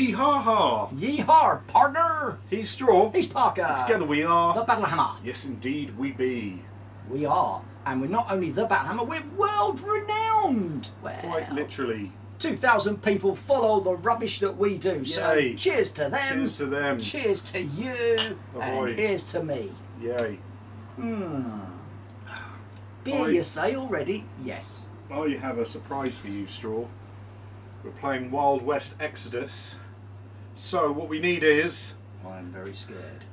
Yee-haw-ha! Yee-haw, partner! He's Straw. He's Parker. And together we are... The Battle Hammer. Yes, indeed, we be. We are. And we're not only the Battle Hammer, we're world renowned! Well, quite literally. 2,000 people follow the rubbish that we do. Yay. So cheers to them. Cheers to them. Cheers to you. Ahoy. And here's to me. Yay. Beer, you say already? Yes. I have a surprise for you, Straw. We're playing Wild West Exodus. So what we need is... I'm very scared.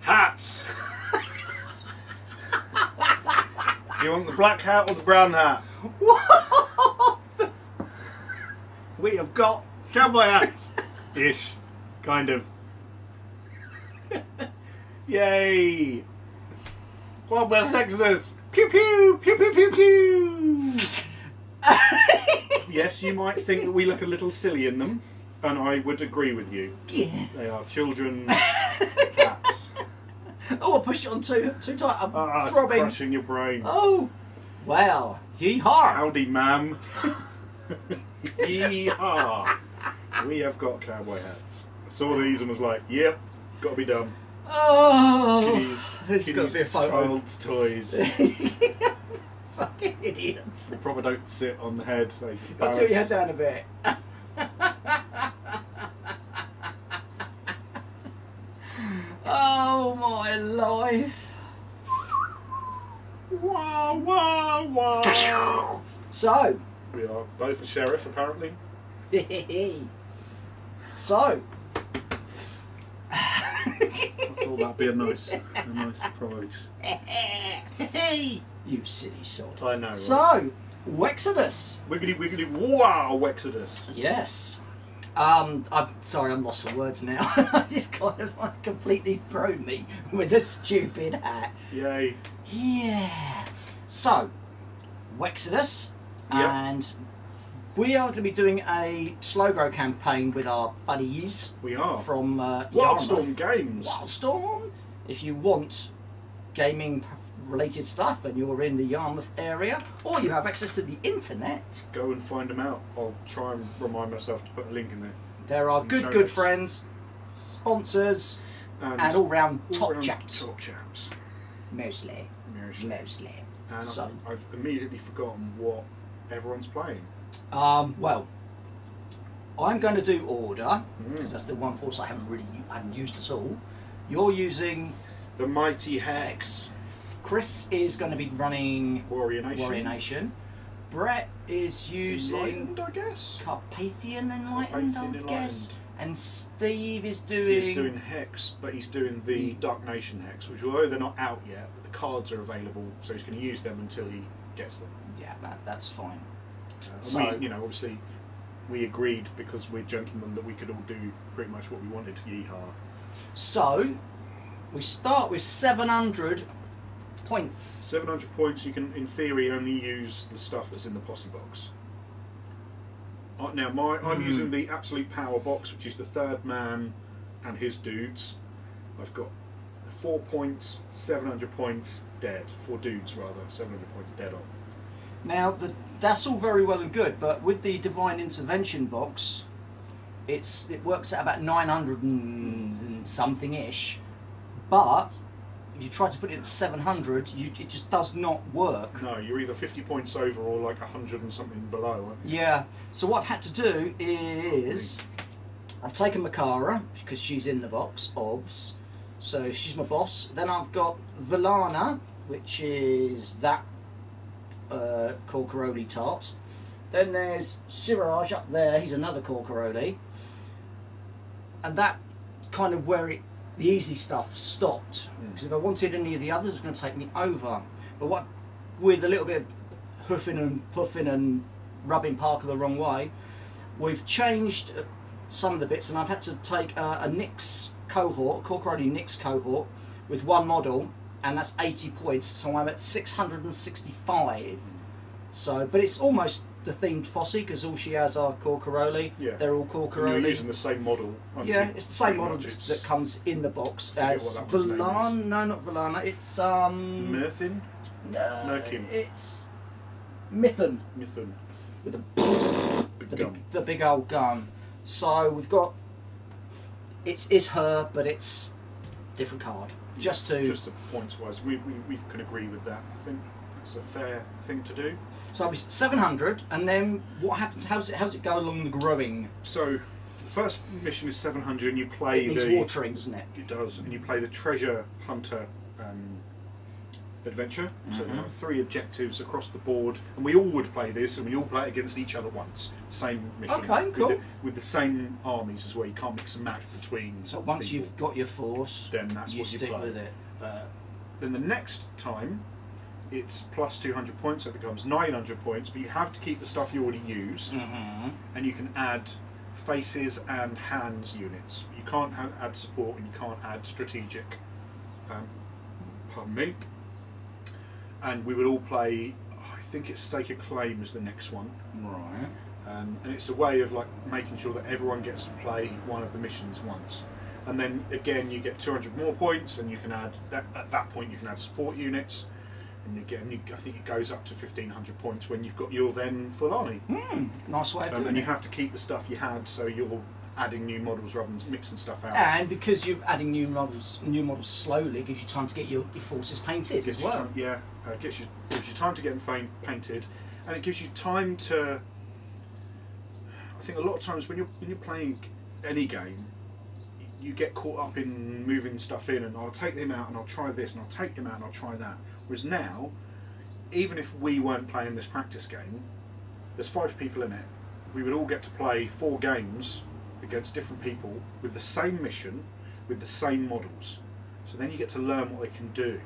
Hats! Do you want the black hat or the brown hat? What? We have got cowboy hats! Ish. Kind of. Yay! Wild West Exodus! Pew pew! Pew pew pew pew! Yes, you might think that we look a little silly in them, and I would agree with you. Yeah. They are children's hats. Oh, I pushed it on too tight. I'm It's throbbing. crushing your brain. Oh, well, yee-haw. Howdy, ma'am. Yee-haw. We have got cowboy hats. I saw these and was like, yep, got to be done. Oh, this has got to be a Kiddies, photo. child's toys. Fucking idiots. They probably don't sit on the head. They I'll tilt your head down a bit. Oh my life. Wow, wow, wow. So. We are both a sheriff, apparently. So. I thought that'd be a nice surprise. You silly sod. I know, right? So, Wexodus. Wiggity wiggity wow, Wexodus. Yes. I'm sorry, I'm lost for words now. I just kind of like completely thrown me with a stupid hat. Yay. Yeah. So, Wexodus, Yep. and we are going to be doing a slow grow campaign with our buddies. We are. From Wildstorm Games. Wildstorm. If you want gaming related stuff and you're in the Yarmouth area, or you have access to the internet, Go and find them out. I'll try and remind myself to put a link in there. there are Show good notes. friends, sponsors, and all round top chaps. Top chaps. Mostly. Mostly. And So. I've immediately forgotten what everyone's playing. Well, I'm going to do Order, because that's the one force I haven't used at all. You're using The Mighty Hex. Chris is going to be running Warrior Nation. Warrior Nation. Brett is using Enlightened, I guess. Carpathian Enlightened, Carpathian I guess. Enlightened. And Steve is doing... He's doing Hex, but he's doing the Dark Nation Hex, which although they're not out yet, the cards are available, so he's going to use them until he gets them. Yeah, that's fine. So, we, obviously, we agreed because we're gentlemen that we could all do pretty much what we wanted. Yeehaw. So, we start with 700 points. 700 points, you can, in theory, only use the stuff that's in the posse box. Now, I'm using the Absolute Power box, which is the third man and his dudes. I've got 4 points, 700 points, dead. 4 dudes, rather. 700 points dead on. Now, that's all very well and good, but with the Divine Intervention box, it works at about 900 and something-ish, but if you try to put it at 700, it just does not work. No, you're either 50 points over or like 100 and something below, aren't you? Yeah, so what I've had to do is, I've taken Makara, because she's in the box, obvs, so she's my boss. Then I've got Valana, which is that Corcaroli tart. Then there's Siraj up there, he's another Corcaroli. And that kind of where the easy stuff stopped. Because if I wanted any of the others, it was going to take me over. But what, with a little bit of hoofing and puffing and rubbing Parker the wrong way, we've changed some of the bits, and I've had to take a Nix cohort, Corcaroli Nix cohort, with one model, and that's 80 points, so I'm at 665. So, but it's almost the themed posse, because all she has are Corcaroli. Yeah. They're all And Corcaroli. you're using the same model. aren't Yeah, you? it's the same Pretty model much. that comes in the box forget as what that one's name Valana. No, not Valana. It's Myrthin? Merkin. It's Mithun Mithun. with Big the gun. big old gun. So we've got it's her, but it's different card. Just points wise, we can agree with that. I think that's a fair thing to do. So it's 700, and then what happens? How's it go along the growing? So the first mission is 700, and you play it needs watering, doesn't it? It does, and you play the treasure hunter adventure. So there are 3 objectives across the board, and we all would play this, and we all play it against each other once. Same mission. Okay, cool. With the same armies as well. You can't mix and match between. So once people. You've got your force, then that's you what you stick play. with it. Then the next time, it's plus 200 points, so it becomes 900 points. But you have to keep the stuff you already used, and you can add faces and hands units. You can't add support, and you can't add strategic. Pardon me. And we would all play, I think it's Stake a Claim is the next one. Right. And it's a way of like making sure that everyone gets to play one of the missions once. And then again you get 200 more points, and you can add, at that point you can add support units. And I think it goes up to 1500 points when you've got your then full army. Nice way of doing it. And you have to keep the stuff you had, so you're adding new models rather than mixing stuff out. And because you're adding new models slowly, gives you time to get your forces painted as well. It gives you time to get them painted, and it gives you time to. I think a lot of times when you're playing any game, you get caught up in moving stuff in, and I'll take them out, and I'll try this, and I'll take them out, and I'll try that. Whereas now, even if we weren't playing this practice game, there's 5 people in it. We would all get to play 4 games against different people with the same mission, with the same models. So then you get to learn what they can do.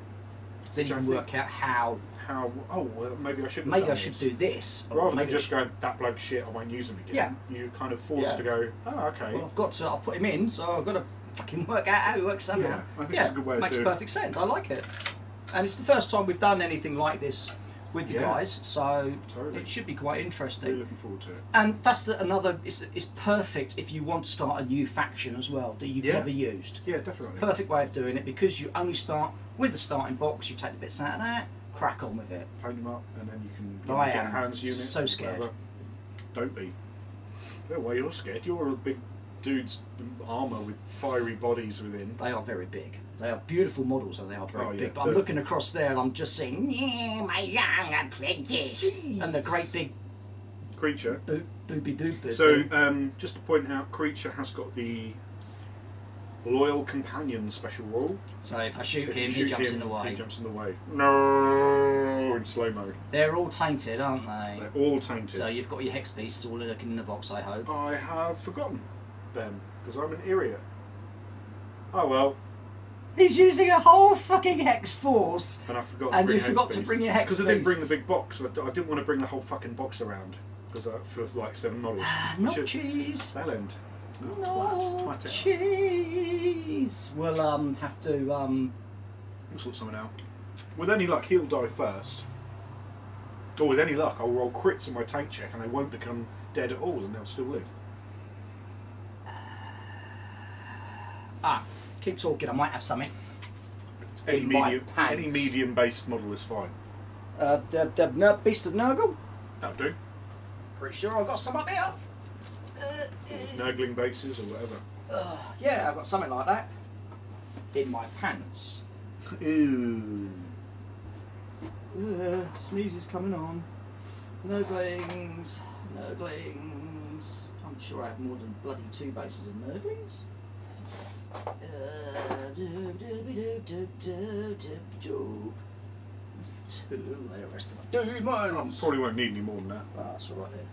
Then you can work out how. Oh, well, maybe I shouldn't. Maybe I should do this. Rather than just going, that bloke shit, I won't use him again. Yeah. You're kind of forced to go, oh, okay. Well, I'll put him in, so I've got to fucking work out how he works somehow. Yeah, I think it's a good way of doing it. Makes perfect sense. I like it. And it's the first time we've done anything like this with the guys, so it should be quite interesting. Really looking forward to it. And that's it's perfect if you want to start a new faction as well that you've never used. Yeah, definitely. Perfect way of doing it, because you only start with the starting box, you take the bits out of that, crack on with it. Paint them up, and then you can I get am a hands unit. so scared. Whatever. Don't be. No way you're scared. You're a big dude's armour with fiery bodies within. They are very big. They are beautiful models, and they are very big. Yeah, But I'm looking across there, and I'm just seeing, yeah, my young apprentice, and the great big creature. Booby boop. So, just to point out, creature has got the loyal companion special rule. So if I shoot him, he jumps in the way. He jumps in the way. No, in slow mode. They're all tainted, aren't they? They're all tainted. So you've got your hex beasts all looking in the box, I hope. I have forgotten them because I'm an idiot. Oh well. He's using a whole fucking hex force. And I forgot. And you forgot to bring your hex because I didn't bring the big box. I didn't want to bring the whole fucking box around because for like 7 models. Not cheese. They'll end. No cheese. We'll have to. We'll sort something out. With any luck, he'll die first. Or with any luck, I'll roll crits on my tank check, and they won't become dead at all, and they'll still live. Keep talking. I might have something. Any medium-based model is fine. The Beast of Nurgle. That'll do. Pretty sure I've got some up here. Nurgling bases or whatever. Yeah, I've got something like that in my pants. Ew. Sneezes coming on. Nurglings. I'm sure I have more than bloody 2 bases of Nurglings. That's 2. The rest of them. Demons. Probably won't need any more than that. Oh, that's alright then.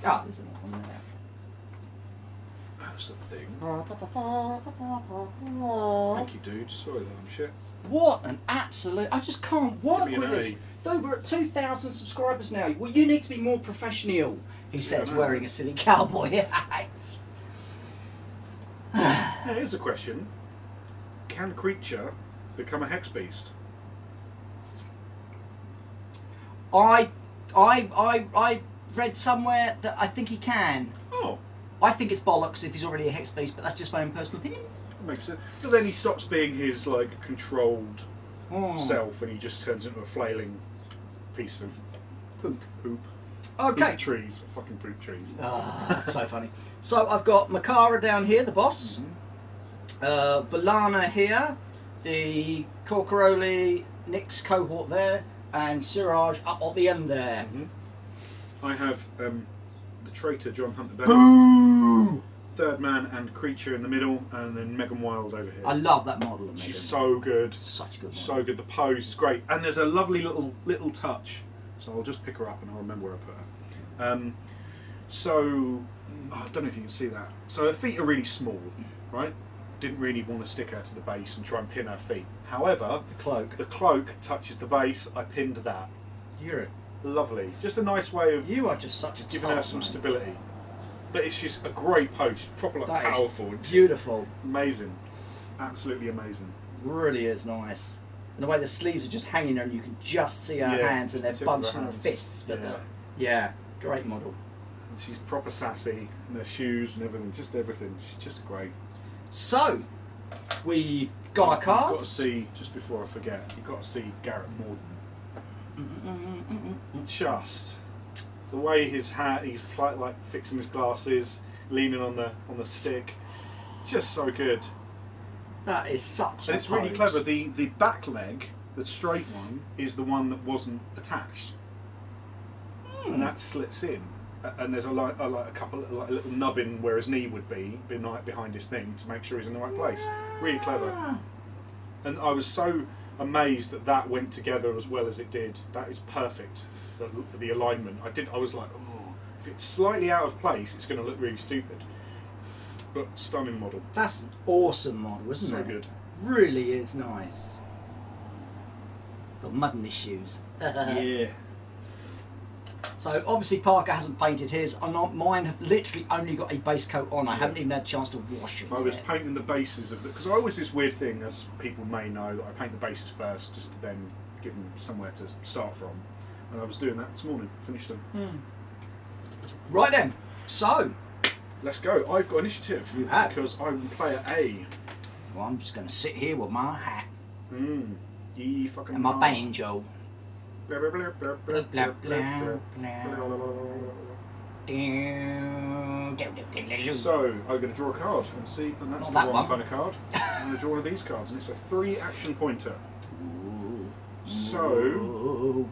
Ah, there's another one there. That's the thing. Thank you, dude. Sorry that I'm shit. What an absolute... I just can't work with this. Though we're at 2,000 subscribers now. Well, you need to be more professional, he says, wearing a silly cowboy hat. Here's a question. Can creature become a hex beast? I read somewhere that I think he can. Oh. I think it's bollocks if he's already a hex beast, but that's just my own personal opinion. That makes sense. But then he stops being his like controlled self, and he just turns into a flailing piece of poop. Okay. Poop trees. Fucking poop trees. Ah, that's so funny. So I've got Makara down here, the boss. Valana here, the Corcoroli, Nick's cohort there, and Siraj up at the end there. I have the traitor John Hunter Bennett, Boo! third man and creature in the middle, and then Megan Wild over here. I love that model of Megan. She's so good. Such a good model. So good. The pose is great, and there's a lovely little touch. So I'll just pick her up and I'll remember where I put her. I don't know if you can see that. So her feet are really small, right? Didn't really want to stick her to the base and try and pin her feet. However, the cloak touches the base. I pinned that. You're lovely. Just a nice way of you are just such a giving her some stability. But it's just a great pose. Proper, like, powerful. Beautiful. Amazing. Absolutely amazing. Really is nice. And the way the sleeves are just hanging there and you can just see her hands and they're bunched in her fists. But yeah, great model. And she's proper sassy. And her shoes and everything. Just everything. She's just great. So, we've got our cards. You've got to see, just before I forget, you've got to see Garrett Morden. Just the way his hat, he's like fixing his glasses, leaning on the stick. Just so good. That is such a And it's really clever. The back leg, the straight one, is the one that wasn't attached. And that slits in. And there's a couple a little nubbin where his knee would be behind his thing to make sure he's in the right place. Really clever. And I was so amazed that went together as well as it did. That is perfect. The alignment. I was like, oh, if it's slightly out of place, it's going to look really stupid. But stunning model. That's an awesome model, isn't it? So good. Really is nice. Got mud in his shoes. Yeah. So obviously Parker hasn't painted his. Mine have literally only got a base coat on. I haven't even had a chance to wash them. I was painting the bases of because I always this weird thing, as people may know, that I paint the bases first, just to then give them somewhere to start from. And I was doing that this morning. Finished them. Right then. So let's go. I've got initiative. You have. Because I'm player A. Well, I'm just going to sit here with my hat Ye fucking and my banjo. Blah, blah, blah, blah, blah, blah, blah, blah. So I'm going to draw a card and see, and that's the wrong kind of card. I'm going to draw one of these cards, and it's a 3 action pointer. So.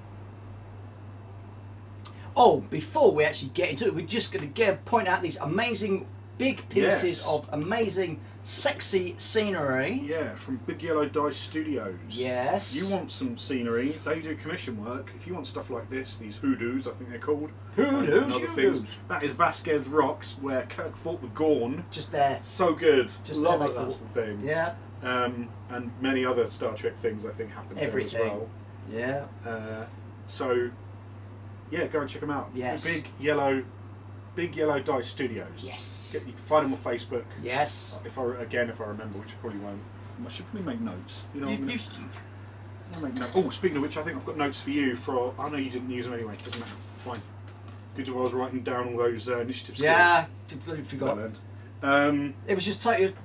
Oh, before we actually get into it, we're just going to point out these amazing big pieces of amazing, sexy scenery. Yeah, from Big Yellow Dice Studios. Yes. You want some scenery, they do commission work. If you want stuff like this, these hoodoos, I think they're called. Hoodoos, and other things. That is Vasquez Rocks, where Kirk fought the Gorn. Just there. So good. Just love there it, that's the thing. Yeah. And many other Star Trek things, I think, happen there as well. Yeah. So, yeah, go and check them out. Yes. Big Yellow Dice Studios. Yes. You can find them on Facebook. Yes. If I remember, which I probably won't. I should probably make notes. You know, I'll make notes. Oh, speaking of which, I think I've got notes for you. I know you didn't use them anyway. Doesn't matter. Fine. Good job. I was writing down all those initiative skills. Yeah, completely forgot. It was just it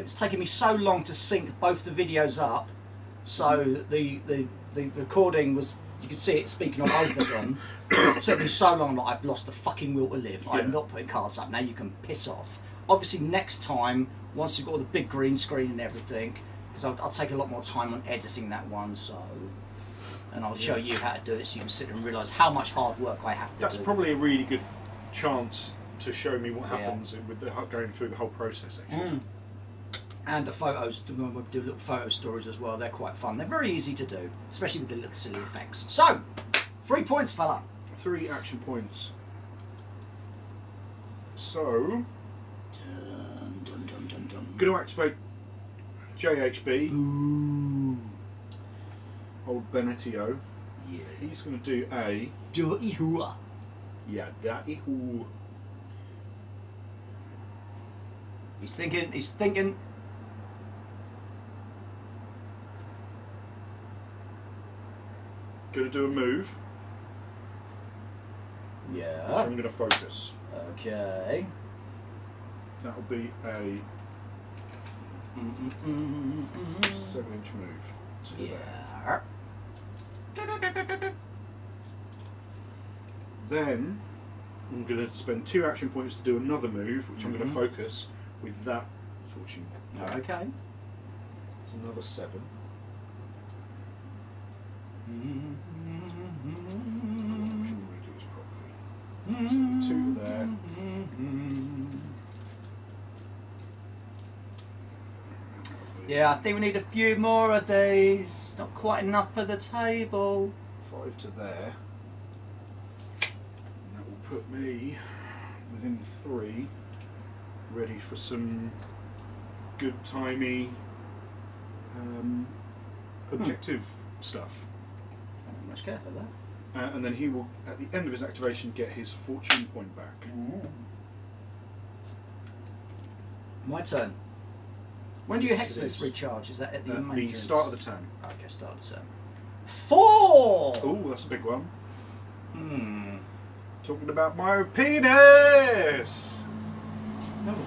was taking me so long to sync both the videos up, so the recording was. You can see it speaking on both of them. It took me so long that I've lost the fucking will to live. Yeah. I'm not putting cards up now. You can piss off. Obviously, next time, once you've got all the big green screen and everything, because I'll take a lot more time on editing that one. And I'll show you how to do it, so you can sit and realise how much hard work I have to do. That's probably a really good chance to show me what happens with going through the whole process. Actually. And the photos, we'll do little photo stories as well. They're quite fun. They're very easy to do, especially with the little silly effects. So, 3 points, fella. 3 action points. So, going to activate JHB. Ooh. Old Benetio. Yeah. He's going to do a. Dirty hooah. Yeah, daddy hoo. He's thinking. Going to do a move. Yeah. Which I'm going to focus. Okay. That'll be a 7-inch move. To yeah. Then I'm going to spend 2 action points to do another move, which I'm going to focus with that fortune. Okay. It's another 7. Should we do this properly? So 2 there. Yeah, I think we need a few more of these. Not quite enough for the table. 5 to there. And that will put me within 3, ready for some good timey objective stuff. I don't much care for that. And then he will, at the end of his activation, get his fortune point back. My turn. When do your Yes, it hexes is. recharge? Is that at the The maintenance? start of the turn. Okay, start of the turn. 4! Oh, that's a big one. Hmm. Talking about my penis! No, no.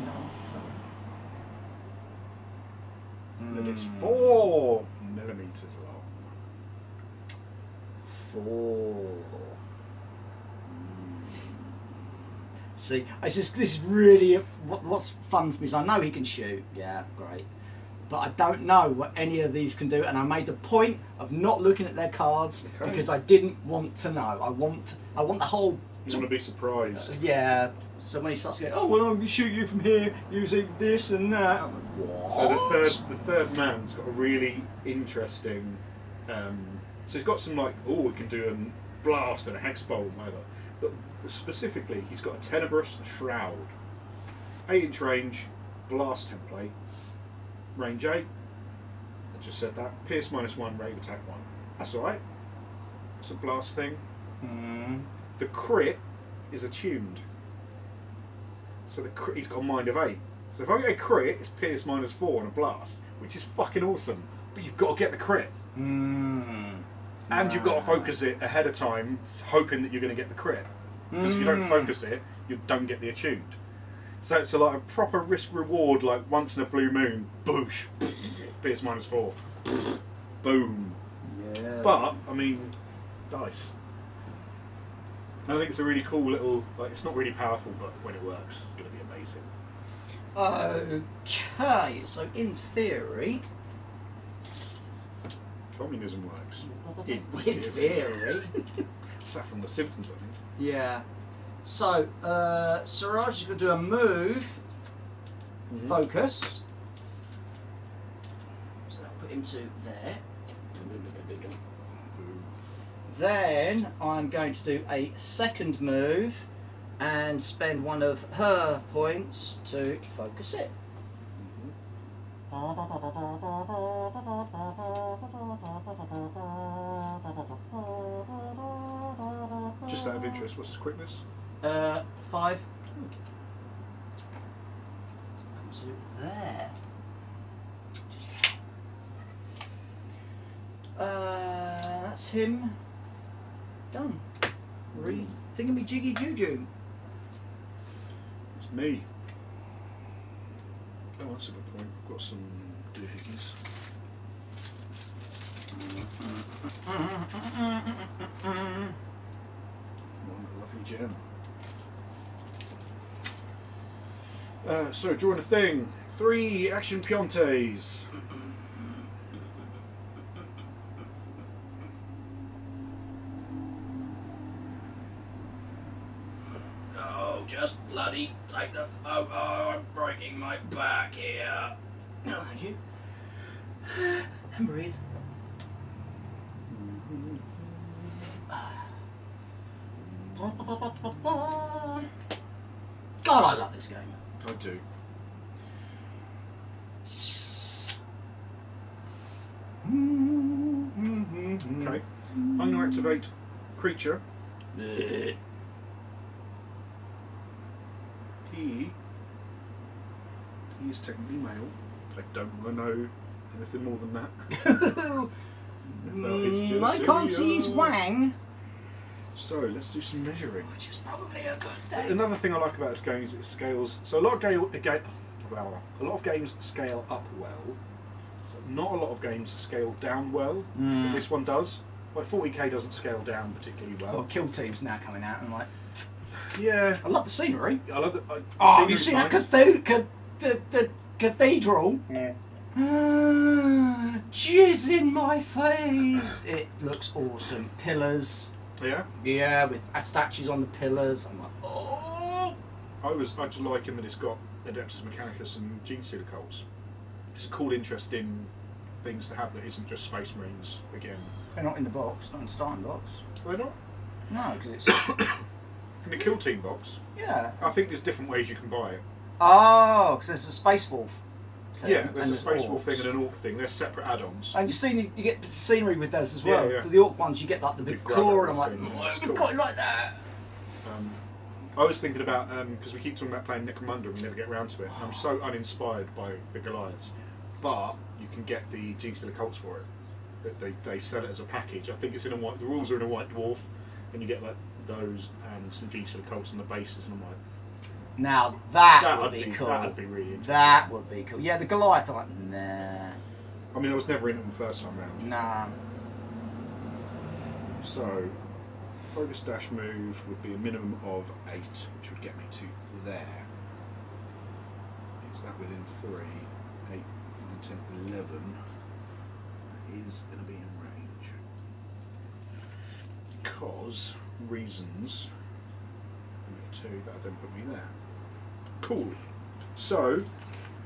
Then it's 4 millimeters long. 4. See, this is really what's fun for me. Is I know he can shoot, yeah, great, but I don't know what any of these can do, and I made the point of not looking at their cards because I didn't want to know. I want the whole. You want to be surprised. Yeah. So when he starts going, oh well, I'm gonna shoot you from here using this and that. I'm like, what? So the third man's got a really interesting. So he's got some like, oh, we can do a blast and a hex bolt and whatever. But specifically, he's got a tenebrous shroud, 8-inch range, blast template, range 8. I just said that. Pierce -1, rave attack 1. That's all right. It's a blast thing. The crit is attuned. So he's got a mind of 8. So if I get a crit, it's pierce -4 and a blast, which is fucking awesome. But you've got to get the crit. And you've got to focus it ahead of time, hoping that you're going to get the crit. Because if you don't focus it, you don't get the attuned. So it's like a proper risk-reward, like once in a blue moon, boosh, pierce -4, boom. Yeah. But, I mean, dice. And I think it's a really cool little, like, it's not really powerful, but when it works, it's going to be amazing. Okay, so in theory... Communism works. In theory. Is that from The Simpsons, I think? Yeah. So, Siraj is going to do a move. Focus. So I'll put him to there. Then I'm going to do a second move and spend one of her points to focus it. Just out of interest, what's his quickness? 5. Come to there. That's him. Done. Thingammy jiggy juju. It's me. Oh, that's a good point. I've got some doohickeys. One lovely gem. So, drawing a thing. 3 action piontes. Oh, just bloody take the photo. I'm breaking my back here. No, thank you. And breathe. God, I love this game. I do. Okay. I'm going to activate creature. He is technically male. I don't want to know anything more than that. I can't see his wang. So let's do some measuring. Which is probably a good thing. Another thing I like about this game is it scales. So a lot of games scale up well. But not a lot of games scale down well. But this one does. Like 40k doesn't scale down particularly well. Well, Kill Team's now coming out, and I'm like, Yeah, I love the scenery. I love the. Oh, have you seen that nice. the cathedral? Yeah. Jizz in my face. It looks awesome. Pillars. Yeah. Yeah, with statues on the pillars. I'm like, oh. I just like him that it's got Adeptus Mechanicus and Gene Stealer cults. It's a cool, interesting things to have that isn't just Space Marines again. They're not in the box, not in the starting box. Are they not? No, because it's In the Kill Team box, yeah. I think there's different ways you can buy it. Oh, because there's a Space Wolf thing. Yeah, there's and a Space Wolf orcs. thing and an Orc thing. They're separate add-ons. And you get scenery with those as well. Yeah, yeah. For the Orc ones, you get like the big Big claw, grabber and I'm like, thing, oh, it's we've cool. got it like that. I was thinking about, because we keep talking about playing Necromunda and we never get around to it. I'm so uninspired by the Goliaths. But you can get the Gene Stealer cults for it. They sell it as a package. I think it's in a white. The rules are in a white dwarf, and you get like those and some Gene Stealer cults on the bases. And I'm like, Now that would be cool. That'd be really interesting. That would be cool. Yeah, the Goliath, I'm like, nah. I mean, I was never in it the first time round. Nah. So, focus dash move would be a minimum of 8, which would get me to there. Is that within 3? 8, 9, 10, 11. That is going to be in range. Because reasons. 2, that then put me there. Cool. So,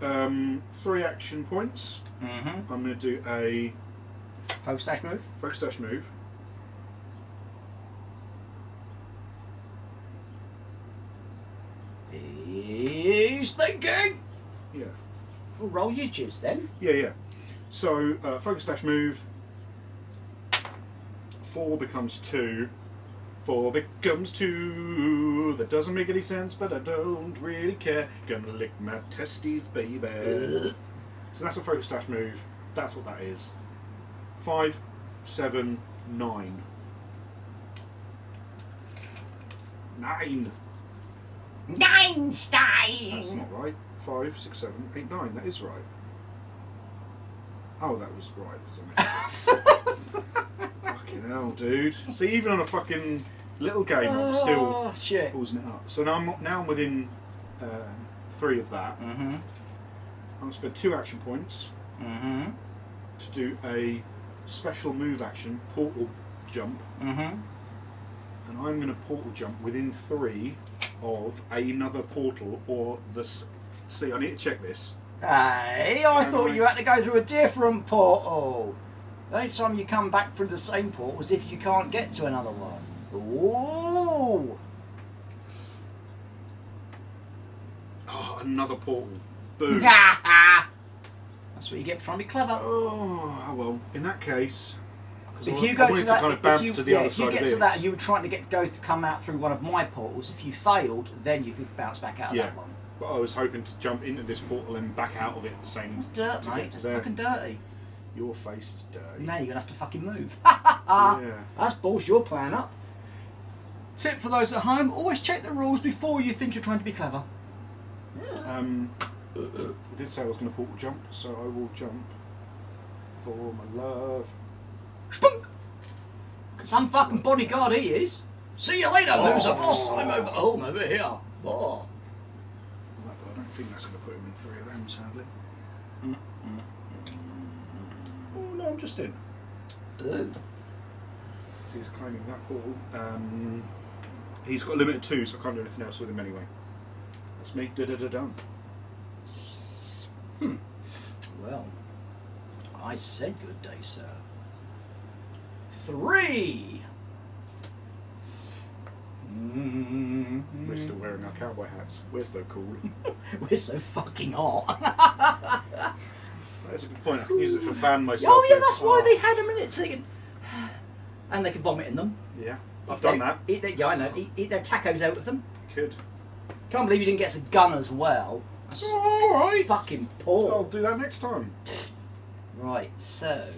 3 action points. Mm-hmm. I'm going to do a Focus dash move. focus dash move. He's thinking. Yeah. We'll roll your jizz then. Yeah. So, focus dash move. 4 becomes 2. 4 becomes 2. That doesn't make any sense, but I don't really care. Gonna lick my testes, baby. So that's a focus dash move. That's what that is. 5, 7, 9. 9. Einstein. That's not right. 5, 6, 7, 8, 9. That is right. Oh, that was right, wasn't it? Fucking hell, dude. See, even on a fucking little game, I'm still shit. pausing it up. So now I'm within 3 of that. Mm-hmm. I'm going to spend 2 action points Mm-hmm. to do a special move action, portal jump. Mm-hmm. And I'm going to portal jump within 3 of another portal or the... See, I need to check this. Hey, I thought you had to go through a different portal. The only time you come back through the same portal is if you can't get to another one. Ooh. Oh, another portal. Boom. That's what you get for trying to be clever. Oh, well, in that case... 'cause If I you go wanted to that, kind of bounce if you, to the other if you side get of to this. that and you were trying to come out through one of my portals, if you failed, then you could bounce back out of that one. But I was hoping to jump into this portal and back out of it at the same That's dirt, to mate. get to That's there. fucking dirty. Your face is dirty. Now you're gonna have to fucking move. Yeah. That's balls your plan up. Tip for those at home: always check the rules before you think you're trying to be clever. I did say I was going to portal jump, so I will jump for my love. Spunk! Some fucking bodyguard he is. See you later, loser boss. I'm over home over here. Oh. I don't think that's going to put him in 3 of them, sadly. Oh no, I'm just in. Boo. He's claiming that portal. He's got a limited 2, so I can't do anything else with him anyway. That's me. Done. Well, I said good day, sir. 3. We're still wearing our cowboy hats. We're so cool. We're so fucking hot. That's a good point. I can use it for fan myself. Oh yeah, with. that's why they had them in it, so they can, and they can vomit in them. Yeah, I've done that. Yeah, I know. Eat their tacos out of them. Could. Can't believe you didn't get us a gun as well. That's All right. fucking poor. I'll do that next time. Right, so.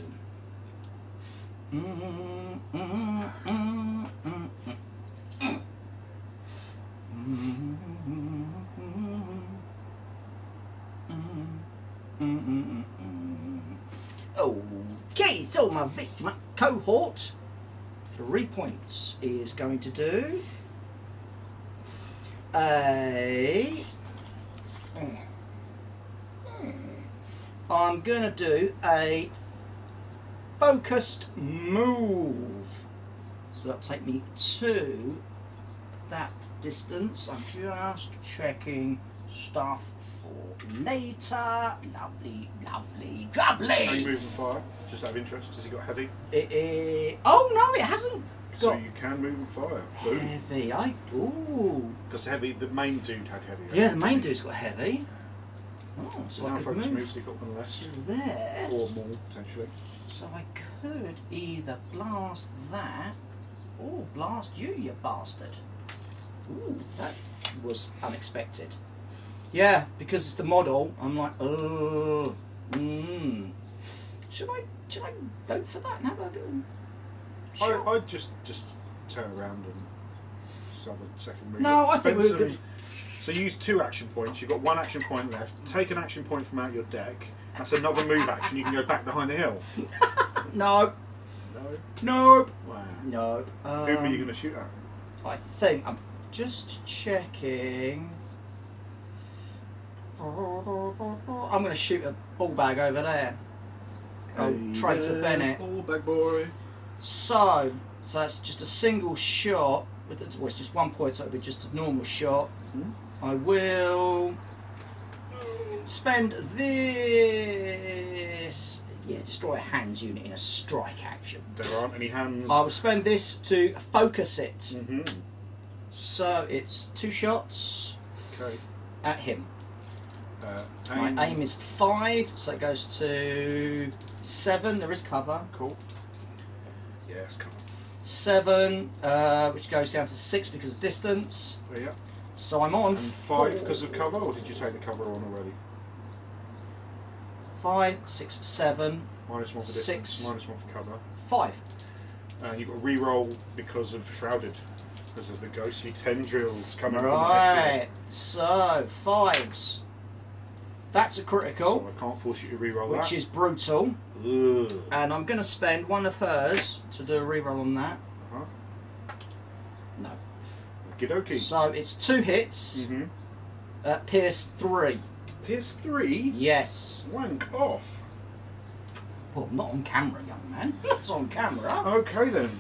Okay, so my cohort 3 points is going to do a... I'm going to do a focused move. So that'll take me to that distance. I'm just checking stuff for later. Lovely, lovely, jubbly. Are you moving fire? Just out of interest, has he got heavy? Oh no, it hasn't. So you can move and fire. Heavy. Ooh. Because heavy, the main dude had heavy. Yeah, the main dude's got heavy. Oh, so I could move so you've got one less. to there. Or more, potentially. So I could either blast that or blast you, you bastard. Ooh, that was unexpected. Yeah, because it's the model, I'm like, oh, Should I go for that and have a little shot? I'd just turn around and just have a second move. No, I think we're good. So use 2 action points. You've got 1 action point left. Take an action point from out your deck. That's another move action. You can go back behind the hill. No. No. Nope. Wow. No. Who are you going to shoot at? I think I'm just checking. I'm going to shoot a ball bag over there. Oh, Traitor Bennett. Ball bag boy. So that's just a single shot. Well, it's just 1 point, so it'll be just a normal shot. I will spend this. Yeah, destroy a hands unit in a strike action. There aren't any hands. I will spend this to focus it. So it's 2 shots at him. My aim is 5, so it goes to 7. There is cover. Cool. Yeah, it's cover. 7, which goes down to 6 because of distance. Yeah. So I'm on. And 5 because of cover, or did you take the cover on already? 5, 6, 7. -1 for distance. 6. -1 for cover. 5. And you've got a re-roll because of shrouded, because of the ghostly tendrils coming Right. So 5s. That's a critical. So I can't force you to re-roll that. Which is brutal. Ugh. And I'm going to spend 1 of hers to do a re-roll on that. No. Okie dokie. So it's 2 hits. Pierce 3. Pierce 3? Yes. Wank off. Well, not on camera, young man. Not on camera. Okay then.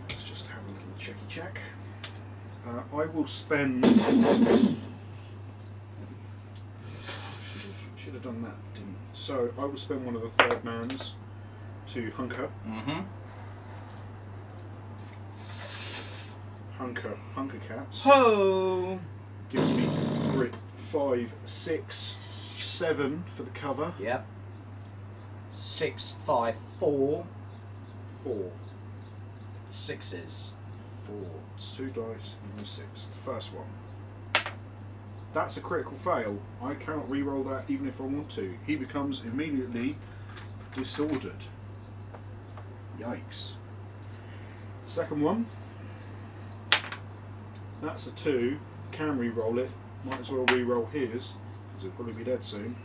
Let's just have a little checky check. I will spend. Should have done that, didn't. So I will spend 1 of the 3rd mans to hunker. Hunker cats. Ho! Gives me grit 5, 6, 7 for the cover. Yep. 6, 5, 4. 4. 6s. 4. 2 dice, even 6. First one. That's a critical fail. I cannot re-roll that even if I want to. He becomes immediately disordered. Yikes. Second one. That's a 2. Can re-roll it. Might as well re-roll his, because he'll probably be dead soon.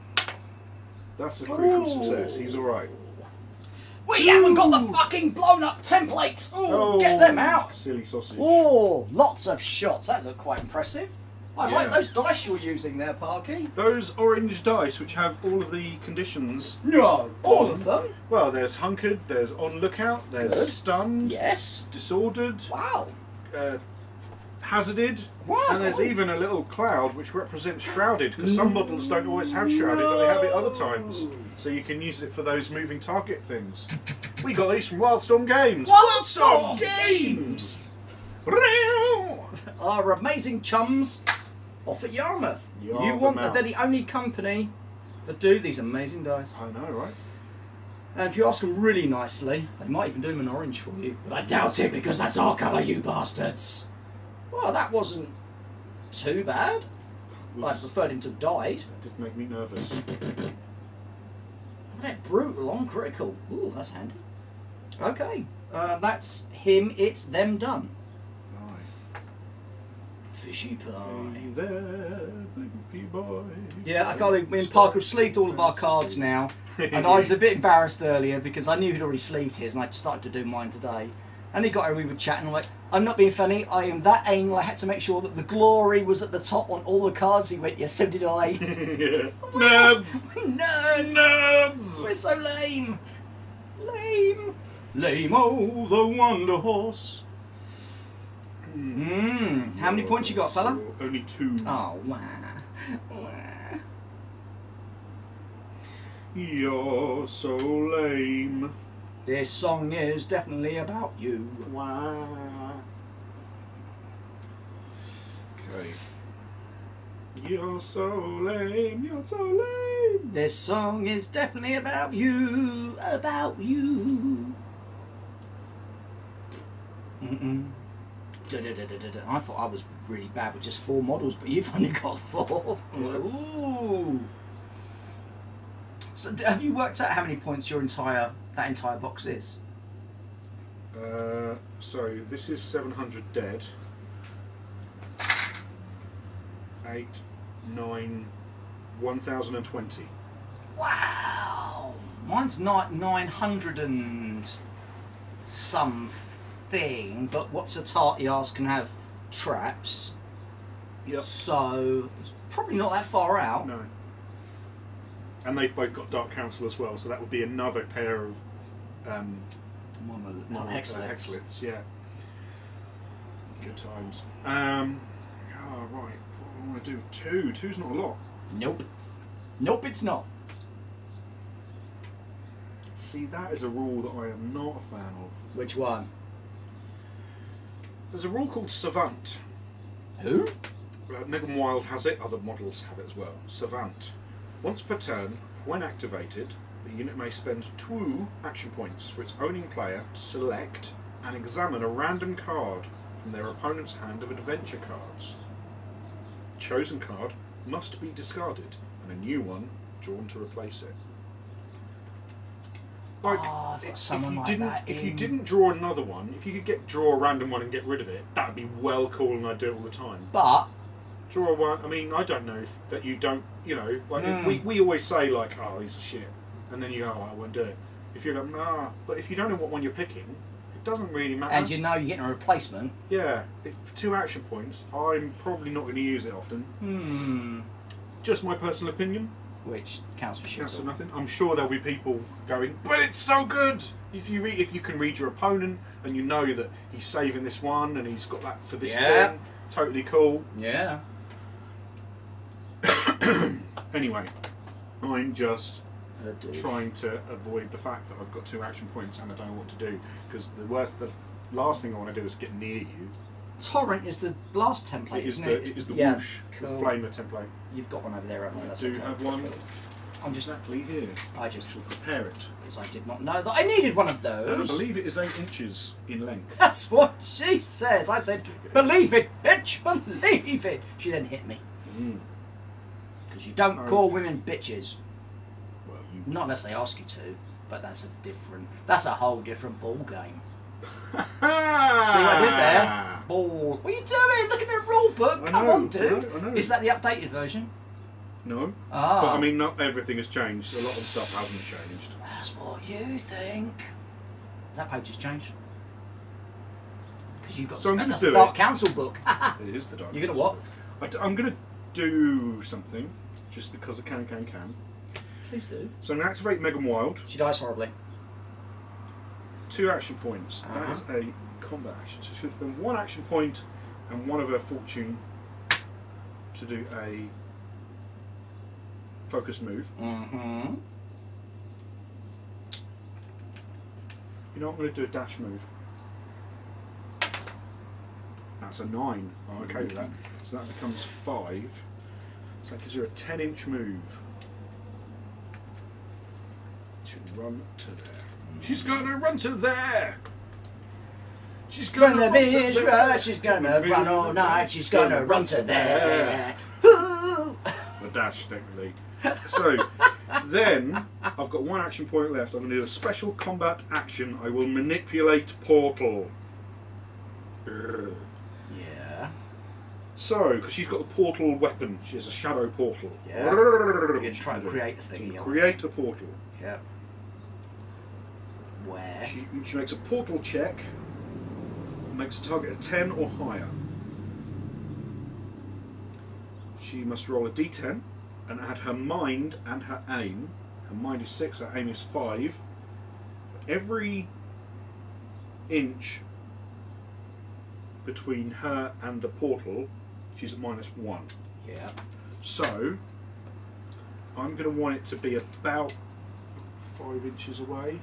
That's a critical success. He's alright. We haven't got the fucking blown up templates! Ooh, get them out! Silly sausage. Oh, lots of shots. That looked quite impressive. I like those dice you're using there, Parky. Those orange dice which have all of the conditions. No, all of them? Well, there's hunkered, there's on lookout, there's stunned, yes, disordered, wow, hazarded, wow, and there's even a little cloud which represents shrouded, because some models don't always have shrouded, but they have it other times. So you can use it for those moving target things. We got these from Wildstorm Games. Wildstorm Games! Our amazing chums off at Yarmouth. They're the only company that do these amazing dice. I know, right? And if you ask them really nicely, they might even do them in orange for you. But I doubt it, because that's our colour, you bastards. Well, that wasn't too bad. I preferred him to have died. That did make me nervous. That brutal on critical. Ooh, that's handy. Okay, that's him, it's them done. Fishy pie. Hey there, baby boy. Yeah, I can't even. Me and Parker have sleeved all of our cards now. And I was a bit embarrassed earlier because I knew he'd already sleeved his and I started to do mine today. And he got over, we were chatting, I'm like, I'm not being funny, I am that anal, I had to make sure that the glory was at the top on all the cards. He went, yes, so did I. Yeah. Nerds! Nerds! Nerds! We're so lame! Lame! Lame-o, the Wonder Horse. How many points you got, fella? Only 2. Oh, wow. You're so lame. This song is definitely about you. Wow. Okay. You're so lame, you're so lame. This song is definitely about you, about you. I thought I was really bad with just 4 models, but you've only got 4. Ooh. So have you worked out how many points that entire box is? So this is 700 dead. 8, 9, 1020. Wow! Mine's not 900 and something, but what's a tarty arse can have traps. Yep. So it's probably not that far out. No. And they've both got Dark Council as well, so that would be another pair of hexliths. Yeah. Good times. Oh, right. What do I want to do? 2. 2's not a lot. Nope. Nope, it's not. See, that is a rule that I am not a fan of. Which one? There's a rule called Savant. Who? Megan Wild has it, other models have it as well. Savant. Once per turn, when activated, the unit may spend 2 action points for its owning player to select and examine a random card from their opponent's hand of adventure cards. The chosen card must be discarded and a new one drawn to replace it. Like, if you didn't draw another one, if you could draw a random one and get rid of it, that'd be well cool, and I'd do it all the time. But draw one. I mean, I don't know if that you don't. You know, like if we always say like, oh, he's a shit, and then you go, oh, I won't do it. If you go, nah, but if you don't know what one you're picking, it doesn't really matter. And you know you're getting a replacement. Yeah, for 2 action points, I'm probably not going to use it often. Just my personal opinion. Which counts for shit. Counts for nothing. I'm sure there'll be people going, but it's so good. If you can read your opponent and you know that he's saving this one and he's got that for this thing, totally cool. Yeah. Anyway, I'm just trying to avoid the fact that I've got 2 action points and I don't know what to do, because the last thing I want to do is get near you. Torrent is the blast template. It is the yeah, whoosh, cool. the flamer template. You've got one over there, haven't you? I do have one. I'm just exactly here. I just shall prepare it, because I did not know that I needed one of those. And I believe it is 8 inches in length. That's what she says. I said, believe it, bitch, believe it. She then hit me. Because you don't call women bitches. Well, not unless they ask you to, but that's a whole different ball game. See what I did there? Ball. What are you doing? Look at the rule book. Come on, dude. I know. Is that the updated version? No. Ah. But I mean, not everything has changed. A lot of stuff hasn't changed. That's what you think. That page has changed. Because you've got to spend the Dark Council book. It is the Dark You're going to what? I'm going to do something, just because I can. Please do. So I'm going to activate Megan Wild. She dies horribly. 2 action points. That is a combat action. So she'll spend 1 action point and 1 of her fortune to do a focus move. You know what, I'm going to do a dash move. That's a 9. I'm okay with that. So that becomes 5. So that gives her a 10-inch move. She'll run to there. She's gonna run to there! She's gonna run to there! She's gonna run all night, she's gonna run to there! The dash, technically. So, then, I've got 1 action point left. I'm going to do a special combat action. I will manipulate portal. Yeah. So, because she's got a portal weapon, she has a shadow portal. Yeah. You're going to try and create a thing. Create a portal. Yeah. Where? She makes a portal check, makes a target of 10 or higher. She must roll a d10 and add her mind and her aim. Her mind is 6, her aim is 5. For every inch between her and the portal, she's at -1. Yeah. So, I'm going to want it to be about 5 inches away.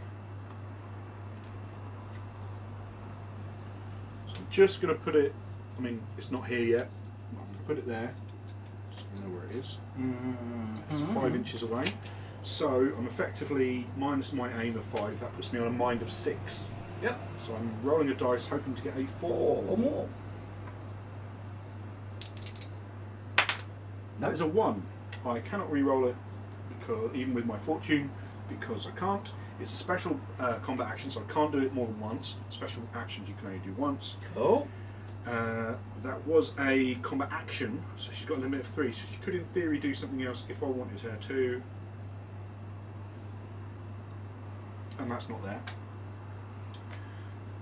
So I'm just going to put it, I mean, it's not here yet. I'm going to put it there, so you know where it is. It's 5 inches away. So, I'm effectively minus my aim of 5. That puts me on a mind of 6. Yep. So I'm rolling a dice hoping to get a 4 or more. That is a 1. I cannot re-roll it, because even with my fortune, because I can't. It's a special combat action, so I can't do it more than once. Special actions you can only do once. Cool. That was a combat action, so she's got a limit of 3, so she could in theory do something else if I wanted her to. And that's not there.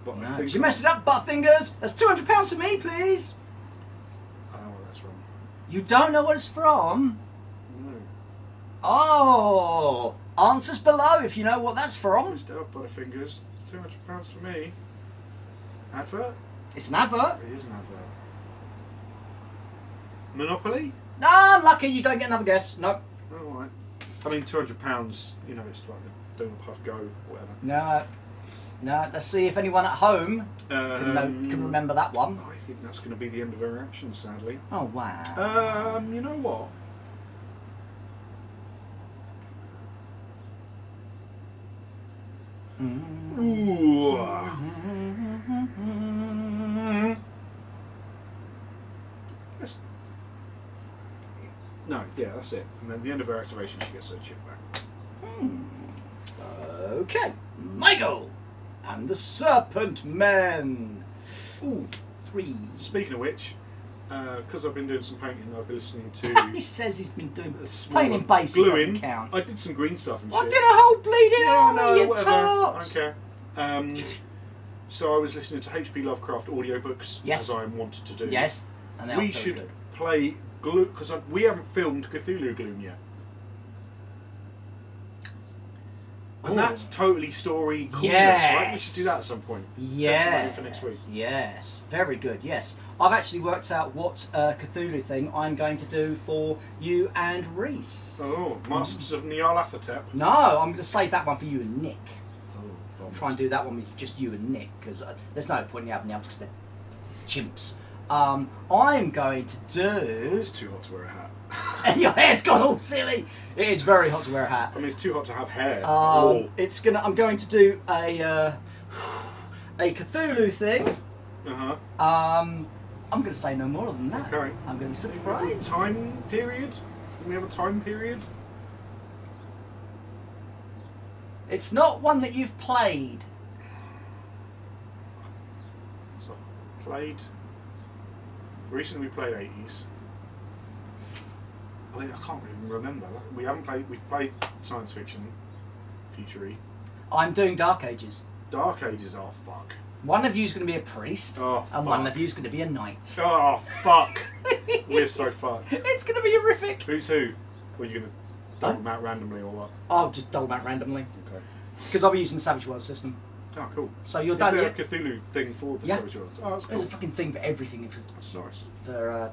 But No. I think You messed it up, Butterfingers. That's £200 for me, please. I know where that's from. You don't know what it's from? No. Oh, answers below if you know what that's from. Missed out, Butterfingers. It's £200 for me. Advert? It's an advert. It is an advert. Monopoly? Ah, lucky you don't get another guess. Nope. Oh, alright. I mean, £200, you know, it's like the Donut Puff Go, whatever. No. No, let's see if anyone at home can remember that one. I think that's going to be the end of her action, sadly. Oh, wow. You know what? Ooh. No, yeah, that's it. And then at the end of her activation, she gets her chip back. Okay, Michael and the Serpent Men. Ooh, 3. Speaking of which, because I've been doing some painting, I've been listening He to says he's been doing small painting base. gluing. Doesn't count. I did some green stuff and I shit. did a whole bleeding army, you whatever. I tart. don't care. So I was listening to H.P. Lovecraft audiobooks, Yes. as I wanted to do. Yes, and We should play Gloom, because we haven't filmed Cthulhu Gloom yet. And that's totally story coolness, right? We should do that at some point. Yes. For next week. Yes. Very good. Yes. I've actually worked out what Cthulhu thing I'm going to do for you and Reese. Oh, Masks of Nyarlathotep. No, I'm going to save that one for you and Nick. Oh, I'll try and do that one with just you and Nick, because there's no point in having the others because they're chimps. I'm going to do... It's too hot to wear a hat. And your hair's gone all silly. It is very hot to wear a hat. I mean, it's too hot to have hair. I'm going to do a Cthulhu thing. I'm going to say no more than that. Okay. I'm going to be surprised. Time period? Can we have a time period? It's not one that you've played. So, recently we played 80s. I mean, I can't even remember. We haven't played. We've played science fiction, future-y. I'm doing Dark Ages. Dark Ages. Oh fuck. One of you's going to be a priest, and one of you's going to be a knight. Oh fuck. We're so fucked. It's going to be horrific. Who's who? Were you going to dole them out randomly or what? I'll just dole them out randomly. Okay. Because I'll be using the Savage Worlds system. Oh, cool. So you're Is done there yet? a Cthulhu thing for the Savage Worlds? Oh, that's cool. There's a fucking thing for everything That's nice. for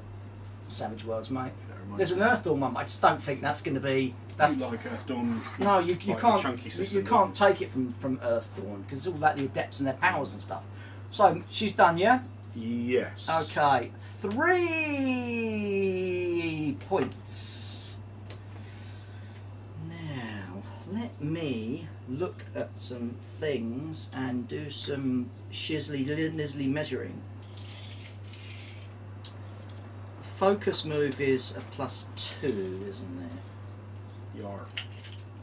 Savage Worlds, mate. There's an Earthdawn one, but I just don't think that's going to be. That's like Earthdawn. No, you like can't. Chunky system, You can't take it from Earthdawn because it's all about the adepts and their powers and stuff. So she's done, yeah. Yes. Okay, 3 points. Now let me look at some things and do some shizzly measuring. Focus move is a +2, isn't it? Yar.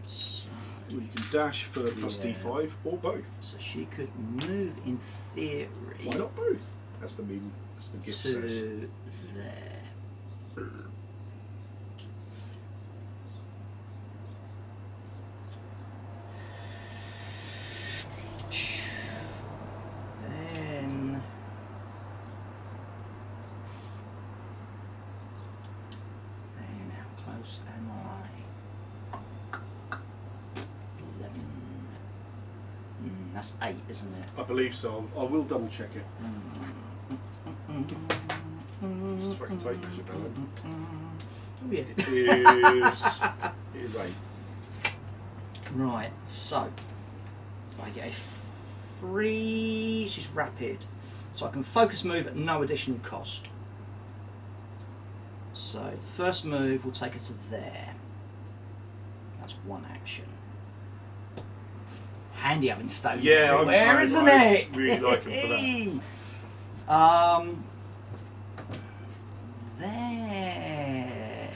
So, Well, you can dash for plus Yeah. D5 or both. so she could move in theory. Why not both? as the gift to says. there. Then how close am I? 11. That's 8, isn't it? I believe so. I will double check it. Just if I can take measure of it. Oh yeah. It is 8. Right, so I get a free, she's rapid, so I can focus move at no additional cost. So the first move will take her to there. That's one action. Handy having stones everywhere, isn't it? I really like him for that. There.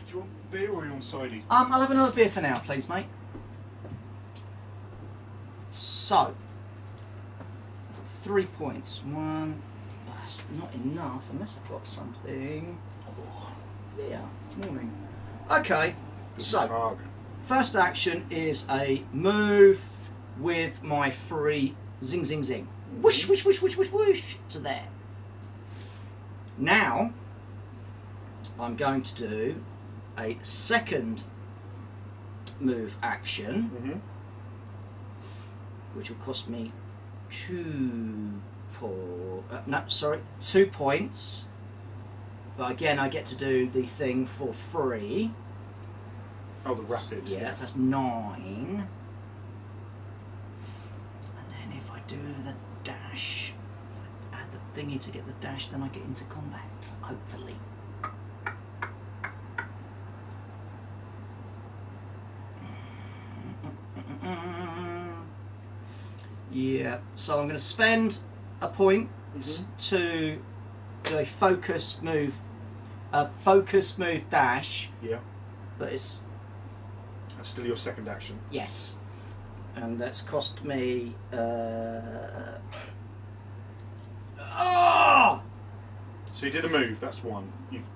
Do you want beer or are you on sidey? I'll have another beer for now, please, mate. So, 3 points. 1. That's not enough unless I've got something. Oh, yeah, morning. Okay, so first action is a move with my free zing zing zing. Whoosh, whoosh, whoosh, whoosh, whoosh, whoosh to there. Now, I'm going to do a second move action, which will cost me 2 points. But again, I get to do the thing for free. Oh, the rapid. Yes, that's 9. And then if I do the dash, if I add the thingy to get the dash, then I get into combat, hopefully. Yeah, so I'm going to spend a point to do a focus move dash. Yeah. But it's... That's still your second action. Yes. And that's cost me... Oh! So you did a move, that's 1. You've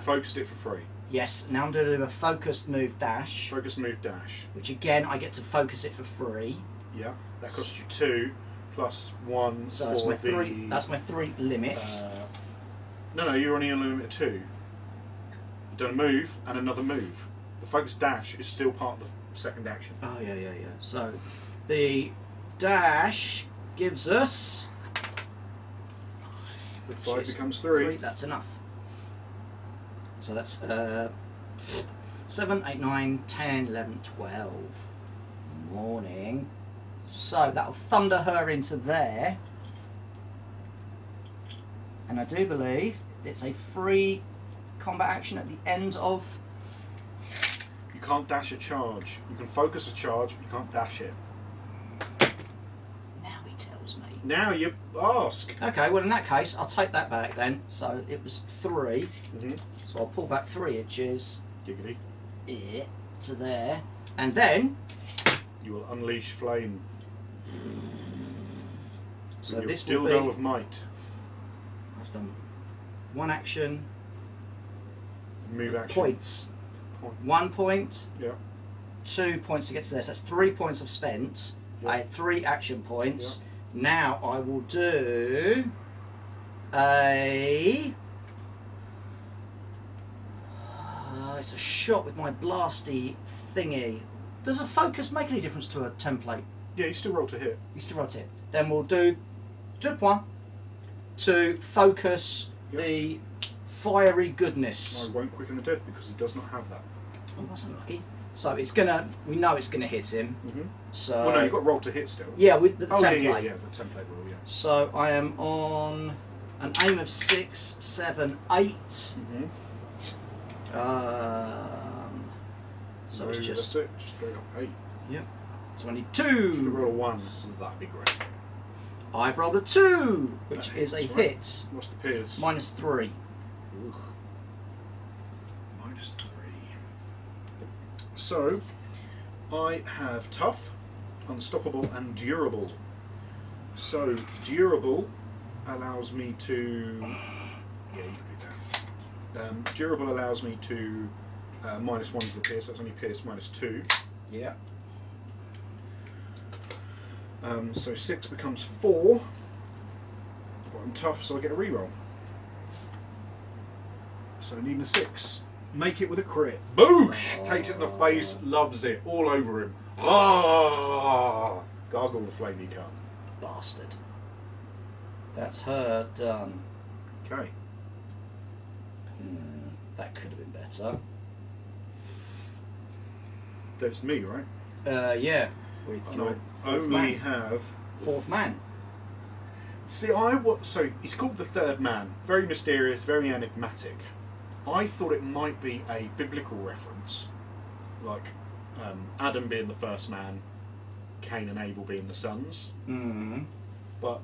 focused it for free. Yes, now I'm going to do a focused move dash. Focus move dash. Which again, I get to focus it for free. Yeah, that costs you 2 plus 1 so for that's my the... 3. That's my 3 limits. No, you're only on a limit of 2. You've done a move and another move. The focus dash is still part of the second action. Oh, yeah. So the dash gives us... 5 becomes 3. That's enough. So that's 7, 8, 9, 10, 11, 12. Morning. So that'll thunder her into there. And I do believe it's a free combat action at the end of... You can't dash a charge. You can focus a charge, but you can't dash it. Now he tells me. Now you ask. Okay, well in that case, I'll take that back then. So it was 3. Mm-hmm. So I'll pull back 3 inches. Giggity. To there. And then... You will unleash flame. So this will will be... of might. I've done 1 action. Move action. Points. 1 point. Yeah. 2 points to get to this. That's 3 points I've spent. Yeah. I had 3 action points. Yeah. Now I will do a... it's a shot with my blasty thingy. Does a focus make any difference to a template? Yeah, you still roll to hit. You still roll to hit. Then we'll do 2 points to focus the fiery goodness. I won't quicken the dead because he does not have that. Oh, that's unlucky. So it's gonna. We know it's gonna hit him. So. Well, no, you've got roll to hit still. Yeah, with the template. Yeah, the template roll. Yeah. So I am on an aim of 6, 7, 8. So it's just. That's it. Straight up 8. Yep. So I need You 2. roll a 1, so that'd be great. I've rolled a 2, which is a hit. What's the Piers? -3. Ugh. -3. So, I have tough, unstoppable, and durable. So durable allows me to. Yeah, you can do that. Durable allows me to -1 to the pierce. That's only pierce -2. Yeah. So 6 becomes 4. But I'm tough, so I get a reroll. So I need a 6. Make it with a crit. Boosh! Oh. Takes it in the face, loves it, all over him. Ah! Gargle the flamey cut. Bastard. That's her done. Okay. That could have been better. That's me, right? Yeah. With And your I fourth only man. have. Fourth man. See, so he's called the third man. Very mysterious, very enigmatic. I thought it might be a biblical reference, like Adam being the first man, Cain and Abel being the sons. Mm. But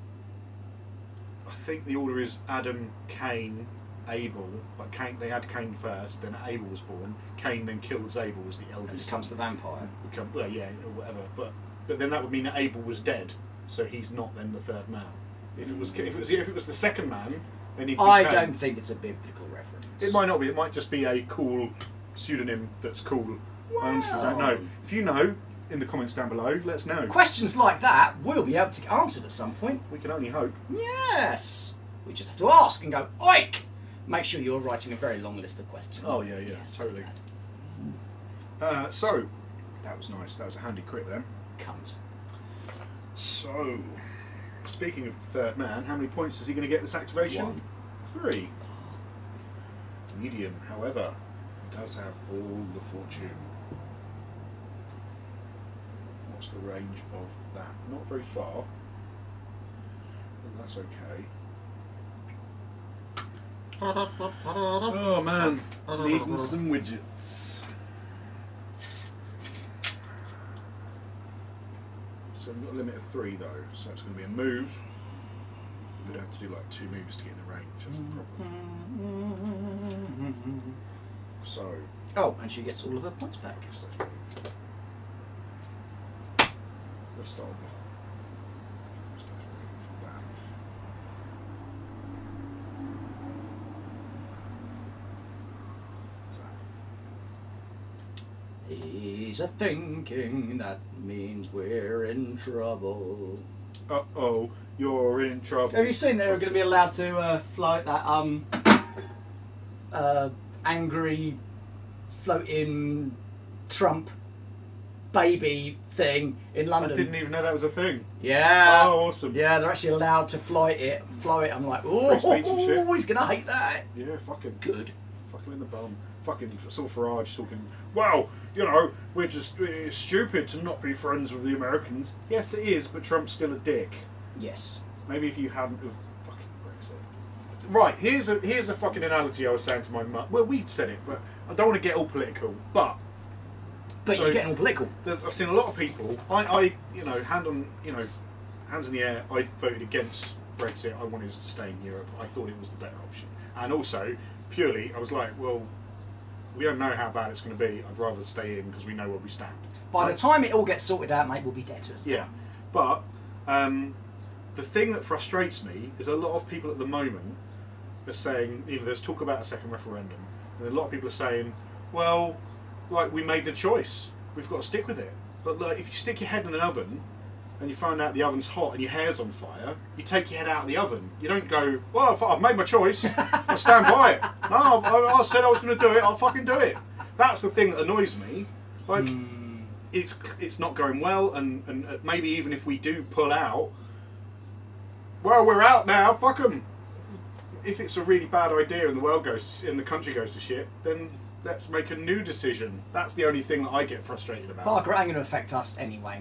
I think the order is Adam, Cain, Abel. But they had Cain first, then Abel was born. Cain then kills Abel as the eldest. And becomes the vampire. Well, yeah, or whatever. But then that would mean that Abel was dead, so he's not then the third man. If it was the second man, then he'd be I Cain. don't think it's a biblical reference. It might not be. It might just be a cool pseudonym that's cool. I honestly don't know. If you know, in the comments down below, let us know. Questions like that will be able to get answered at some point. We can only hope. Yes. We just have to ask and go, oik! Make sure you're writing a very long list of questions. Oh, yeah, Yes, totally. bad. So, that was nice. That was a handy crit then. Cunt. So, speaking of the third man, how many points is he going to get this activation? 1. 3. Medium, however, does have all the fortune. What's the range of that? Not very far. But that's okay. Oh man, needing some widgets. So we've got a limit of 3 though, so it's going to be a move. We're going to have to do like 2 moves to get in the range, that's the problem. So. Oh, and she gets all of her points back. Let's start with the He's a thinking that means we're in trouble. Uh-oh, you're in trouble. Have you seen they're going to be allowed to float that angry floating Trump baby thing in London? I didn't even know that was a thing. Yeah. Oh, awesome. Yeah, they're actually allowed to fly it. I'm like, oh, Free speech and shit. he's going to hate that. Yeah, fucking. Good. Fuck him in the bum. Fucking saw Farage talking, well, you know, we're stupid to not be friends with the Americans. Yes, it is, but Trump's still a dick. Yes. Maybe if you hadn't have fucking Brexit. Right, here's a fucking analogy I was saying to my mum. Well, we said it, but I don't want to get all political. But so, you're getting all political. I've seen a lot of people. I you know, hands in the air. I voted against Brexit. I wanted us to stay in Europe. I thought it was the better option, and also purely, I was like, well, we don't know how bad it's going to be. I'd rather stay in because we know where we stand. By the time it all gets sorted out, mate, we'll be dead. Yeah, but the thing that frustrates me is a lot of people at the moment are saying, you know, there's talk about a second referendum, and a lot of people are saying, well, like, we made the choice, we've got to stick with it. But like, if you stick your head in an oven and you find out the oven's hot and your hair's on fire, you take your head out of the oven. You don't go, well, I've made my choice, I'll stand by it. No, I said I was going to do it, I'll fucking do it. That's the thing that annoys me. Like, it's not going well, and maybe even if we do pull out, well, we're out now, fuck 'em. If it's a really bad idea and the country goes to shit, then let's make a new decision. That's the only thing that I get frustrated about. Parker, it ain't going to affect us anyway.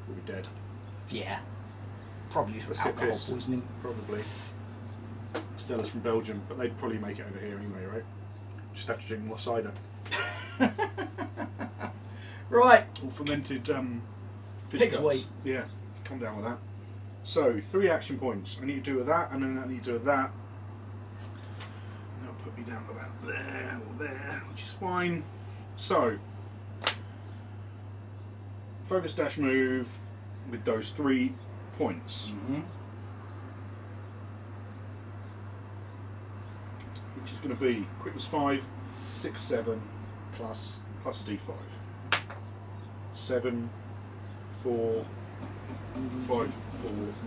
We'll be dead. Yeah. Probably through Let's get alcohol pissed. poisoning. Probably. Stella's from Belgium, but they'd probably make it over here anyway, right? Just have to drink more cider. Right. Or fermented fish Pig's guts. weight. Yeah, calm down with that. So, 3 action points. I need to do with that, and then I need to do with that. And that'll put me down to about there or there, which is fine. So, focus dash move with those 3 points. Which is going to be quickness 5, 6, 7 Plus. plus a d5. 7, 4, 5, 4,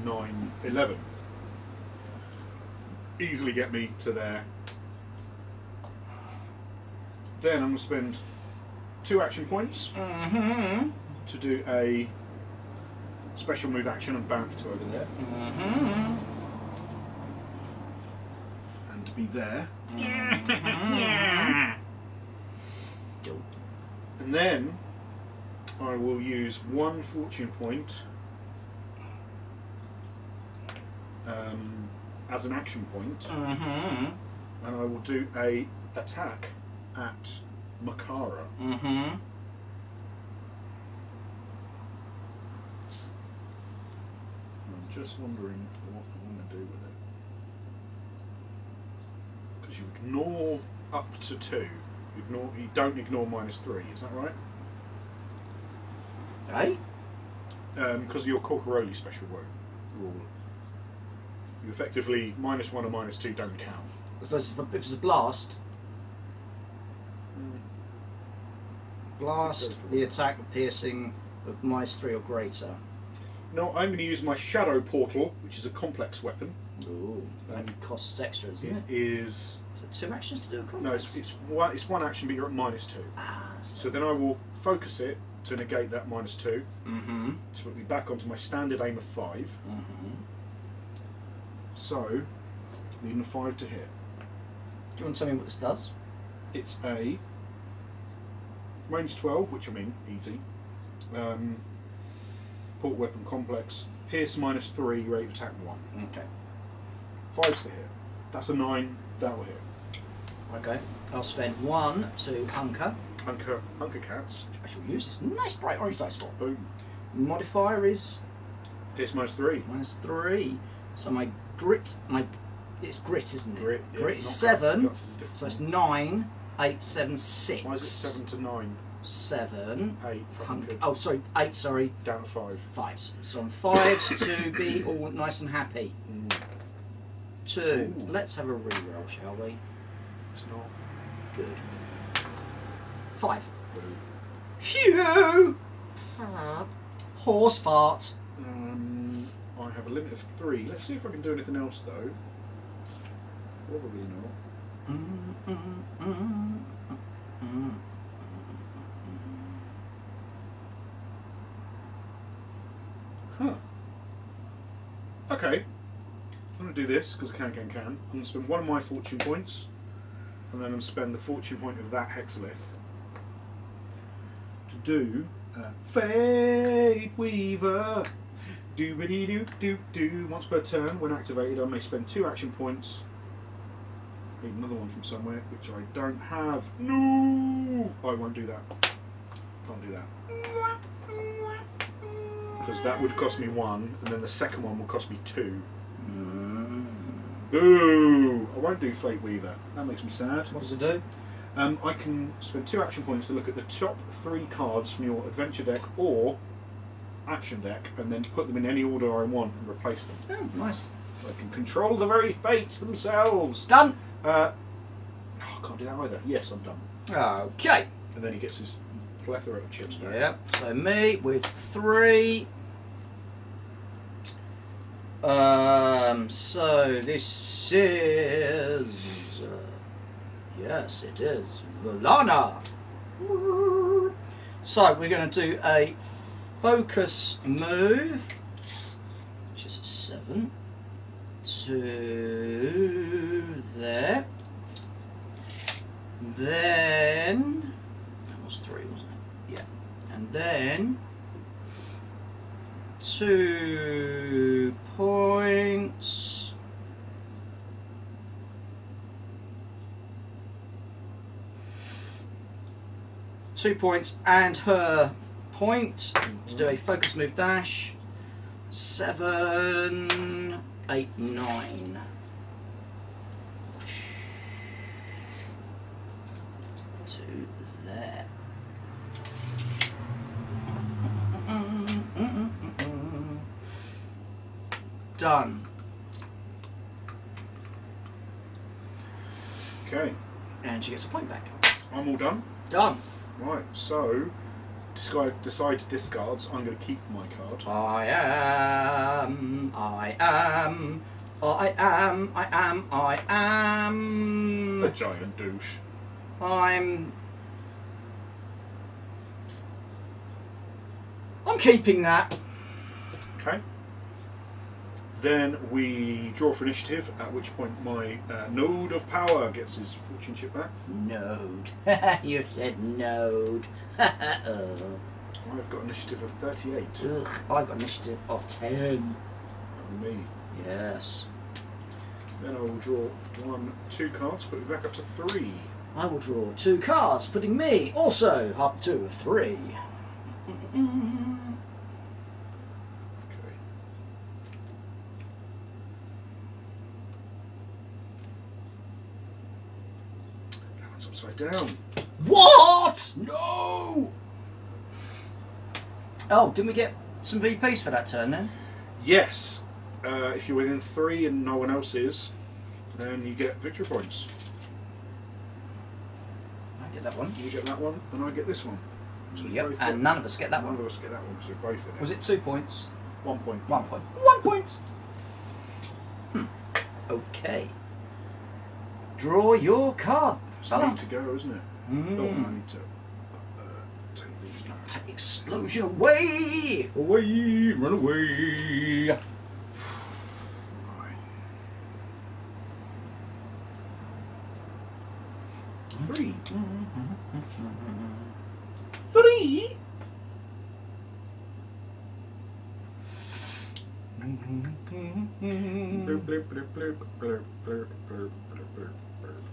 9, 11. Easily get me to there. Then I'm going to spend 2 action points to do a special move action and bamf to over there. And to be there. And then I will use 1 fortune point as an action point, and I will do a attack at Makara. I'm just wondering what I'm going to do with it, because you ignore up to 2. You don't ignore -3. Is that right? Hey? Because of your Corcoroli special rule. You effectively -1 or -2 don't count. If it's a blast, the attack with piercing of -3 or greater. No, I'm going to use my Shadow Portal, which is a complex weapon. Ooh, that costs extra, isn't it? It is. So 2 actions to do a complex? No, it's one action, but you're at -2. Ah, so then I will focus it to negate that -2. To put me back onto my standard aim of 5. So, needing a 5 to hit. Do you want to tell me what this does? It's a range 12, which I mean easy. Portal weapon complex. Pierce -3, rate of attack 1. Okay. 5's to hit. That's a 9. That will hit. Okay. I'll spend 1 to hunker. Hunker cats. I shall use this nice bright orange dice for. Boom. Modifier is Pierce -3. -3. So my grit, it's grit, isn't it? Grit. Yeah, Grit is not 7. guts is a different So it's one. 9, 8, 7, 6. Why is it 7 to 9? 7. 8 for Hunker. hunkered. Oh, sorry, 8. Sorry. Down to 5. 5s. So on 5s to be all nice and happy. 2. Ooh. Let's have a reroll, shall we? It's not. Good. 5. Boom. Phew! Horse fart. I have a limit of 3. Let's see if I can do anything else though. Probably not. Huh. Okay. I'm going to do this because I can. I'm going to spend 1 of my fortune points, and then I'm going to spend the fortune point of that hexalith to do Fate Weaver. Doobity doo doo doo. Once per turn, when activated, I may spend 2 action points. Need another one from somewhere, which I don't have. No, I won't do that. Can't do that because that would cost me 1, and then the second one will cost me 2. Boo! I won't do Fate Weaver. That makes me sad. What does it do? I can spend 2 action points to look at the top 3 cards from your adventure deck or action deck, and then put them in any order I want and replace them. Oh, nice. I can control the very fates themselves. Done. I can't do that either. Yes, I'm done. Okay. And then he gets his plethora of chips back. Yep. So me with 3. So this is yes, it is Volana. So we're going to do a focus move, which is a 7 to there. Then that was 3, wasn't it? Yeah. And then 2 points. And her point to do a focus move dash. 7, 8, 9. To there. Done. Okay. And she gets a point back. I'm all done. Done. Right, so decide discards. I'm going to keep my card. I am. A giant douche. I'm keeping that. Okay. Then we draw for initiative, at which point my node of power gets his fortune chip back. Node. You said node. I've got initiative of 38. Ugh, I've got initiative of 10. And me. Yes. Then I will draw 2 cards, put me back up to 3. I will draw 2 cards, putting me also up to 3. Okay. That one's upside down. What? No! Oh, didn't we get some VPs for that turn then? Yes. If you're within 3 and no one else is, then you get victory points. I get that one. You get that one, and I get this one. So Yep, and none of us get that none one. of us get that one, so both in it. Was it 2 points? 1 point. 1 point. 1 point! Okay. Draw your card, It's fella. me to go, isn't it? Oh, I need to take these now. Take explosion away! Away! Run away! Right. 3. 3? Blurp, blurp, blurp, blurp, blurp, blurp, blurp, blurp, blurp, blurp.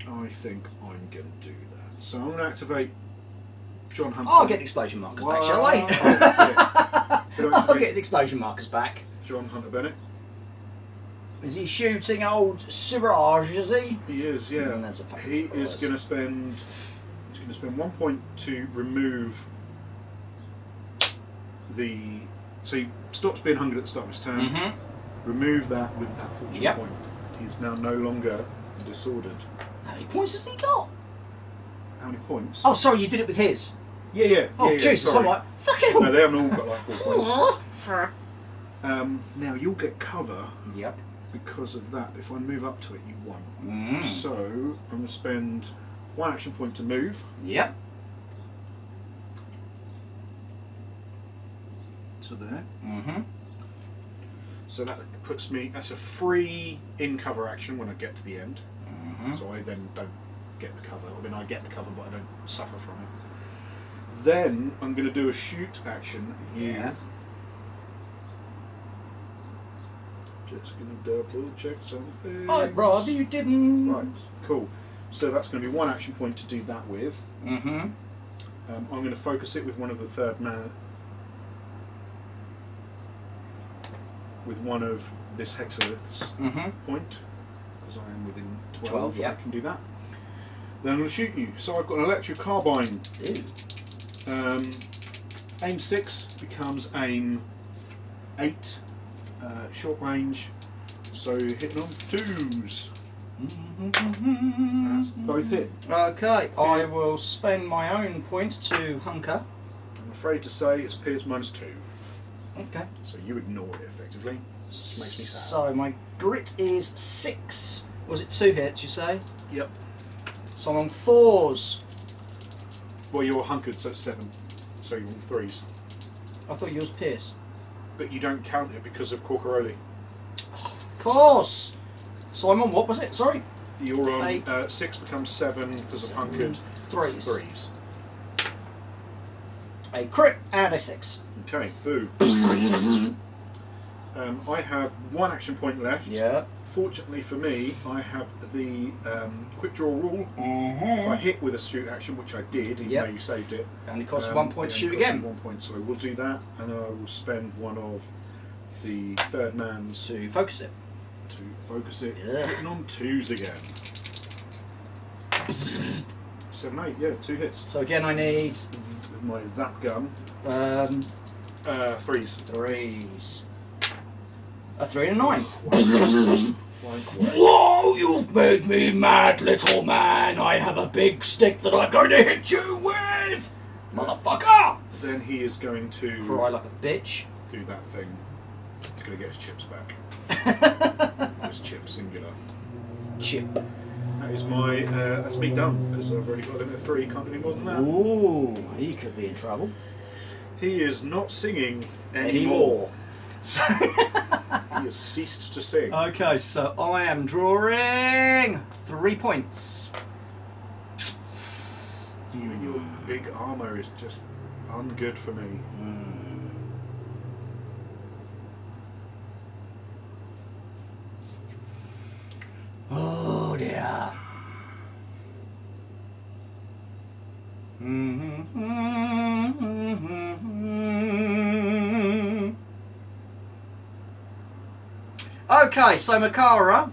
I think I'm going to do that. So I'm going to activate John Hunter. I'll get the explosion markers back, shall I? I'll get the explosion markers back. John Hunter Bennett. Is he shooting old Siraj, is he? He is, yeah. That's a fucking He surprise. is going to spend. He's going to spend 1 point to remove the. So he stops being hungry at the start of his turn. Mm-hmm. Remove that with that fortune Yep. point. He's now no longer disordered. How many points has he got? How many points? Oh, sorry, you did it with his. Yeah, yeah. Oh, yeah, Jesus, sorry. I'm like, fucking hell. No, they haven't all got like 4 points. Now you'll get cover Yep. because of that. If I move up to it, you won. Mm. So I'm going to spend 1 action point to move. Yep. To there. Mm-hmm. So that puts me. That's a free in cover action when I get to the end. Mm-hmm. So I then don't get the cover. I mean, I get the cover, but I don't suffer from it. Then I'm going to do a shoot action. Yeah. Just going to double check something. I'd rather you didn't. Right, cool. So that's going to be 1 action point to do that with. Mm-hmm. I'm going to focus it with one of the third man. With one of this hexalith's Mm-hmm. point, because I am within 12. 12, yeah. I can do that. Then I'm going to shoot you. So I've got an electric carbine. Ew. Aim 6 becomes aim 8. Short range. So hitting on 2s. That's both hit. Okay, I will spend my own point to hunker. I'm afraid to say it's Pierce -2. Okay. So you ignore it effectively. Which makes me sad. So my grit is 6. Was it 2 hits, you say? Yep. So I'm on 4s. Well, you're hunkered, so it's 7. So you're on 3s. I thought yours pierced. But you don't count it because of Corcaroli. Of course! So I'm on, what was it? Sorry? You're on 8. 6 becomes 7 because of hunkered. 3s. 3s. A crit and a 6. Okay, boo. I have 1 action point left. Yeah. Fortunately for me, I have the quick draw rule. If I Mm-hmm. hit with a shoot action, which I did, even Yep. though you saved it, And it costs 1 point to it shoot only costs again. me 1 point, so I will do that, and then I will spend one of the third man's To focus it. to focus it, Yeah. hitting on 2s again. 7, 8, yeah, 2 hits. So again, I need With my zap gun. 3s. 3s. A 3 and a 9. Flank way. Whoa, you've made me mad, little man. I have a big stick that I'm going to hit you with. Motherfucker! Then he is going to Cry like a bitch. do that thing. He's going to get his chips back. His chip singular. Chip. That is my, that's me done, because I've already got a limit of 3, can't do any more than that. Ooh, he could be in trouble. He is not singing anymore. So He has ceased to sing. okay, so I am drawing 3 points. You and your big armour is just ungood for me. Oh dear. Okay, so Makara,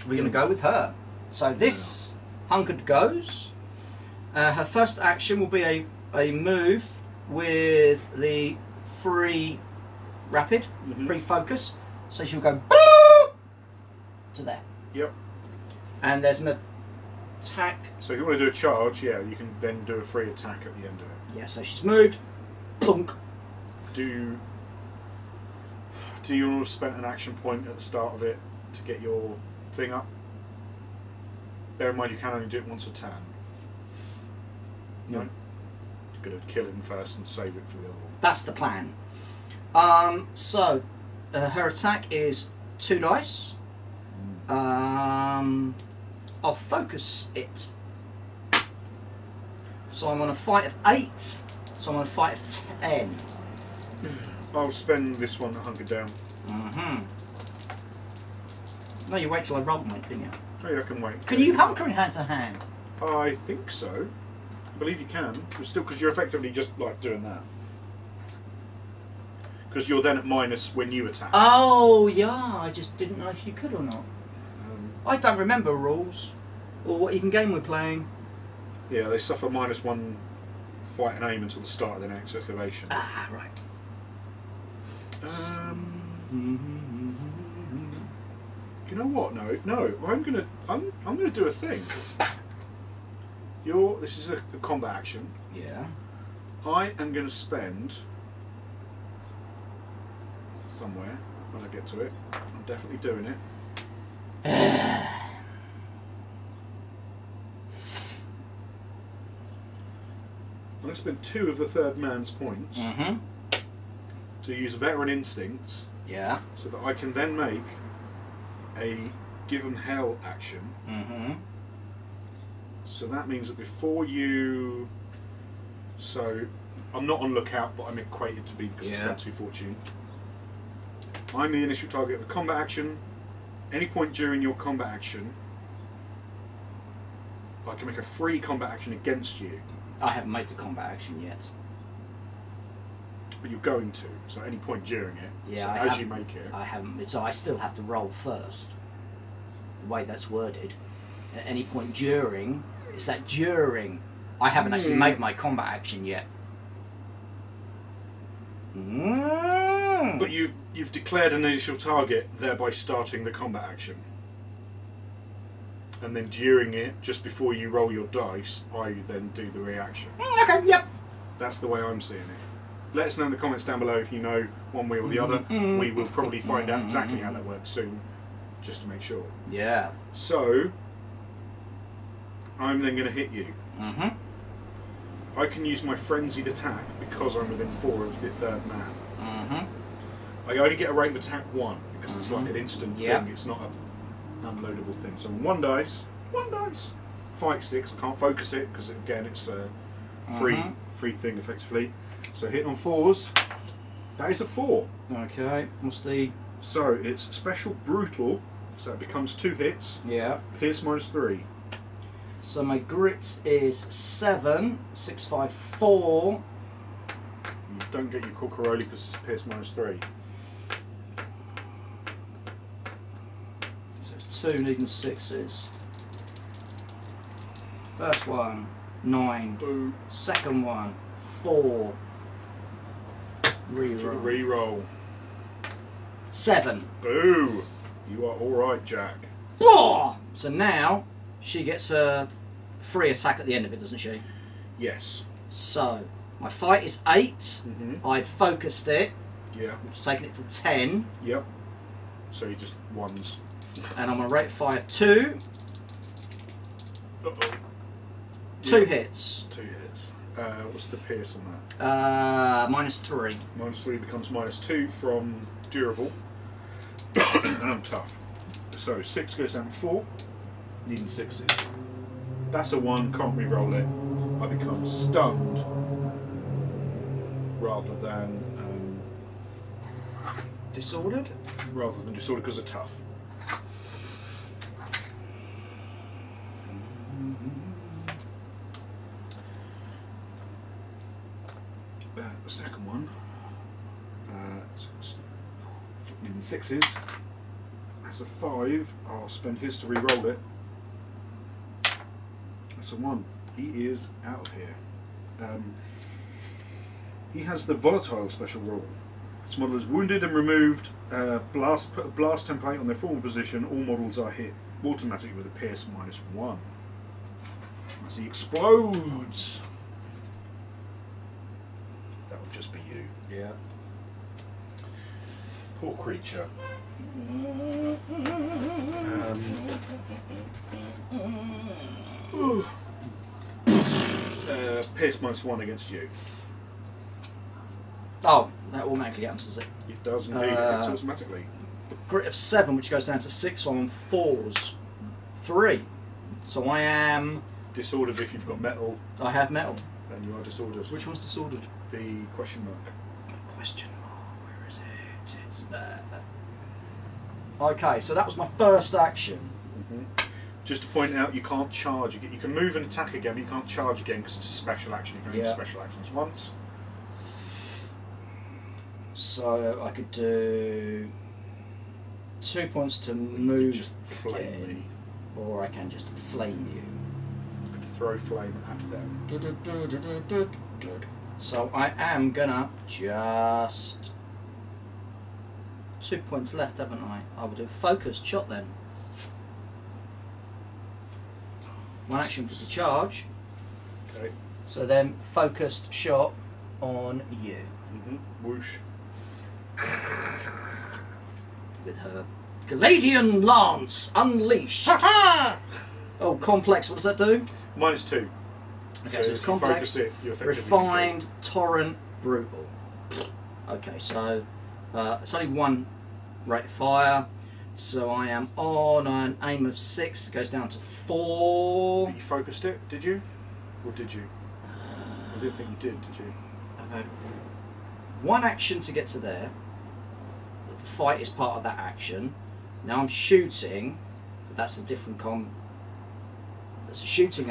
we're going to go with her. So this hunkered goes. Her first action will be a move with the free rapid, free focus. So she'll go to there. Yep. And there's an attack. So if you want to do a charge, yeah, you can then do a free attack at the end of it. Yeah, so she's moved. Plunk. Do you want to spend an action point at the start of it to get your thing up? Bear in mind you can only do it once a turn. No. You're going to kill him first and save it for the other one. That's the plan. So her attack is 2 dice. I'll focus it. So I'm on a fight of 8. So I'm on a fight of 10. I'll spend this one that hunkered down. No, you wait till I roll, mate, didn't you? Oh yeah, I can wait. Can you hunker in hand to hand? I think so. I believe you can. But still, because you're effectively just like doing that. Because you're then at minus when you attack. Oh, yeah. I just didn't know if you could or not. I don't remember rules or what even game we're playing. Yeah, they suffer -1 fight and aim until the start of their next activation. Ah, right. You know what? No. I'm gonna do a thing. This is a combat action. Yeah. I am gonna spend somewhere when I get to it. I'm definitely doing it. I'm going to spend 2 of the third man's points to use veteran instincts, Yeah. so that I can then make a give 'em hell action. So that means that before you, so I'm not on lookout, but I'm equated to be because I spent 2 fortune. I'm the initial target of a combat action. Any point during your combat action, I can make a free combat action against you. I haven't made the combat action yet. But you're going to, so at any point during it. Yeah, so as you make it. I haven't, so I still have to roll first. The way that's worded. At any point during, is that during? I haven't actually made my combat action yet. But you've declared an initial target, thereby starting the combat action. And then during it, just before you roll your dice, I then do the reaction. Okay, yep. That's the way I'm seeing it. Let us know in the comments down below if you know one way or the other. We will probably find out exactly how that works soon, just to make sure. Yeah. So, I'm then going to hit you. I can use my frenzied attack because I'm within 4 of the third man. I only get a rate of attack 1 because it's like an instant thing. It's not an unloadable thing. So on 1 dice, fight 6. I can't focus it because again it's a free thing effectively. So hitting on 4s. That is a 4. Okay. What's the? So it's special brutal. So it becomes 2 hits. Yeah. Pierce -3. So my grit is 7, 6, 5, 4. You don't get your Corcoroli because it's Pierce -3. So it's 2 needing 6s. First one, 9. Boo. Second one, 4. Reroll. Reroll. Reroll. 7. Boo. You are alright, Jack. Blah! So now she gets her free attack at the end of it, doesn't she? Yes. So my fight is 8. Mm-hmm. I'd focused it, Yeah. which is taking it to 10. Yep. So you just ones. And I'm going to rate fire 2. Uh-oh. 2 Yeah. hits. 2 hits. What's the pierce on that? -3. -3 becomes -2 from durable. And I'm tough. So 6 goes down to 4. Needing 6s. That's a 1, can't re-roll it. I become stunned rather than Disordered? disordered because of tough. The second one. Needing 6s. That's a 5. I'll spend his to re-roll it. That's a 1. He is out of here. He has the volatile special rule. This model is wounded and removed. Put a blast template on their former position. All models are hit automatically with a pierce -1. As he explodes. That would just be you. Yeah. Poor creature. Pierce -1 against you. Oh, that automatically happens, does it? It does indeed. It's automatically. Grit of 7, which goes down to 6, so I'm on 4s. 3. So I am... Disordered if you've got metal, I have metal. then you are disordered. Which one's disordered? The question mark. Question mark, where is it? It's there. Okay, so that was my first action. Just to point out, you can't charge again. You can move and attack again, but you can't charge again because it's a special action. You can only do special actions once. So I could do 2 points to move Just flame again, me. or I can just flame you. You could throw flame at them. So I am gonna just 2 points left, haven't I? I will do a focused shot then. 1 action for the charge. Okay. So then focused shot on you. Whoosh. With her Galadian Lance unleashed. Oh, complex, what does that do? -2. Okay, so it's if you complex, focus it, you effectively refined, torrent, brutal. Okay, so it's only 1 rate of fire, so I am on an aim of 6, it goes down to 4. You focused it, did you? Or did you? I didn't think you did you? I've had 1 action to get to there. The fight is part of that action. Now I'm shooting. That's a different That's a shooting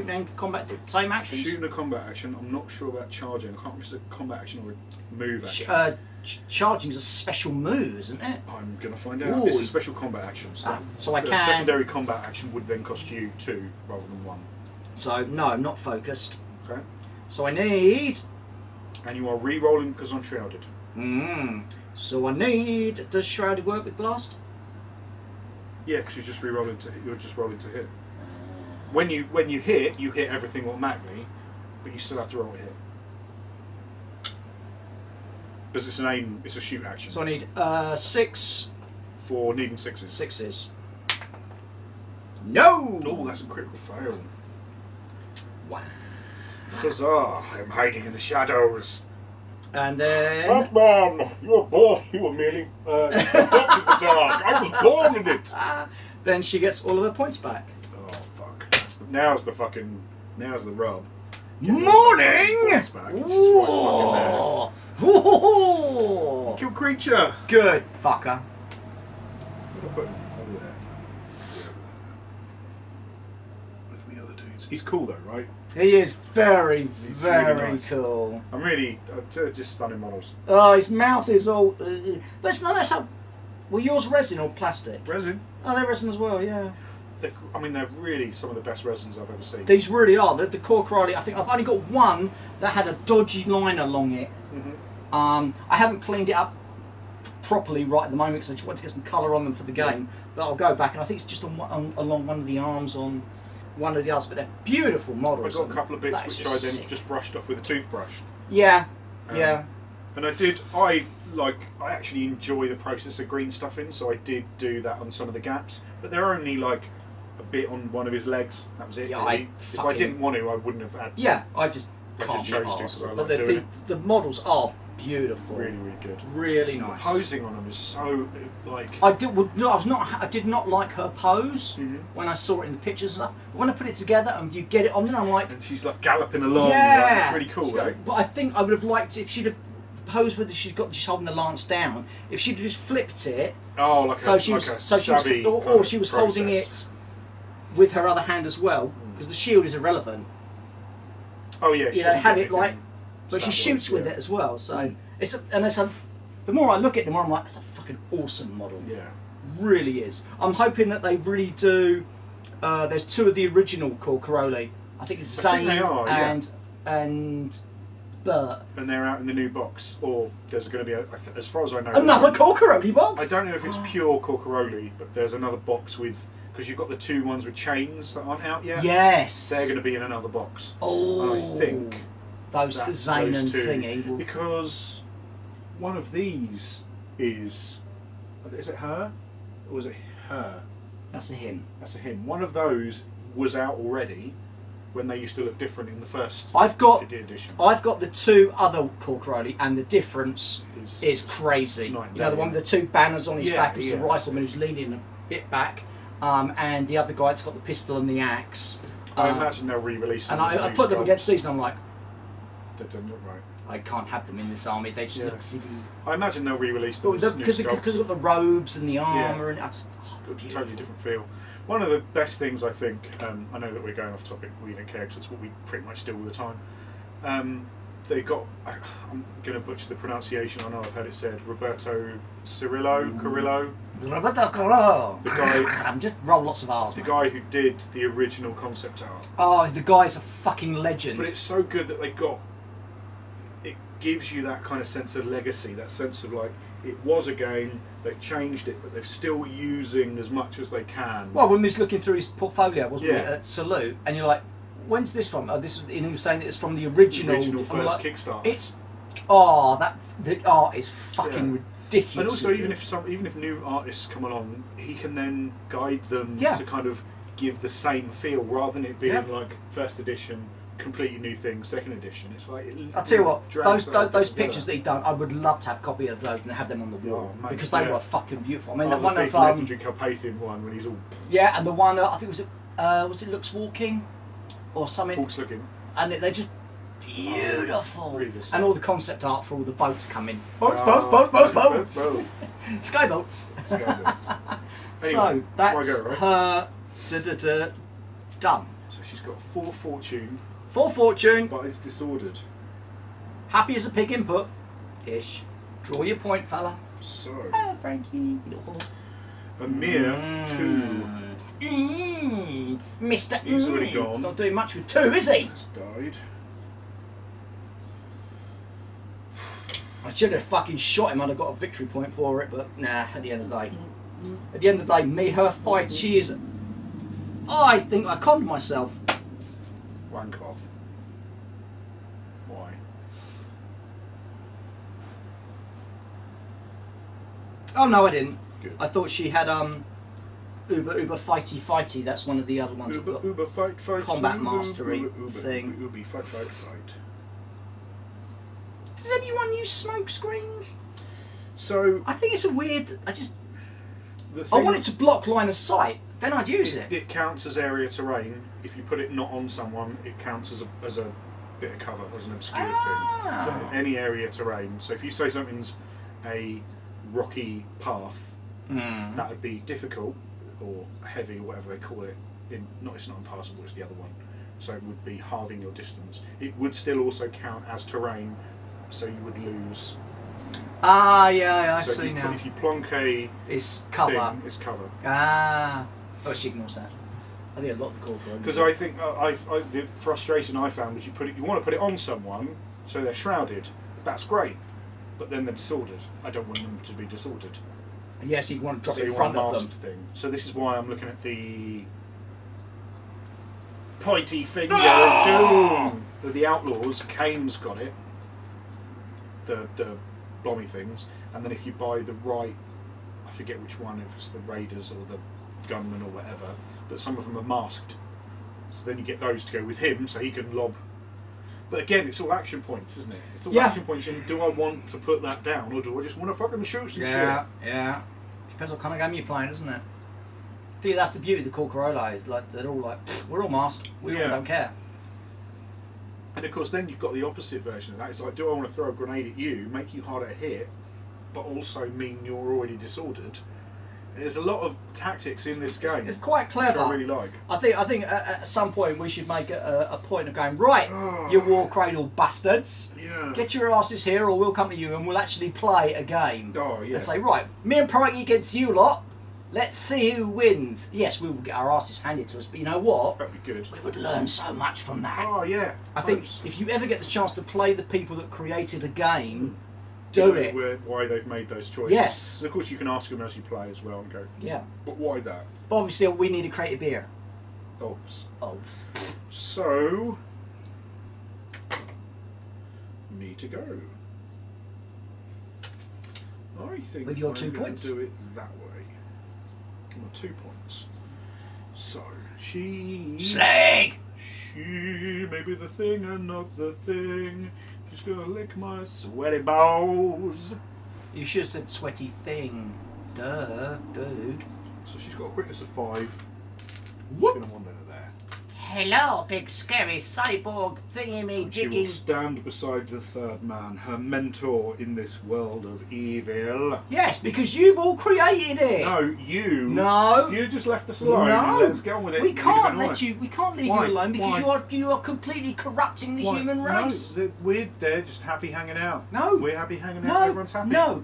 and combat. Same actions. Shooting a combat action. I'm not sure about charging. I can't remember if it's a combat action or a move action. Charging is a special move, isn't it? I'm going to find out. Ooh. It's a special combat action. So I the can. secondary combat action would then cost you 2 rather than 1. So no, I'm not focused. Okay. So I need. And you are re-rolling because I'm shrouded. So I need. Does shrouded work with blast? Yeah, because you're just rolling to hit. When you hit, you hit everything automatically, but you still have to roll a hit. Because it's an aim, it's a shoot action. So I need 6 for needing 6s. 6s. No! Oh, that's a critical fail. Wow. Huzzah! I'm hiding in the shadows. And then. Batman, you were born. You were merely adopted the dark. I was born in it. Then she gets all of her points back. Oh fuck! Now's the rub. Morning. Back, Whoa! Kill creature. Good fucker. What do I put him? Over there. With me other dudes. He's cool though, right? He is very, He's very really nice. cool. I'm just stunning models. Oh, his mouth is all. But it's not. Let's have. Well, yours resin or plastic? Resin. Oh, they're resin as well. Yeah. I mean, they're really some of the best resins I've ever seen. These really are. The Corcoroli, I think I've only got one that had a dodgy line along it. I haven't cleaned it up properly right at the moment because I just want to get some colour on them for the game. But I'll go back, and I think it's just along one of the arms on one of the others. But they're beautiful models. I've got a couple of bits which I sick. then just brushed off with a toothbrush. Yeah, And I actually enjoy the process of green stuff in, so I did do that on some of the gaps. But they're only like a bit on one of his legs. That was it. Yeah, really. If I didn't want to, I wouldn't have had. Yeah, I just can't chose to, be because I arsed. like But doing it. the models are beautiful. Really, really good. Really nice. The posing on them is so like. I did not like her pose when I saw it in the pictures and stuff. But when I put it together and you get it on, then I'm like, And she's like galloping along. yeah, Like, it's really cool, right? But I think I would have liked if she'd have posed with she's got just holding the lance down. If she'd have just flipped it, Oh, like so a, she was, like a so she was, stabby or kind she of was holding process. it with her other hand as well, because the shield is irrelevant. Oh yeah, she You know, doesn't have get it like, anything but she stat-wise, shoots with yeah. it as well. So the more I look at it, the more I'm like, it's a fucking awesome model. Yeah. Really is. I'm hoping that they really do. There's two of the original Corcoroli. I think it's I think Zane they are, yeah. and Bert. And they're out in the new box, or there's going to be, as far as I know, Another Corcoroli box. I don't know if it's pure Corcoroli, but there's another box with, because you've got the two ones with chains that aren't out yet. Yes. They're going to be in another box. Oh. And I think those Zane those and two, thingy. because one of these is it her, or was it her? That's a him. That's a him. One of those was out already when they used to look different in the first edition. I've got the two other Corcoroli, and the difference is crazy. Night and You know, the day, one with the two banners on his back is the yeah, rifleman who's leaning a bit back, and the other guy that's got the pistol and the axe. I imagine they'll re-release them. And I put them against these, and I'm like, that doesn't look right. I can't have them in this army. They just look silly. I imagine they'll re-release them Because they've got the robes and the armour, and I just totally different feel. One of the best things I think, I know that we're going off topic, we don't care because it's what we pretty much do all the time. They got, I'm going to butcher the pronunciation, I know I've heard it said, Roberto Carrillo. Roberto Carrillo. The guy, just roll lots of R's. the guy who did the original concept art. Oh, the guy's a fucking legend. But it's so good that they got, it gives you that kind of sense of legacy, that sense of like, it was a game, they've changed it, but they're still using as much as they can. Well, when we was looking through his portfolio, wasn't Yeah. it, at Salute, and you're like, when's this from? Oh, this, and he was saying it's from the original. First like, Kickstarter. It's, the art is fucking ridiculous. And also, even if new artists come along, he can then guide them to kind of give the same feel, rather than it being like first edition, completely new thing, second edition. It's like I'll tell you what, those together. pictures that he done, I would love to have a copy of those and have them on the wall, mate, because they were fucking beautiful. I mean, the the one big of legendary Carpathian one when he's all and the one I think was it Looks Walking or something, Hawks looking, and they're just beautiful. Really good stuff. And all the concept art for all the boats coming. Boats. Sky boats. Anyway, So that's I go, right? her done. So she's got 4 fortune, 4 fortune. but it's disordered. Happy as a pig input. Ish. Draw your point, fella. So Frankie. a mere 2. Mr. He's already gone. He's not doing much with 2, is he? Has died. I should have fucking shot him and I got a victory point for it, but nah, at the end of the day. At the end of the day, her fight, she is... I think I conned myself. Wank off. Why? Oh no, I didn't. Good. I thought she had Uber fighty. That's one of the other ones. Uber fight combat Uber, mastery Uber, thing. Uber fight. Does anyone use smoke screens? So I think it's a weird. the I thing want it to block line of sight. Then I'd use it. It counts as area terrain. If you put it not on someone, it counts as a bit of cover, as an obscured thing. So any area terrain. So if you say something's a rocky path, that would be difficult or heavy or whatever they call it. It's not impassable, it's the other one. So it would be halving your distance. It would still also count as terrain, so you would lose. I So see now. If you plonk a It's cover. thing, it's cover. Oh, she ignores that. I think a lot of the corporate. Because I think the frustration I found was you want to put it on someone so they're shrouded. That's great, but then they're disordered. I don't want them to be disordered. Yes, you want to drop So it in you front want a of them. masked thing. So this is why I'm looking at the pointy finger of doom. With the outlaws, Kane's got it. The blommy things, and then if you buy the right, I forget which one, if it's the raiders or the gunmen or whatever, but some of them are masked. So then you get those to go with him, so he can lob. But again, it's all action points, isn't it? It's all action points. And do I want to put that down, or do I just want to fucking shoot some shit? Yeah. Depends what kind of game you're playing, doesn't it? I think that's the beauty of the Corcorola, is like they're all like, we're all masked. We all don't care. And of course, then you've got the opposite version of that. It's like, do I want to throw a grenade at you, make you harder to hit, but also mean you're already disordered? There's a lot of tactics in this game. It's quite clever. Which I really like. I think at some point we should make a point of going, right, you War Cradle bastards, get your asses here or we'll come to you and we'll actually play a game. Oh, yeah. And say, right, me and Prikey against you lot, let's see who wins. Yes, we will get our asses handed to us, but you know what? That'd be good. We would learn so much from that. Oh, yeah. I think if you ever get the chance to play the people that created a game, do it. Why they've made those choices. Yes. And of course, you can ask them as you play as well and go, yeah. But why that? But obviously, we need to create a beer. Obs. So, me to go. I think with your I'm 2 gonna points. do it that way. Well, 2 points. So she. Slag. She may be the thing and not the thing. She's gonna lick my sweaty balls. You should have said sweaty thing. Duh, dude. So she's got a quickness of 5. Whoop. She's gonna wander there. Hello, big scary cyborg thingy And she will jiggy. stand beside the third man, her mentor in this world of evil. Yes, because you've all created it. No, you. No. You just left us alone. No. Let's get on with it. We can't let you. We can't leave Why? you alone because Why? you are completely corrupting the Why? human race. No, we're there just happy hanging out. No. We're happy hanging out. No. Everyone's happy. No.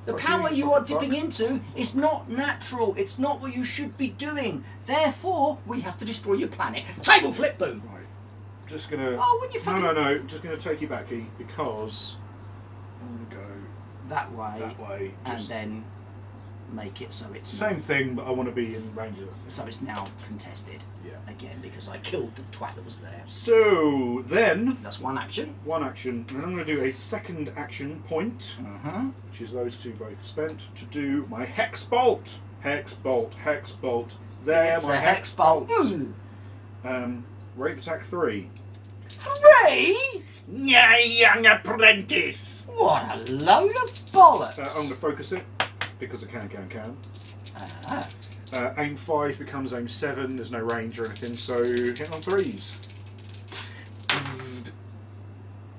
The Fuck power you, you are fucking dipping into is not natural. It's not what you should be doing. Therefore, we have to destroy your planet. Table flip, boom. Right. Just gonna. Oh, would you fucking... No. Just gonna take you back, E, because I'm gonna go that way. that way. And Just then make it so it's same thing, but I want to be in range of the thing. so it's now contested. Yeah. Again, because I killed the twat that was there. So then, That's one action. one action, and then I'm going to do a second action point, Uh-huh. which is those two both spent, to do my hex bolt. Hex bolt, hex bolt. There, It's my a hex bolt. bolts. Rate of attack 3. 3? Yeah, young apprentice. What a load of bollocks. I'm going to focus it because I can. Ah. Aim 5 becomes aim 7. There's no range or anything, so hitting on 3s.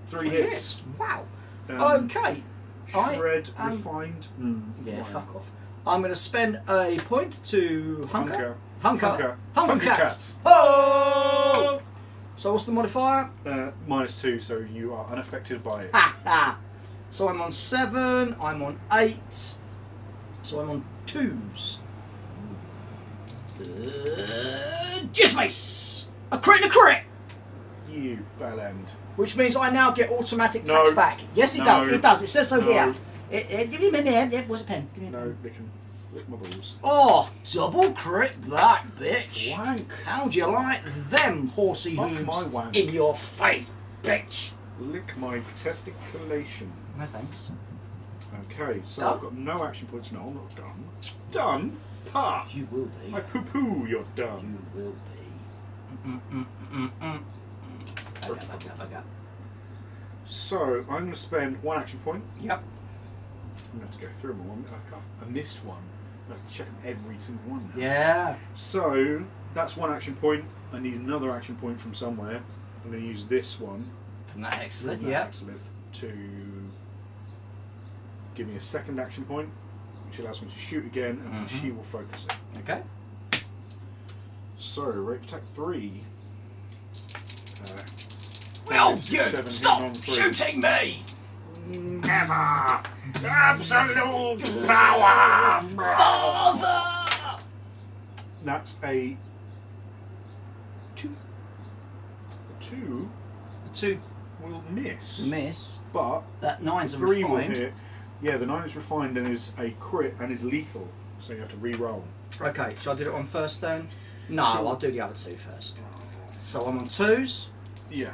3 hits. Wow. Okay. Shred, refined. Yeah, Wow. fuck off. I'm going to spend a point to Hunker. Hunker Cats. Cats. Oh! So what's the modifier? -2, so you are unaffected by it. Ha ha. So I'm on 7. I'm on 8. So I'm on 2s. Just mace. A crit and a crit. You bellend. Which means I now get automatic tax No. back. Yes, it No. does. It does. It says so No. here. Give me a minute. Where's a pen? Give me a pen. No, they can lick my balls. Oh, double crit back, bitch. Wank. How'd you like them horsey Fuck hooves my wank. in your face, bitch? Lick my testiculation. No thanks. Okay, so Done? I've got no action points. No, I'm not done. Done? Pa! You will be. I poo-poo, you're done. You will be. Bugger. So, I'm going to spend 1 action point. Yep. I'm going to have to go through them all. I missed one. I have to check every single one now. Yeah. So, that's 1 action point. I need another action point from somewhere. I'm going to use this one. From that Hexalith, from that yeah. Hexalith to give me a second action point, which allows me to shoot again, and then she will focus it. Okay. So, rate of attack 3. Will six, you seven, stop hitting on 3. shooting me? Never! Absolute power! Father! That's a 2. The 2 The 2 will miss. miss. But that 9's a 3 refined. will hit. Yeah, the 9 is refined and is a crit and is lethal. So you have to re-roll. Okay, so I did it on first then? No, I'll do the other 2 first. So I'm on 2s. Yeah.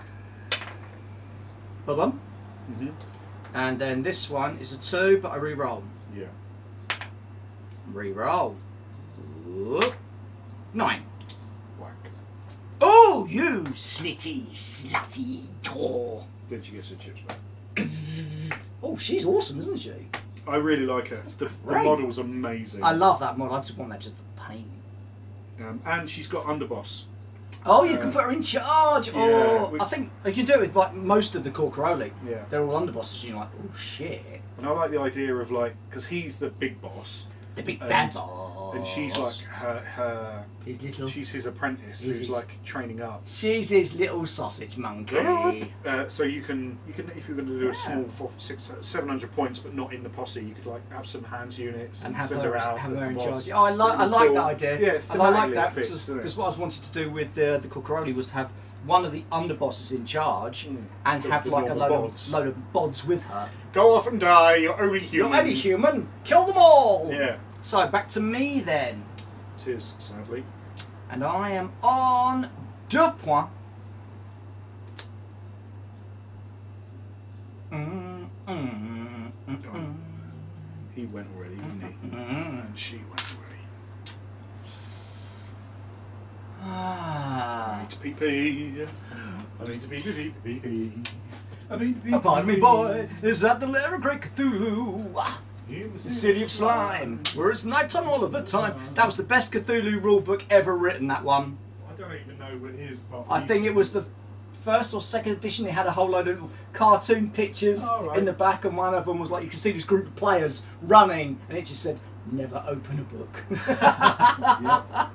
Bum. Mhm. And then this one is a 2, but I re-roll. Yeah. Re-roll. 9. Whack. Oh, you slitty, slutty tor. Then she gets her chips back. Oh, she's awesome, isn't she? I really like her. The great. model's amazing. I love that mod. I just want that just to paint. And she's got underboss. Oh, you can put her in charge. Oh, yeah, I think you can do it with like most of the Corcoroli. Yeah. They're all underbosses. And you're like, oh shit. And I like the idea of like, because he's the big boss. The big bad boss. And she's like her his little. she's his apprentice who's like training up. She's his little sausage monkey. So you can if you're going to do a small 700 points, but not in the posse, you could like have some hands units and have send her, her out. have as her the in boss. charge. Oh, I like that idea. Yeah, and I like thematically that it fits, because what I was wanted to do with the Corcoroli was to have one of the underbosses in charge and With have the like a normal load of bods with her. Go off and die. You're only human. You're only human. Kill them all. Yeah. So back to me then. Tis sadly. And I am on 2 points. He went already, didn't he? And she went already. I need to pee pee. I need to pee pee pee pee. I need to pee pee. Pardon me, boy. Is that the lair of Great Cthulhu? The city of slime, where it's nighttime all of the time. That was the best Cthulhu rulebook ever written, that one. I don't even know what it is. I think it was the first or second edition. It had a whole load of cartoon pictures in the back, and one of them was like, you could see this group of players running, and it just said, never open a book. Yep.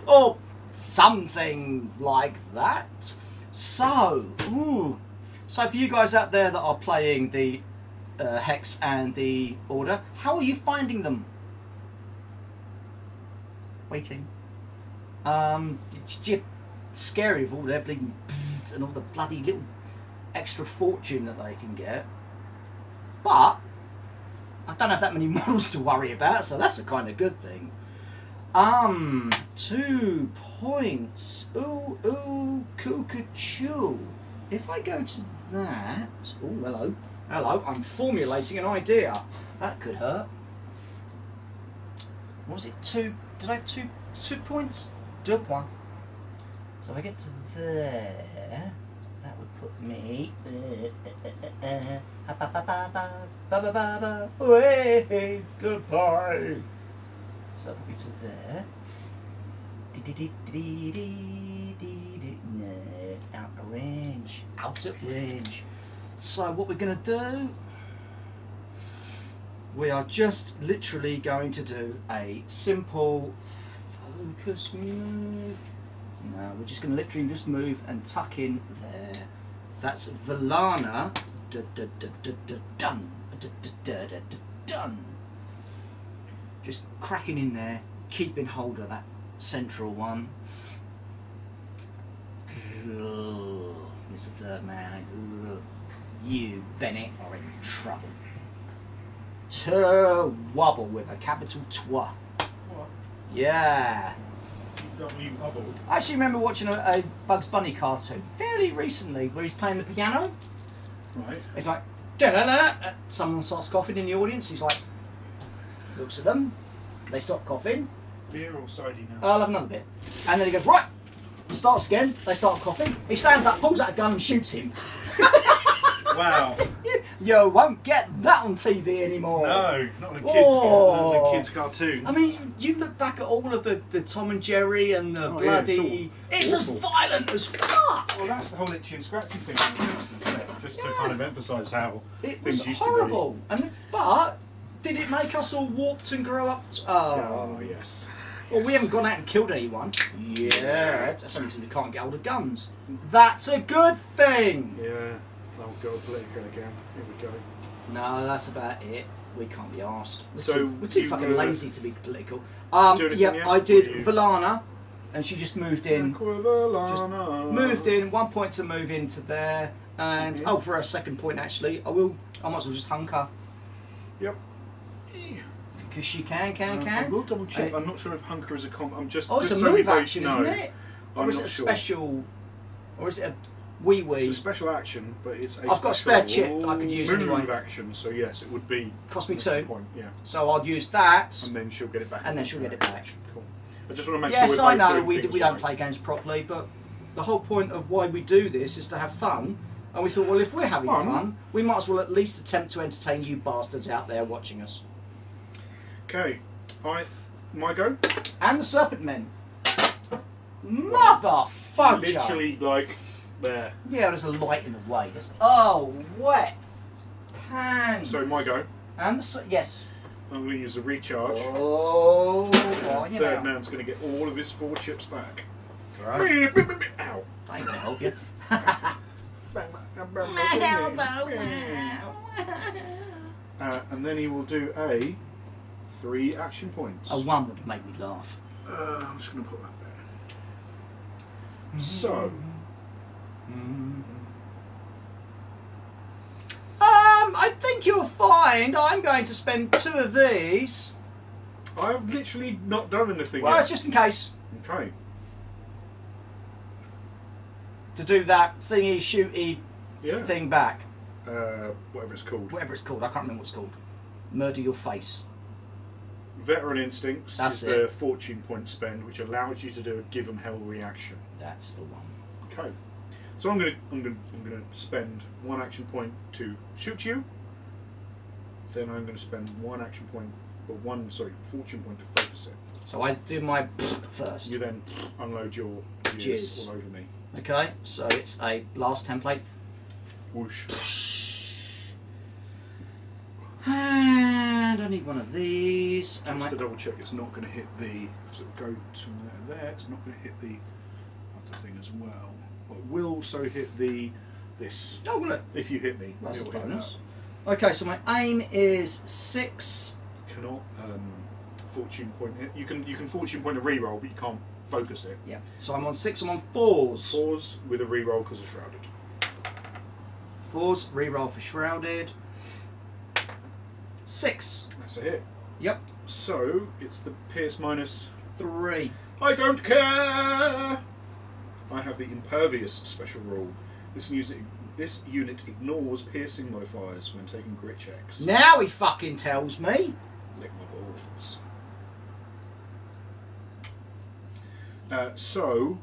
Or something like that. So, so for you guys out there that are playing the Hex and the Order, how are you finding them? Waiting. It's scary with all their bleeding bzzz and all the bloody little extra fortune that they can get. But I don't have that many models to worry about, so that's a kind of good thing. 2 points. Ooh, cuckoo. If I go to that, oh, hello, I'm formulating an idea. That could hurt. What was it, 2? Did I have 2 points? 2 points. So if I get to there, that would put me... Wave, goodbye. So that would be to there. No, out of range. Out of range. So what we're going to do, we are just literally going to do a simple focus move. No, we're just going to literally just move and tuck in there. That's Valana. Done. Done. Just cracking in there, keeping hold of that central one. This is the third man. You, Bennett, are in trouble. To wobble with a capital twa. What? Yeah. Wobble. I actually remember watching a Bugs Bunny cartoon fairly recently where he's playing the piano. Right. He's like, da-da-da-da. Someone starts coughing in the audience. He's like, looks at them. They stop coughing. Beer or sidey now? I'll have another bit. And then he goes, right. Starts again. They start coughing. He stands up, pulls out a gun and shoots him. Wow. You won't get that on TV anymore. No, not in Oh. a kids cartoon. I mean, you look back at all of the Tom and Jerry and the bloody... Yeah, it's as violent as fuck. Well, that's the whole itchy and scratchy thing, isn't it? Just to kind of emphasise how It was things used horrible. But did it make us all warped and grow up? Oh, yes. Well, we haven't gone out and killed anyone. Yeah. That's only because we can't get hold of guns. That's a good thing. Yeah. Oh god, political again. Here we go. No, that's about it. We can't be arsed. We're So too you fucking were- lazy to be political. Do anything Yeah, yet? I did Or you- Valana. and she just moved in. Just moved in. 1 point to move into there, and oh, for a second point actually, I might as well just hunker. Yep. Because she can. I will double check. I'm not sure if hunker is a comp. I'm just. Oh, it's a move action, isn't it? Or is it a special? Or is it a wee? It's a special action, but it's. I've got a spare chip that I could use anyway. Move action, so yes, it would be. Cost me 2. Point, yeah. So I'll use that. And then she'll get it back. And then she'll get it back. Cool. I just want to make yes, sure. Yes, I know we don't play games properly, but the whole point of why we do this is to have fun. And we thought, well, if we're having fun, we might as well at least attempt to entertain you bastards out there watching us. Okay, my go. And the Serpent Men. Motherfucker! Literally, like, there. Yeah, there's a light in the way. Oh, wet pants. So, my go. And the yes. I'm going to use a recharge. Oh, third man's going to get all of his 4 chips back. Right. Ow. I ain't going to help you. And then he will do a 3 action points. A 1 would make me laugh. I'm just going to put that there. So. I think you'll find I'm going to spend 2 of these. I've literally not done anything well, yet. It's just in case. Okay. To do that thingy shooty thing back. Whatever it's called. Whatever it's called. I can't remember what it's called. Murder your face. Veteran Instincts That's is the fortune point spend, which allows you to do a give 'em hell reaction. That's the one. Okay. So I'm gonna spend 1 action point to shoot you. Then I'm gonna spend 1 action point, or fortune point to focus it. So I do my first. You then unload your jizz all over me. Okay, so it's a blast template. Whoosh. And I need one of these. Just to double check, it's not going to hit the, because it'll go to there. It's not going to hit the other thing as well. But it will also hit this. Oh, look. If you hit me, that's a it'll hit bonus. Okay, so my aim is 6. Cannot fortune point it. You can fortune point a reroll, but you can't focus it. Yeah. So I'm on 6. I'm on 4s. 4s with a reroll because of shrouded. 4s reroll for shrouded. 6. That's a hit. Yep. So it's the pierce minus 3. I don't care. I have the impervious special rule. This unit ignores piercing modifiers when taking grit checks. Now he fucking tells me. Lick my balls. So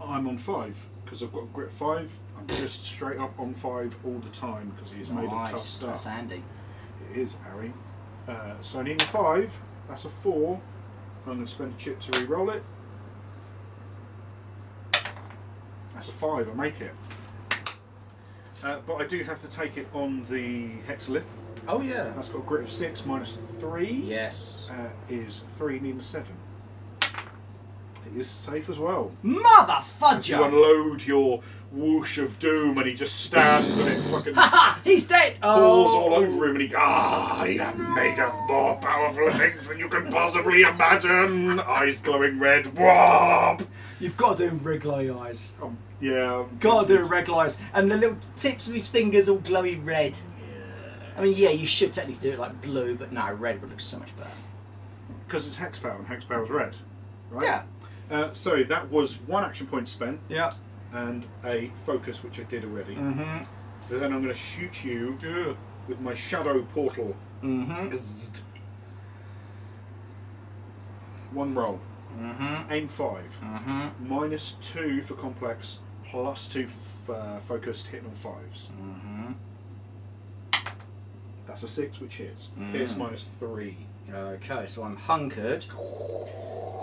I'm on 5 because I've got a grit 5. I'm just straight up on 5 all the time because he's made of tough stuff. That's handy. It is, Harry. So I need a 5. That's a 4. I'm going to spend a chip to re-roll it. That's a 5. I make it. But I do have to take it on the hexalith. Oh yeah. That's got a grit of 6 minus 3. Yes. Is 3 needing 7. It is safe as well. Motherfudger! As you unload your whoosh of doom and he just stands and it fucking he's dead! falls all over him and he goes, I am made of more powerful things than you can possibly imagine. Eyes glowing red. Whoop! You've got to do Wrigley eyes. Yeah. Got to do Wrigley eyes. And the little tips of his fingers all glowy red. Yeah. I mean, yeah, you should technically do it like blue, but no, red would look so much better. Because it's hex power and hex power is red, right? Yeah. So that was 1 action point spent. Yeah. And a focus, which I did already. Mm-hmm. So then I'm going to shoot you with my shadow portal. Mm-hmm. 1 roll. Mm-hmm. Aim 5. Mm-hmm. Minus 2 for complex, plus 2 for focused, hitting on 5s. Mm-hmm. That's a 6, which hits. Pierce minus 3. Okay, so I'm hunkered.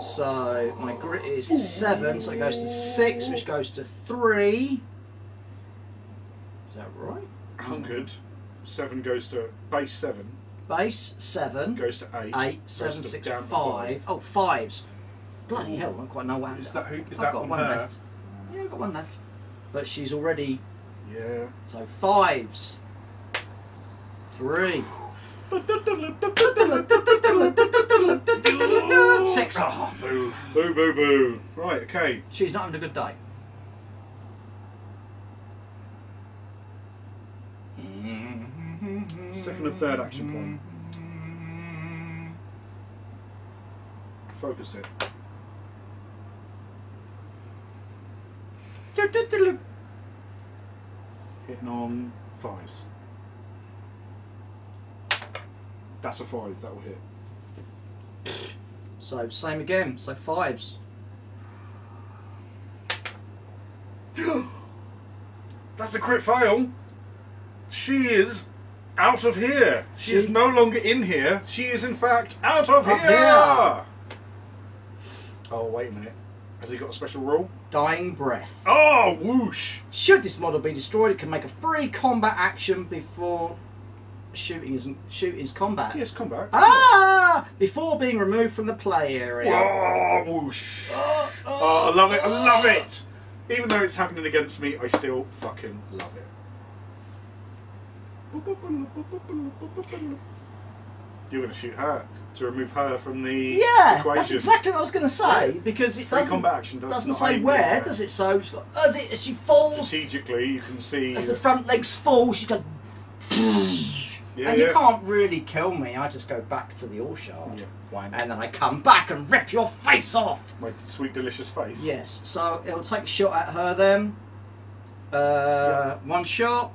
So my grit is 7, so it goes to 6, which goes to 3. Is that right? Hunkered. 7 goes to base 7. Base 7 goes to 8. 8, 7, 6, 5. Oh, 5s. Bloody hell, I don't quite know what happened. Is that got one her? left. Yeah, I've got 1 left. But she's already. Yeah. So 5s. 3. 6. Oh, boo. Boo, boo, boo. Right, okay. She's not having a good day. Second and third action point. Focus it. Hitting on 5s. That's a 5, that will hit. So same again, so 5s. That's a crit fail. She is out of here. She is no longer in here. She is in fact out of here. Oh, wait a minute. Has he got a special rule? Dying breath. Oh, whoosh! Should this model be destroyed, it can make a free combat action before shooting is combat. Yes, combat. Ah! Before being removed from the play area. Oh, whoosh! Oh, I love it! I love it! Even though it's happening against me, I still fucking love it. You're going to shoot her to remove her from the equation. That's exactly what I was going to say, because it Free combat action doesn't say where, does it? So as she falls, strategically, you can see as the front legs fall, she's going. And you can't really kill me. I just go back to the all shard, and then I come back and rip your face off. My sweet, delicious face. Yes. So it'll take a shot at her then. One shot.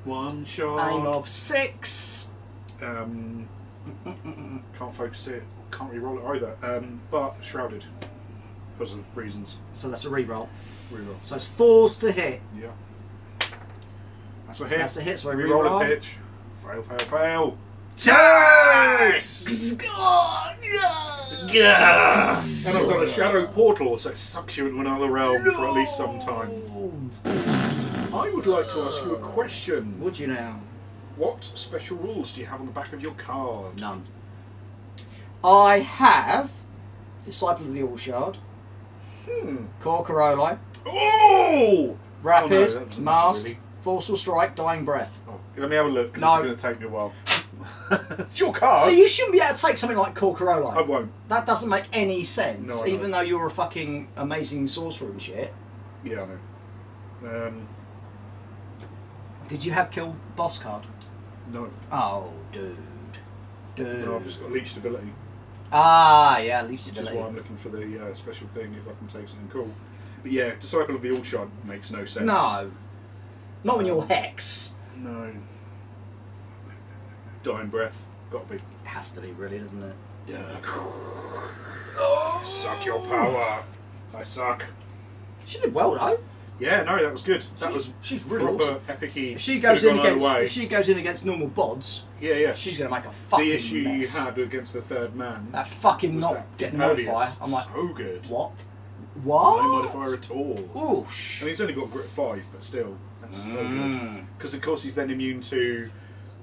One shot. Aim of 6. Can't focus it. Can't re-roll it either. But shrouded because of reasons. So that's a re-roll. Re-roll. So it's 4s to hit. Yeah. That's a hit. That's a hit. So I re-roll re-roll. it, bitch. Fail, fail, fail. Yes! Yes! And I've got a shadow portal, so it sucks you into another realm for at least some time. I would like to ask you a question. Would you now? What special rules do you have on the back of your card? None. I have Disciple of the All Shard. Core Coroli. Oh! Rapid, Oh, no, Mask, really. Forceful Strike, Dying Breath. Oh, let me have a look, because No. it's going to take me a while. It's your card. So you shouldn't be able to take something like Core Coroli. I won't. That doesn't make any sense, No, I even know. though you're a fucking amazing sorcerer and shit. Yeah, I know. Did you have Kill Boss card? No. Oh, dude. No, I've just got leech ability. Ah, yeah, leech Which ability. is why I'm looking for the special thing if I can take something cool. But yeah, Disciple of the All Shard makes no sense. No. Not when you're Hex. No. Dying Breath. Got to be. It has to be, really, doesn't it? Yeah. Suck your power. I suck. She did well, though. Yeah, no, that was good. She's really proper awesome. epic-y. If she goes in Could've gone against, either way. if she goes in against normal bods, Yeah. she's gonna make a fucking The issue you mess. had against the third man. That fucking was not that getting the modifier. impervious. I'm like, so good. what? What? No modifier at all. Oosh. And he's only got grit 5, but still, that's so good. Because of course he's then immune to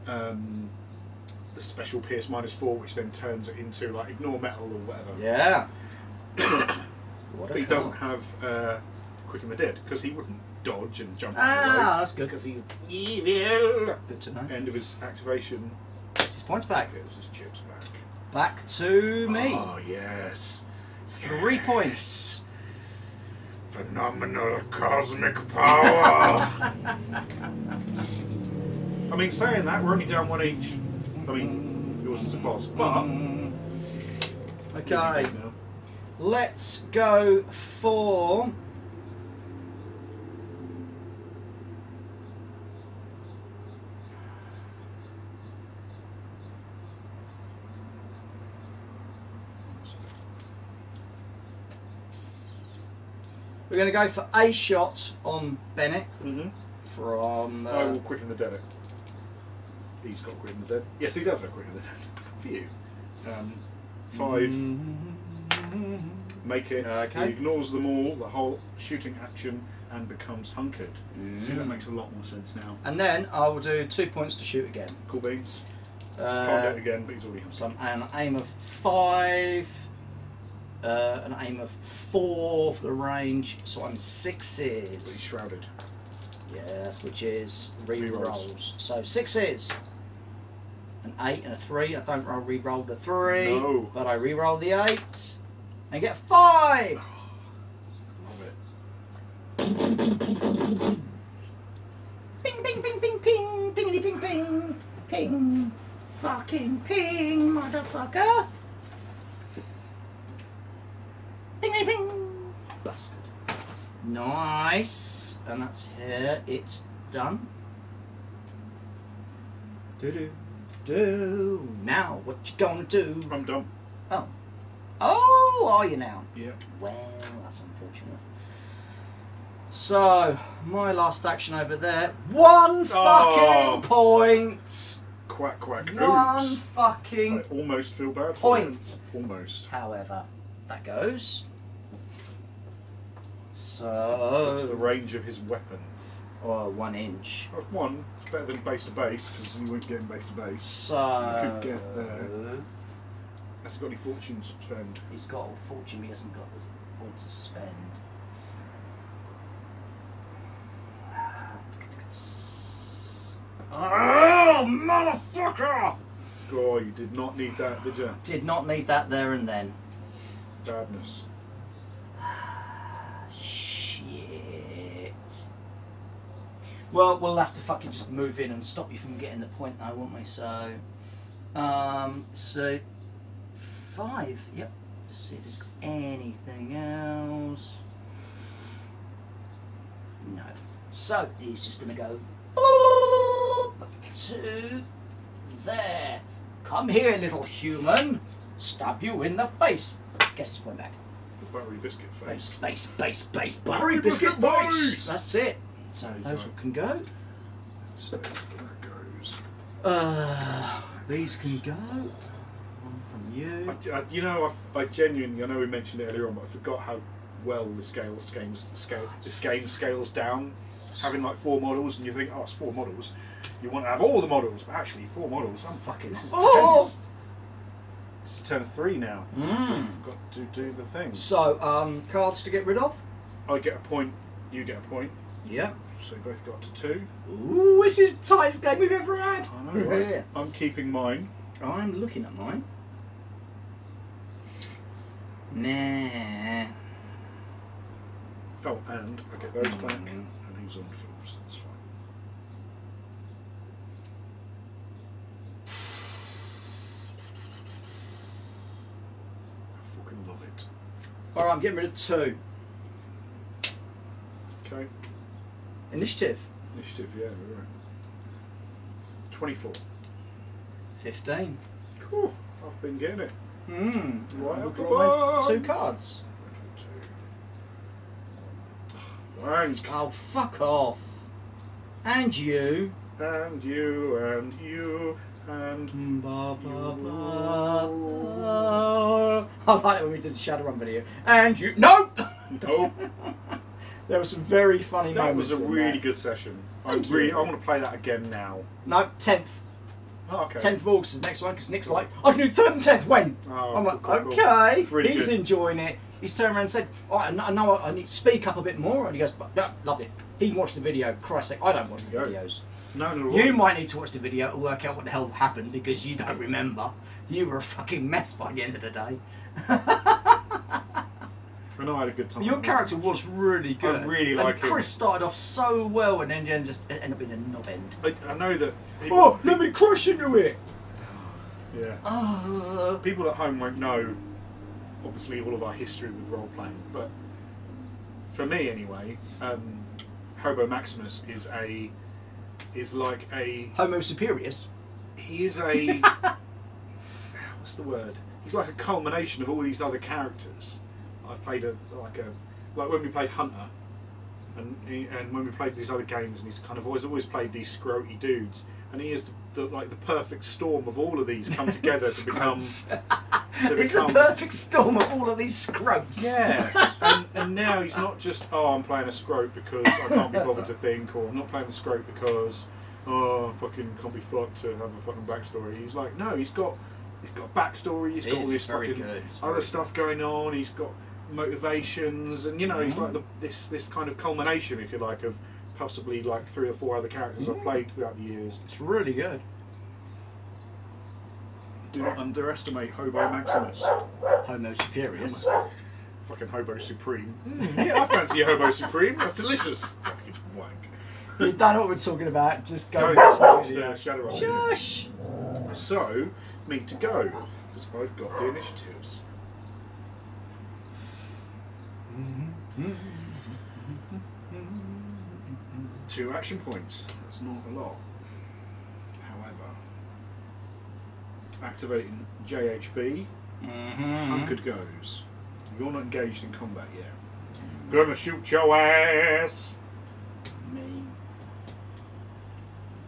the special Pierce -4, which then turns it into like ignore metal or whatever. Yeah. But he doesn't have Quicken the Dead because he wouldn't dodge and jump. Ah, that's good. Because he's evil. Good to know. End of his activation. Gets his points back. Gets his chips back. Back to me. Oh yes. 3 points. Phenomenal cosmic power. I mean, saying that, we're only down 1 each. I mean, yours is a boss, but Okay. Let's go for. We're going to go for a shot on Bennett from. I will Quicken the Dead. He's got Quicken the Dead. Yes, he does have Quicken the Dead. For you. 5. Make it. Okay. He ignores them all, the whole shooting action, and becomes hunkered. See, that makes a lot more sense now. And then I will do 2 points to shoot again. Cool beans. Can't do it again, but he's already hunkered. So an aim of 5. An aim of 4 for the range, so I'm 6s. But he's shrouded. Yes, which is re-rolls. Re-rolls. So 6s. An 8 and a 3. I don't re-roll the 3, No. but I re-roll the 8. And get 5! Love it. Ping, ping, ping, ping, ping, pingity, ping, ping, ping, fucking ping, motherfucker. Pingity, ping. Bastard. Nice. And that's here. It's done. Do. Now, what you gonna do? I'm done. Oh. Oh, are you now? Yeah. Well, that's unfortunate. So, my last action over there. 1 fucking point! Quack, quack. One Oops. fucking I almost feel bad for point. it. Almost. However, that goes. What's So. the range of his weapon? Oh, 1 inch. Well, 1. It's better than base to base, because you wouldn't get him base to base. So. You could get there. Has he got any fortune to spend? He's got a fortune, but he hasn't got the point to spend. Oh, motherfucker! Oh, you did not need that, did you? Did not need that there and then. Badness. Shit. Well, we'll have to fucking just move in and stop you from getting the point now, won't we? So 5. Yep. Just see if there's anything else. No. So he's just gonna go to there. Come here, little human. Stab you in the face. Guess it's going back. The buttery biscuit face. Base, buttery biscuit face. That's it. So those can go. So there goes. These can go. One from you. You know, I genuinely, I know we mentioned it earlier on, but I forgot how well this game scales down. Having like 4 models, and you think, oh, it's 4 models. You want to have all the models, but actually 4 models. I'm fucking. This is tense. It's turn 3 now. I've got to do the thing. So, cards to get rid of. I get a point. You get a point. Yeah. So we both got to 2. Ooh, this is the tightest game we've ever had. I know, right? I'm keeping mine. I'm looking at mine. Nah. Oh, and I get those back, and he's on full, so that's fine. I fucking love it. Alright, I'm getting rid of 2. Okay. Initiative. Initiative, yeah, we're right. 24. 15. Cool. I've been getting it. Right, I'll up draw my above. 2 cards. Blank. Oh, fuck off. And you. And you, and you, and Ba, ba, ba. I like it when we did the Shadowrun video. And you. Nope! Nope. There were some very funny That moments. was a in really there. good session. I Thank you. want to play that again now. No, 10th. Oh, okay. 10th of August is the next one because Nick's like, I can do 3rd and 10th. When? Oh, I'm like, cool, cool, cool. okay. Really He's good. enjoying it. He's turned around and said, oh, I know I need to speak up a bit more. And he goes, no, love it. He watched the video. Christ's sake, I don't watch the There you videos. No, no, You might need to watch the video to work out what the hell happened because you don't remember. You were a fucking mess by the end of the day. I know I had a good time. Your character was really good. I really like and him. Chris started off so well and then just ended up being a knob end. I know that. People, Oh, let me crush into it! Yeah. Oh. People at home won't know, obviously, all of our history with role playing, but for me anyway, Hobo Maximus is like a. Homo superius. He is a. What's the word? He's like a culmination of all these other characters. I've played like when we played Hunter, and when we played these other games, and he's kind of always played these scroty dudes, and he is the perfect storm of all of these come together to become. It's a perfect storm of all of these scrotes. Yeah, and now he's not just I'm playing a scrote because I can't be bothered to think, or I'm not playing the scrote because I fucking can't be fucked to have a fucking backstory. He's like, no, he's got backstory. He's got all this fucking other stuff going on. He's got motivations, and he's like this kind of culmination, if you like, of possibly like 3 or 4 other characters I've played throughout the years. It's really good. Do not underestimate Hobo Maximus. Homo superius. Fucking Hobo Supreme. Yeah, I fancy a Hobo Supreme. That's delicious. Fucking wank. You don't know what we're talking about. Just go. Shadow roll. Shush. So, me to go because I've got the initiatives. Two action points. That's not a lot. However, activating JHB, Hunkered goes. You're not engaged in combat yet. Gonna shoot your ass. Me.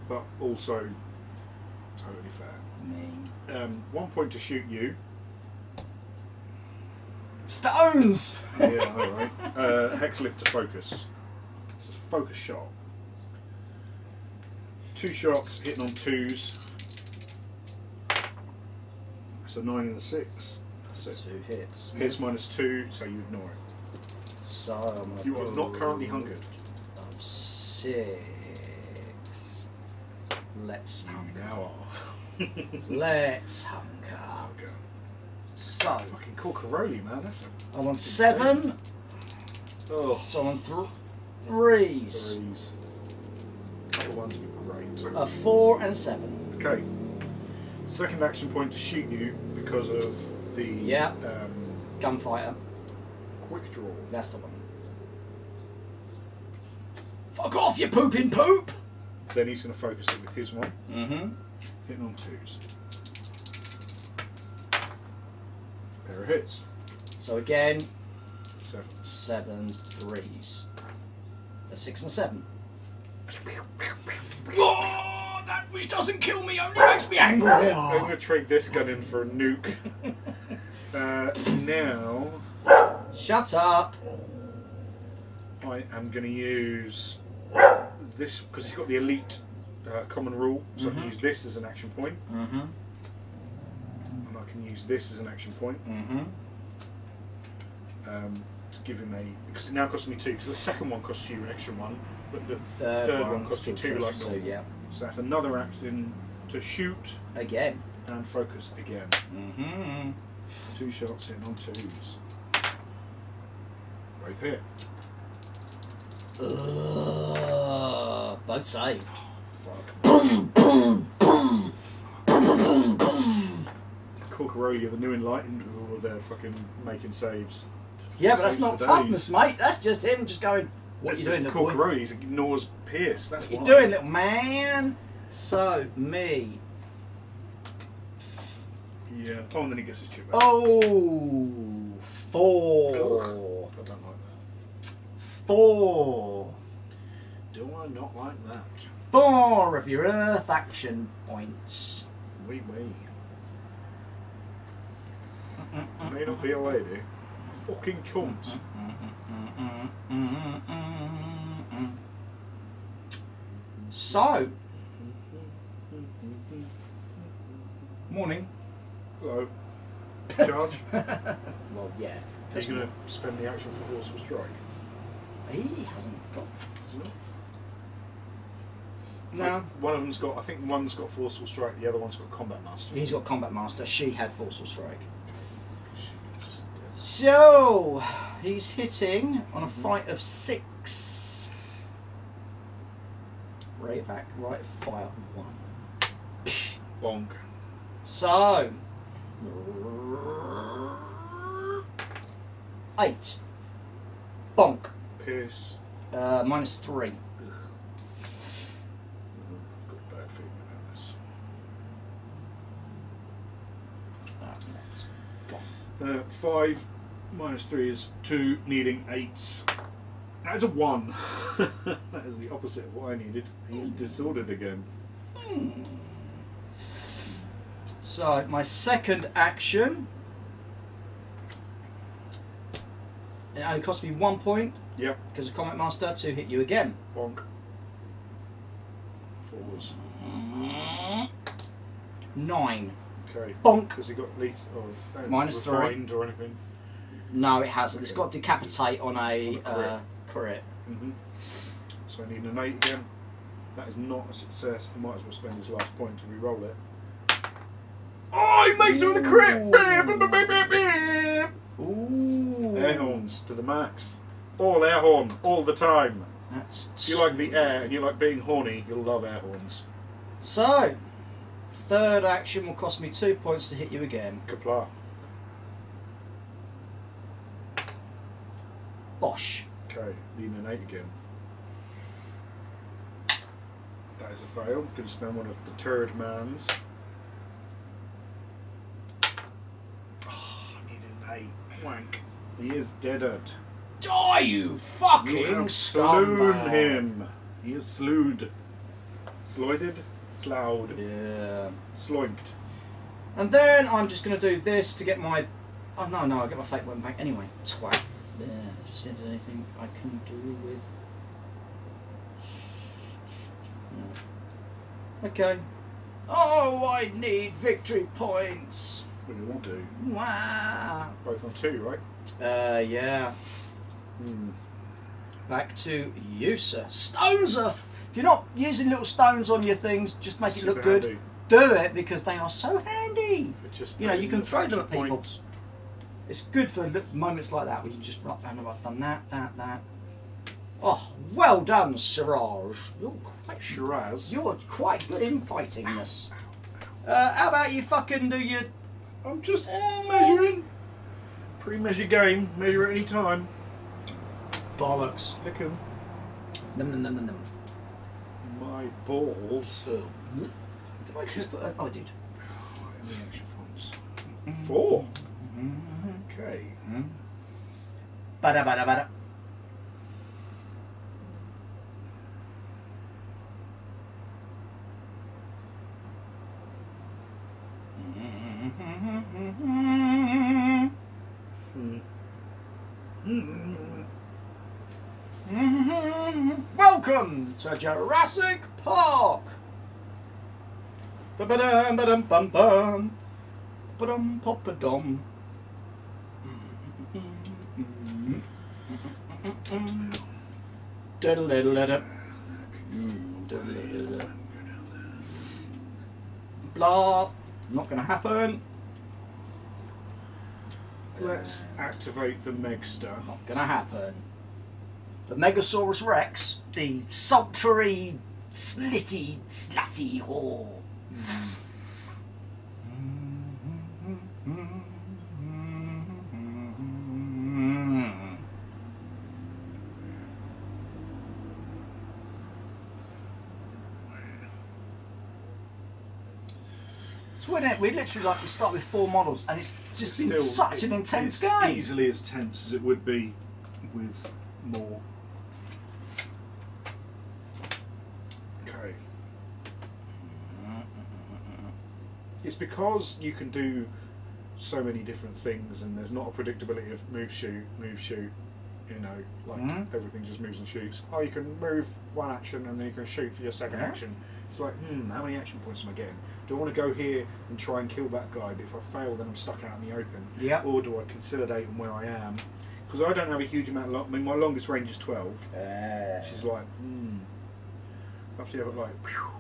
But also totally fair. Me. 1 point to shoot you. Stones. Yeah, alright. Hex lift to focus. It's a focus shot. 2 shots hitting on 2s. So 9 and a 6. So 2 hits. hits -2, so you ignore it. So I'm gonna You are not currently hungered. 6. Let's You hunker. now are. Let's hunker. Okay. So Fucking Corcaroli, man. That's a I'm on 7. oh. So I'm on 3s. 3s. Couple ones would be great. 4 and 7. Okay. Second action point to shoot you because of the Gunfighter. quick draw. That's the one. Fuck off, you pooping poop! Then he's going to focus it with his one. Mm-hmm. Hitting on 2s. Pair of hits. So again, 7. 7 3s. A 6 and 7. Oh, that which doesn't kill me only makes me angry. I'm going to trade this gun in for a nuke. Now, Shut up. I am going to use this because he's got the elite common rule. So I can use this as an action point, Mm-hmm. and I can use this as an action point Mm-hmm. to give him a. Because it now costs me 2. Because the second one costs you an extra 1, but the Third one costs you 2. Like normal. yeah. So that's another action to shoot Again. and focus again. Mm-hmm. 2 shots in on 2s. Both hit. Both save. Fuck. Corcaroli, the new enlightened, they're fucking making saves. Yeah, but that's Saves not for toughness, days. mate. That's just him just going, what This you doing, is little boy? Corcaroli, he ignores Pierce. That's What why. you doing, little man? So, me. Yeah. Oh, and then he gets his chip back. Oh, 4. Ugh, I don't like that. 4. Do I not like that? 4 of your Earth action points. Wee wee. May not be a lady. Fucking cunt. So, morning. Hello. Charge. Well, yeah. Are you going to spend the action for forceful strike? He hasn't got. Is he not? No. One of them's got. I think one's got forceful strike. The other one's got combat master. He's got combat master. She had forceful strike. So he's hitting on a fight of 6. Rate of act, right of fire 1. Bonk. So 8. Bonk. Pierce. -3. I've got a bad feeling about this. That's gone. 5 -3 is 2, needing 8s. That is a 1. That is the opposite of what I needed. He's disordered again. So my second action, it only cost me 1 point Yep. because of combat master to hit you again. Bonk. Forwards. 9. Okay. Bonk. Has he got lethal or -3. refined or anything? No, it hasn't. It's Okay. got decapitate on a On a crit. So I need an 8 again. That is not a success. I might as well spend his last point to re-roll it. Oh, he makes it with a crit! Ooh. Air horns to the max. All air horn, all the time. If you like the air and you like being horny, you'll love air horns. So, third action will cost me 2 points to hit you again. Kapla. Bosh. Okay, lean an 8 again. That is a fail. Going to spend one of the turd man's. Oh, I need an 8. Wank. He is deaded. Die, you fucking You have slewn scumbag! him. He is slewed. Sloyded? Sloughed. Yeah. Sloinked. And then I'm just going to do this to get my... Oh, no, I'll get my fake weapon back anyway. Twat. There. Just see if there's anything I can do with... No. Okay. Oh, I need victory points. What do you want to? Wow. Both on 2, right? Yeah. Hmm. Back to you, sir. Stones are... If you're not using little stones on your things, just make it look Super good. handy. Do it, because they are so handy. But just You know, you can paying throw them the at people. points. It's good for moments like that where you just run and I've done that. Oh, well done, Siraj. You're quite good in fightingness. How about you fucking do your... I'm just measuring. Pre-measure game. Measure at any time. bollocks? Lick 'em. Num. My balls. Did I just put a... Oh, I did. How many action points? 4. Okay. Bada. Welcome to Jurassic Park. Ba-ba-dum-ba-dum-bum-bum. Ba-dum-pop-a-dum. Diddle-diddle-diddle. Diddle-diddle-diddle. Blah. Not going to happen. Let's activate the Megster. Not going to happen. The Megasaurus Rex, the sultry, slitty, slutty whore. So we literally we start with 4 models, and it's just been such an intense game. It's easily as tense as it would be with more. Okay. It's because you can do so many different things, and there's not a predictability of move, shoot. You know, like everything just moves and shoots. Oh, you can move one action, and then you can shoot for your second action. It's like, how many action points am I getting? Do I want to go here and try and kill that guy, but if I fail then I'm stuck out in the open? Yeah. Or do I consolidate on where I am? Because I don't have a huge amount of... I mean, my longest range is 12. Which is like, I have to have it like... Phew.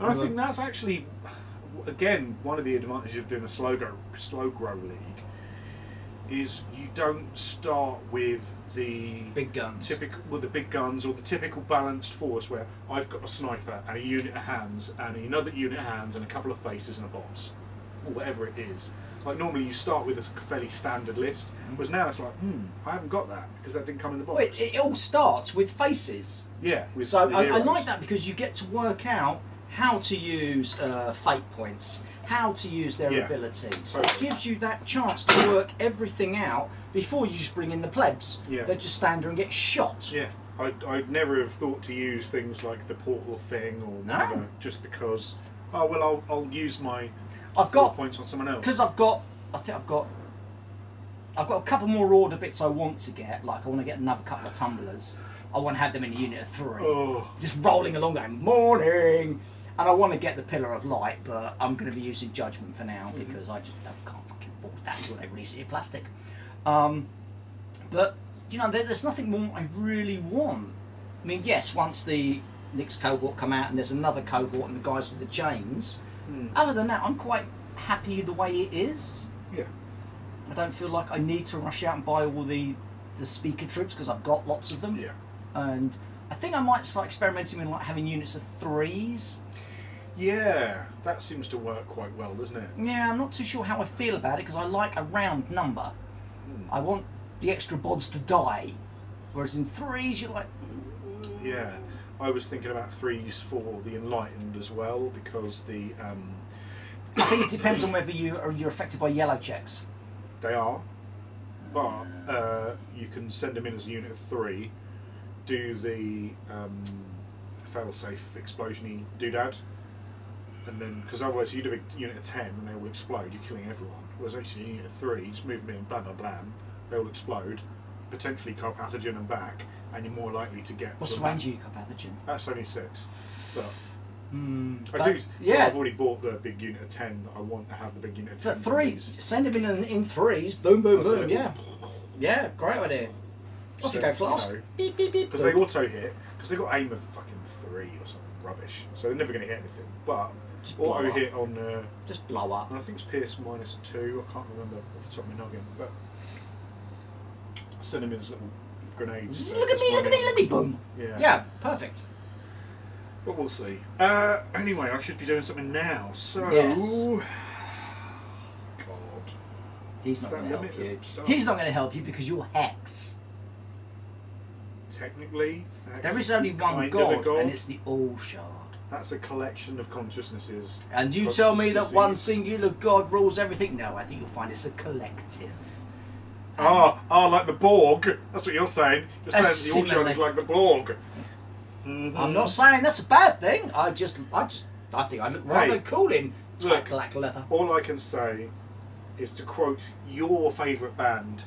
And I think that's actually, again, one of the advantages of doing a slow grow league is you don't start with the Big guns. The big guns or the typical balanced force where I've got a sniper and a unit of hands and another unit of hands and a couple of faces and a boss or whatever it is. Like normally you start with a fairly standard list, whereas now it's like, I haven't got that because that didn't come in the box. Well, it all starts with faces. Yeah. So I like that because you get to work out how to use fate points, how to use their abilities. So it gives you that chance to work everything out before you just bring in the plebs. Yeah. They just stand there and get shot. Yeah. I'd never have thought to use things like the portal thing or whatever, just because, I'll use my 4 points on someone else. Because I've got a couple more order bits I want to get, like I want to get another couple of tumblers. I want to have them in a unit of 3. Just rolling along going, morning! And I want to get the Pillar of Light, but I'm going to be using Judgment for now because I just can't fucking afford that until they release it in plastic. But, you know, there's nothing more I really want. I mean, yes, once the next cohort come out and there's another cohort and the guys with the chains, Other than that, I'm quite happy the way it is. Yeah. I don't feel like I need to rush out and buy all the speaker troops because I've got lots of them. Yeah. And I think I might start experimenting with like having units of 3s. Yeah, that seems to work quite well, doesn't it? Yeah, I'm not too sure how I feel about it because I like a round number. I want the extra bods to die, whereas in 3s you're like. Yeah, I was thinking about 3s for the Enlightened as well because the. I think it depends on whether you're affected by yellow checks. They are, but you can send them in as a unit of 3, do the fail-safe explosion-y doodad, and then because otherwise you do a unit of 10 and they will explode, you're killing everyone. Whereas actually a unit of 3, just move them in, blam blam blam, they will explode, potentially kill pathogen and back, and you're more likely to get. What's the range of your pathogen? That's only 6, but. But, yeah. Well, I've already bought the big unit of 10. I want to have the big unit of 10. But 3, send them in 3s. Boom, boom, boom. Yeah, yeah, great idea. Off you go, Flask. Beep, beep, beep. Because they auto hit. Because they got aim of fucking 3 or something rubbish. So they're never going to hit anything. But just auto hit on. Just blow up. And I think it's Pierce -2. I can't remember off the top of my noggin. But I send them in as little grenades. Look at me! Look at me! Look at me! Boom. Yeah. Yeah. Perfect. But we'll see. Anyway, I should be doing something now. So, yes. God, he's not going to help you. He's not going to help you because you're Hex. Technically, there is only one god, and it's the All Shard. That's a collection of consciousnesses. And you tell me that one singular god rules everything? No, I think you'll find it's a collective. Like the Borg. That's what you're saying. You're saying the All Shard is like the Borg. I'm not saying that's a bad thing. I think I look rather cool in black leather. All I can say is to quote your favourite band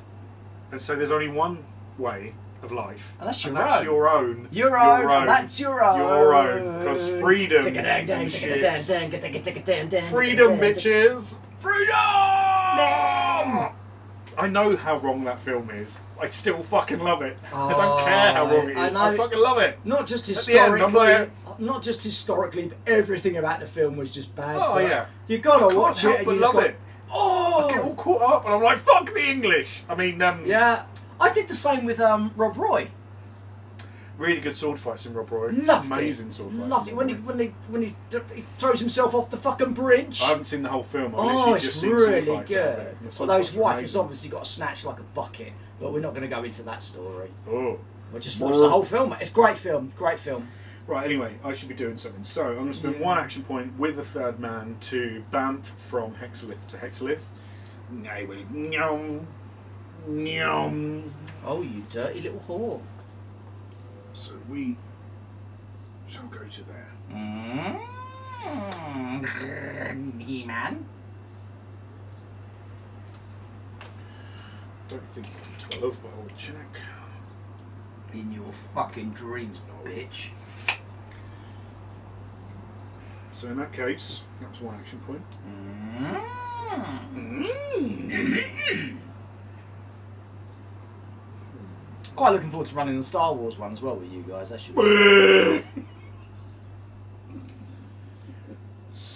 and say there's only one way of life. And that's your own. Your own. Your own. And that's your own. Your own. Because freedom. Freedom, bitches. Freedom! I know how wrong that film is. I still fucking love it. I don't care how wrong it is. I fucking love it. Not just historically, but everything about the film was just bad. Oh yeah. You gotta watch it and you just like, I get all caught up and I'm like, fuck the English. I mean, yeah. I did the same with Rob Roy. Really good sword fights in Rob Roy. Amazing sword fights. Loved it when he throws himself off the fucking bridge. I haven't seen the whole film. It's just really good. Although his wife has obviously got a snatch like a bucket, but we're not going to go into that story. Oh. We'll just watch the whole film. It's a great film. Great film. Right. Anyway, I should be doing something. So I'm going to spend one action point with a third man to bamf from Hexalith to Hexalith. I will. Nyom. Nyom. Oh, you dirty little whore. So we shall go to there. He-Man. Don't think I'm 12, but I'll check. In your fucking dreams, bitch. So in that case, that's one action point. Quite looking forward to running the Star Wars one as well with you guys. That should be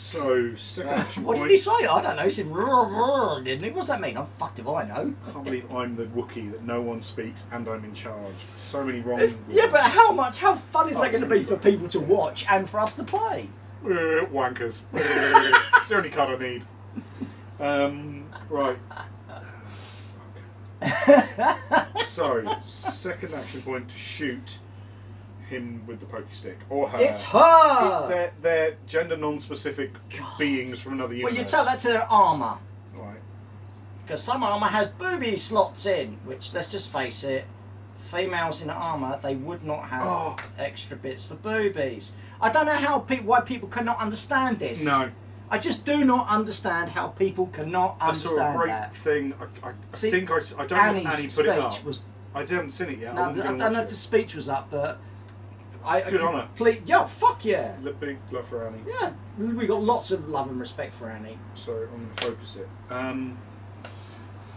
So, second action what point. did he say? I don't know. He said, didn't he? What's that mean? I'm fucked if I know. I can't believe I'm the Wookiee that no one speaks and I'm in charge. So many wrong. Yeah, but how fun is that going to be for people to watch and for us to play? Wankers. It's the only card I need. Right. So, second action point to shoot him with the pokey stick. Or her. It's her! They're gender non-specific beings from another universe. Well, you tell that to their armour. Right. Because some armour has booby slots in, which, let's just face it, females in armour, they would not have extra bits for boobies. I don't know how why people cannot understand this. No. I just do not understand how people cannot understand I saw a great that. thing. I think I don't know if Annie put it up. I haven't seen it yet. No, I don't know if the speech was up, but good on her. Yeah, fuck yeah. Big love for Annie. Yeah, we got lots of love and respect for Annie. So I'm going to focus it.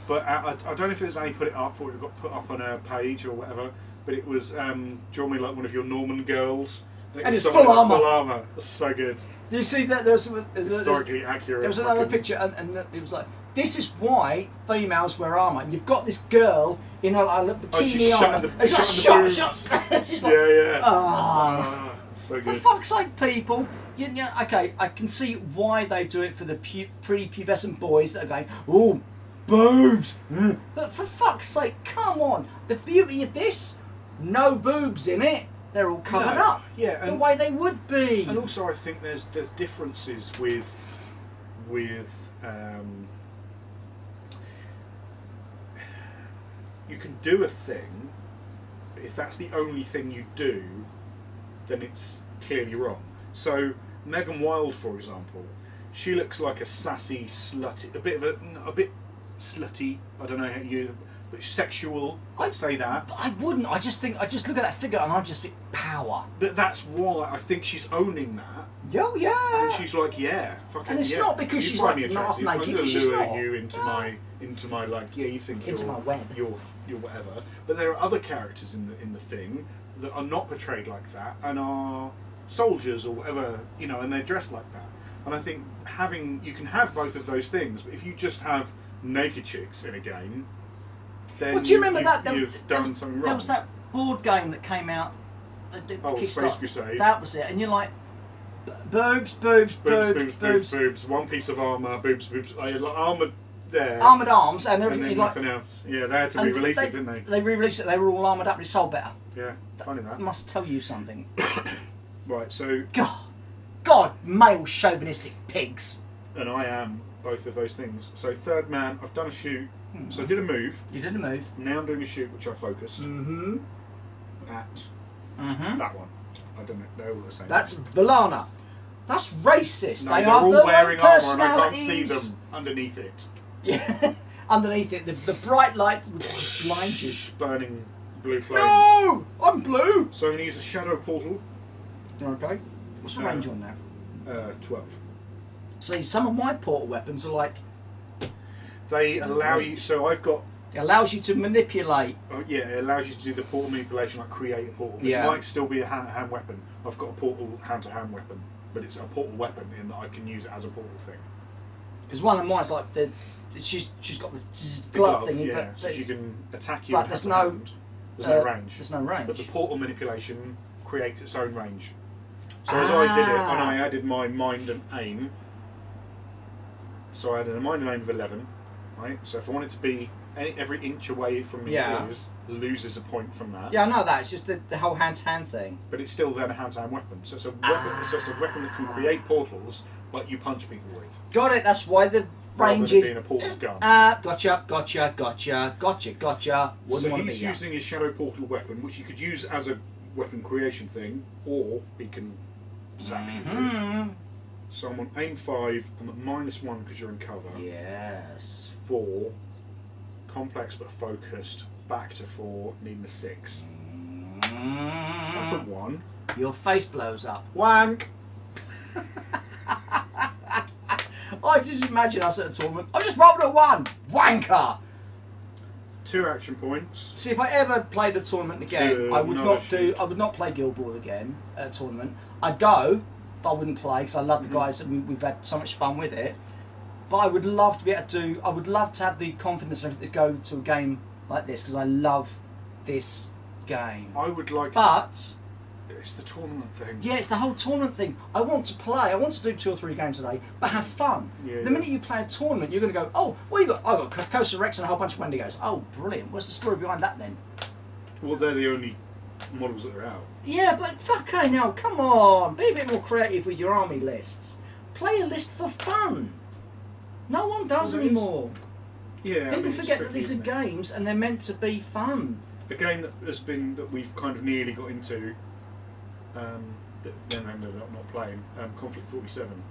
But I don't know if it was Annie put it up or it got put up on her page or whatever. But it was draw me like one of your Norman girls. And it's full armour. Full armour. That's so good. You see that there's Historically accurate. There was another picture, and it was like, this is why females wear armour. And you've got this girl in a bikini armour. It's like shut. She's like, yeah. Oh, so good. For fuck's sake, people. You know, okay, I can see why they do it for the pre-pubescent boys that are going, oh, boobs. But for fuck's sake, come on. The beauty of this, no boobs in it. They're all covered up. Yeah, the way they would be. And also, I think there's differences with you can do a thing, but if that's the only thing you do, then it's clearly wrong. So Megan Wilde, for example, she looks like a sassy, slutty, a bit slutty. I don't know how you. But sexual, I'd say that. But I wouldn't. I just look at that figure and I just think power. But that's why I think she's owning that. Oh yeah. And she's like, yeah, fucking. And it's yeah. not because she's like not naked. I'm gonna she's lure not. you into my like, yeah, you think into you're my web. You're whatever. But there are other characters in the thing that are not portrayed like that and are soldiers or whatever, you know, and they're dressed like that. And I think you can have both of those things, but if you just have naked chicks in a game. Then well, do you remember that? You've done something wrong. There was that board game that came out. Space Crusade. That was it, and you're like, boobs. One piece of armour, boobs. Like armoured there. Armoured arms and everything. And then nothing else. Yeah, they had to re-release it, didn't they? They re-released it. They were all armoured up. It sold better. Yeah, funny that. Must tell you something. Right, so. God, male chauvinistic pigs. And I am both of those things. So third man, I've done a shoot. So I did a move. You did a move. Now I'm doing a shoot, which I focused at that one. I don't know. They're all the same. That's Valana. That's racist. No, they they're are all their wearing own armour, and I can't personalities. see them underneath it. Yeah, underneath it, the bright light would blind you. Burning blue flame. No, I'm blue. So I'm going to use a shadow portal. Okay. What's the range on that? 12. See, some of my portal weapons are like. They allow you. So I've got. It allows you to manipulate. Yeah, it allows you to do the portal manipulation, like create a portal. Yeah. It might still be a hand-to-hand weapon. I've got a portal hand-to-hand weapon, but it's a portal weapon in that I can use it as a portal thing. Because one of mine's like she's got the glove thingy, yeah, but so she can attack you. But there's no range. There's no range. But the portal manipulation creates its own range. So as I did it, and I added my mind and aim. So I added a mind and aim of 11. Right, so if I want it to be every inch away from me, loses a point from that. Yeah, I know that. It's just the whole hand-to-hand thing. But it's still then a hand-to-hand weapon. So it's a weapon. So it's a weapon that can create portals, but you punch people with. Got it. That's why the range is. Being a portal gun. Gotcha. So he's using his shadow portal weapon, which you could use as a weapon creation thing, or he can zap you with. So I'm on aim 5. I'm at -1 because you're in cover. Yes. 4, complex but focused, back to 4, needing a 6. That's a 1. Your face blows up. Wank! I just imagine us at a tournament. I just rolled a 1. Wanker! 2 action points. See, if I ever played a tournament again, I would not play Guild Ball again at a tournament. I'd go, but I wouldn't play because I love the guys and we've had so much fun with it. But I would love to be able to I would love to have the confidence to go to a game like this because I love this game. I would like But it's the tournament thing. Yeah, it's the whole tournament thing. I want to play. I want to do 2 or 3 games a day, but have fun. Yeah, the minute you play a tournament, you're going to go, oh, what you got? I got Costa Rex and a whole bunch of Wendigos. Oh, brilliant. What's the story behind that then? Well, they're the only models that are out. Yeah, but fuck now, come on. Be a bit more creative with your army lists. Play a list for fun. No one does anymore. Yeah, People forget that these are games and they're meant to be fun. A game that we've kind of nearly got into, that then ended up not playing, Conflict 47.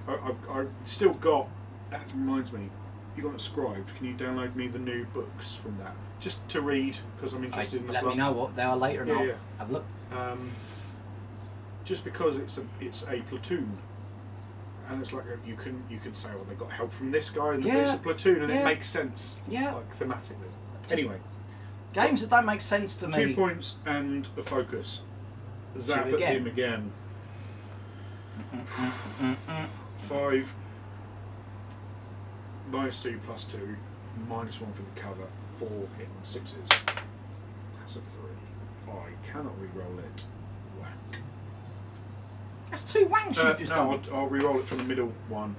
I've still got. That reminds me, you got it Scribed. Can you download me the new books from that, just to read because I'm interested in the. Let me know what they are later, and I'll have a look. Just because it's a platoon. And it's like you can say, well, they got help from this guy, and it's a platoon, and it makes sense, like thematically. Anyway, games that don't make sense to me. 2 points and a focus. Zap at him again. 5 -2 +2 -1 for the cover. 4 hitting 6s. That's a 3. I cannot re-roll it. Whack. That's 2 wanks you've just done. I'll re-roll it from the middle one.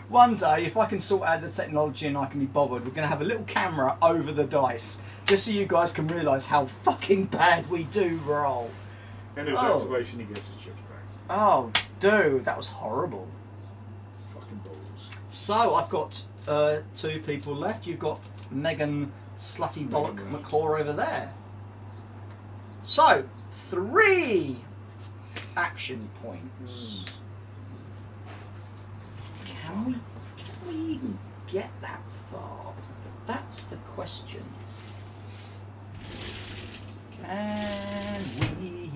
One day, if I can sort out the technology and I can be bothered, we're going to have a little camera over the dice, just so you guys can realise how fucking bad we do roll. And his activation, he gets his chips back. Oh, dude, that was horrible. Fucking balls. So, I've got 2 people left. You've got Megan Slutty Bollock McClaw over there. So, 3 action points. Can we even get that far? That's the question. Can we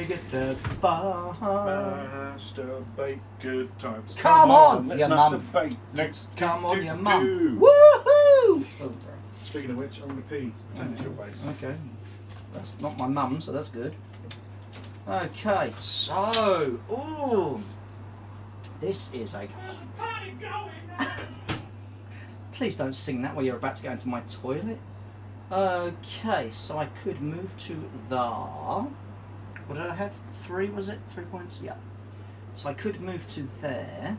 get that far? Masturbate, good times. Come on, let's your mum. masturbate. Let's Come on, your mum. do. Woohoo! Oh, Speaking of which, I'm going to pee. Pretend it's your face. okay. That's not my mum, so that's good. Okay, so, ooh, this is a. Please don't sing that while you're about to go into my toilet. Okay, so I could move to the. What did I have? 3, was it? 3 points? Yeah. So I could move to there.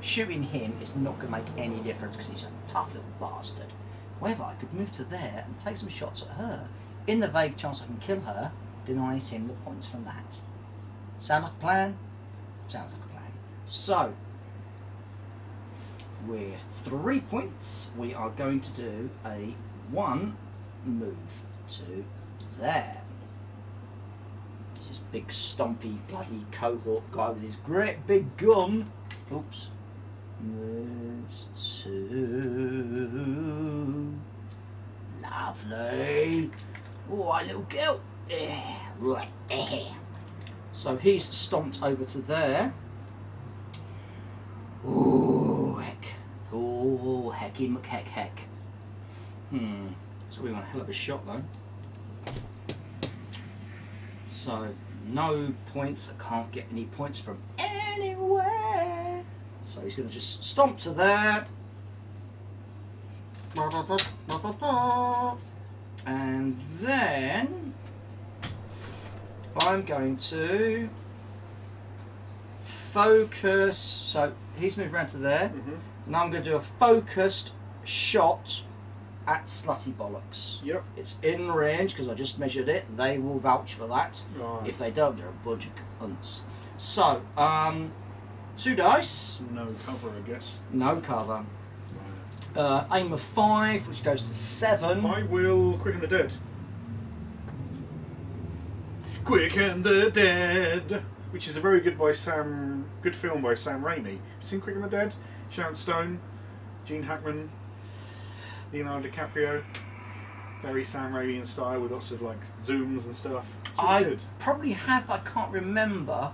Shooting him is not going to make any difference because he's a tough little bastard. However, I could move to there and take some shots at her. In the vague chance I can kill her, denies him the points from that. Sound like a plan? Sounds like a plan. So, with 3 points, we are going to do a 1 move to there. This big stompy bloody cohort guy with his great big gun. Oops. Moves to. Lovely. Oh, a little girl. Right. So he's stomped over to there. Ooh, heck. Ooh, hecky McHeck heck. So we want a hell of a shot though. So no points. I can't get any points from anywhere. So he's going to just stomp to there. And then I'm going to focus. So he's moved around to there. Now I'm going to do a focused shot at Slutty Bollocks. Yep. It's in range because I just measured it. They will vouch for that. Right. If they don't, they're a bunch of cunts. So, 2 dice. No cover, I guess. No cover. Aim of 5, which goes to 7. I will Quicken the Dead. Quicken the Dead, which is a very good film by Sam Raimi. You seen Quicken the Dead? Sharon Stone, Gene Hackman, Leonardo DiCaprio. Very Sam Raimi in style with lots of like zooms and stuff. It's really good. Probably have, but I can't remember.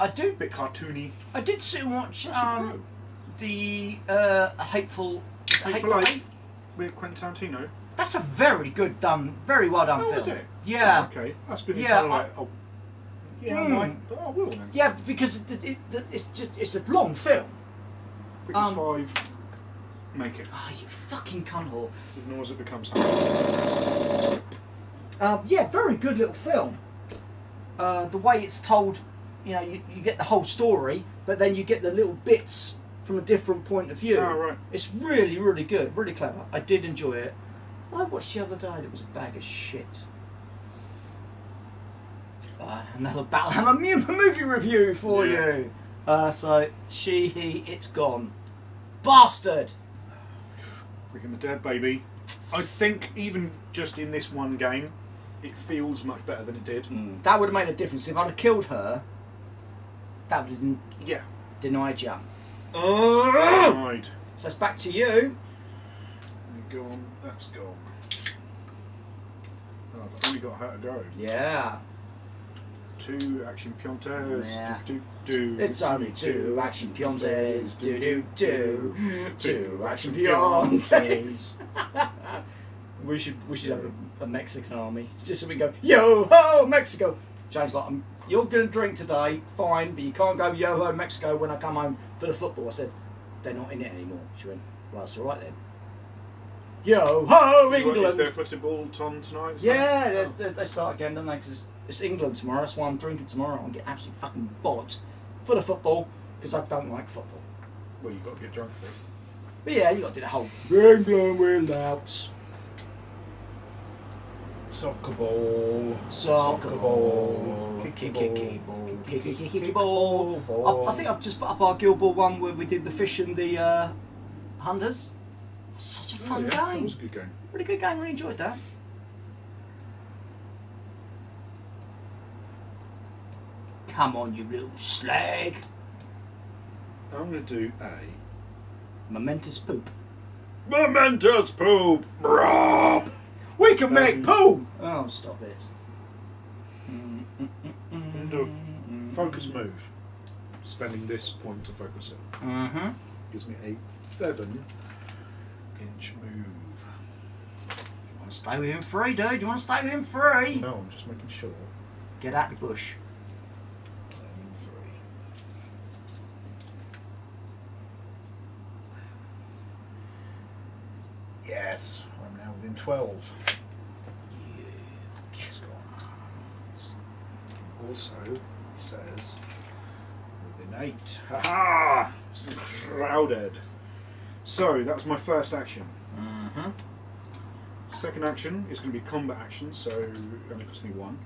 I do. Bit cartoony. I did sit and watch the Hateful Eight with Quentin Tarantino. That's a very good done, very well done film. Is it? Yeah. Oh, okay, that's been Yeah, kind of like, I might, but I will then. Yeah, because it's a long film. Quick as 5, make it. Oh, you fucking cunt whore. Ignore as it becomes. Yeah, very good little film. The way it's told, you know, you get the whole story, but then you get the little bits from a different point of view. Oh, right. It's really, really good, really clever. I did enjoy it. I watched the other day, it was a bag of shit. Another Battlehammer movie review for you. So, she, he, it's gone. Bastard! Quicken the Dead, baby. I think even just in this one game, it feels much better than it did. That would have made a difference. If I'd have killed her, that would have denied you. Right. So it's back to you. Go on, that's gone. Oh, I've only got her to go. Yeah. 2 action piontes. Yeah. Do. It's only 2 action piontes. Do. 2 action piontes. we should have a Mexican army just so we can go yo ho Mexico. Jane's like, you're going to drink today, fine, but you can't go yo ho Mexico when I come home for the football. I said, they're not in it anymore. She went, well, that's all right then. Yo ho England. Is there football on tonight? Yeah, they start again, don't they? Because it's England tomorrow. That's why I'm drinking tomorrow. I'm getting absolutely fucking bollocked for the football because I don't like football. Well, you've got to get drunk for it. But yeah, you got to do the whole England without Soccer ball. Soccer ball. Kicky ball. I think I've just put up our Guild Ball one where we did the fish and the hunters. Such a fun game. It was a good game. Really good game. Really enjoyed that. Come on, you little slag. I'm going to do a Momentous poop. momentous poop. Brop. We can make poop. Oh, stop it. Do a focus move. Spending this point to focus it. Gives me a 7-inch move. You want to stay with him free, dude? You want to stay with him free? No, I'm just making sure. Get out the bush. I'm in 3. Yes, I'm now within 12. Yes, go on. Also, it says within 8. Ha-ha! Shrouded. So, that was my first action. Second action is going to be combat action, so it only costs me 1.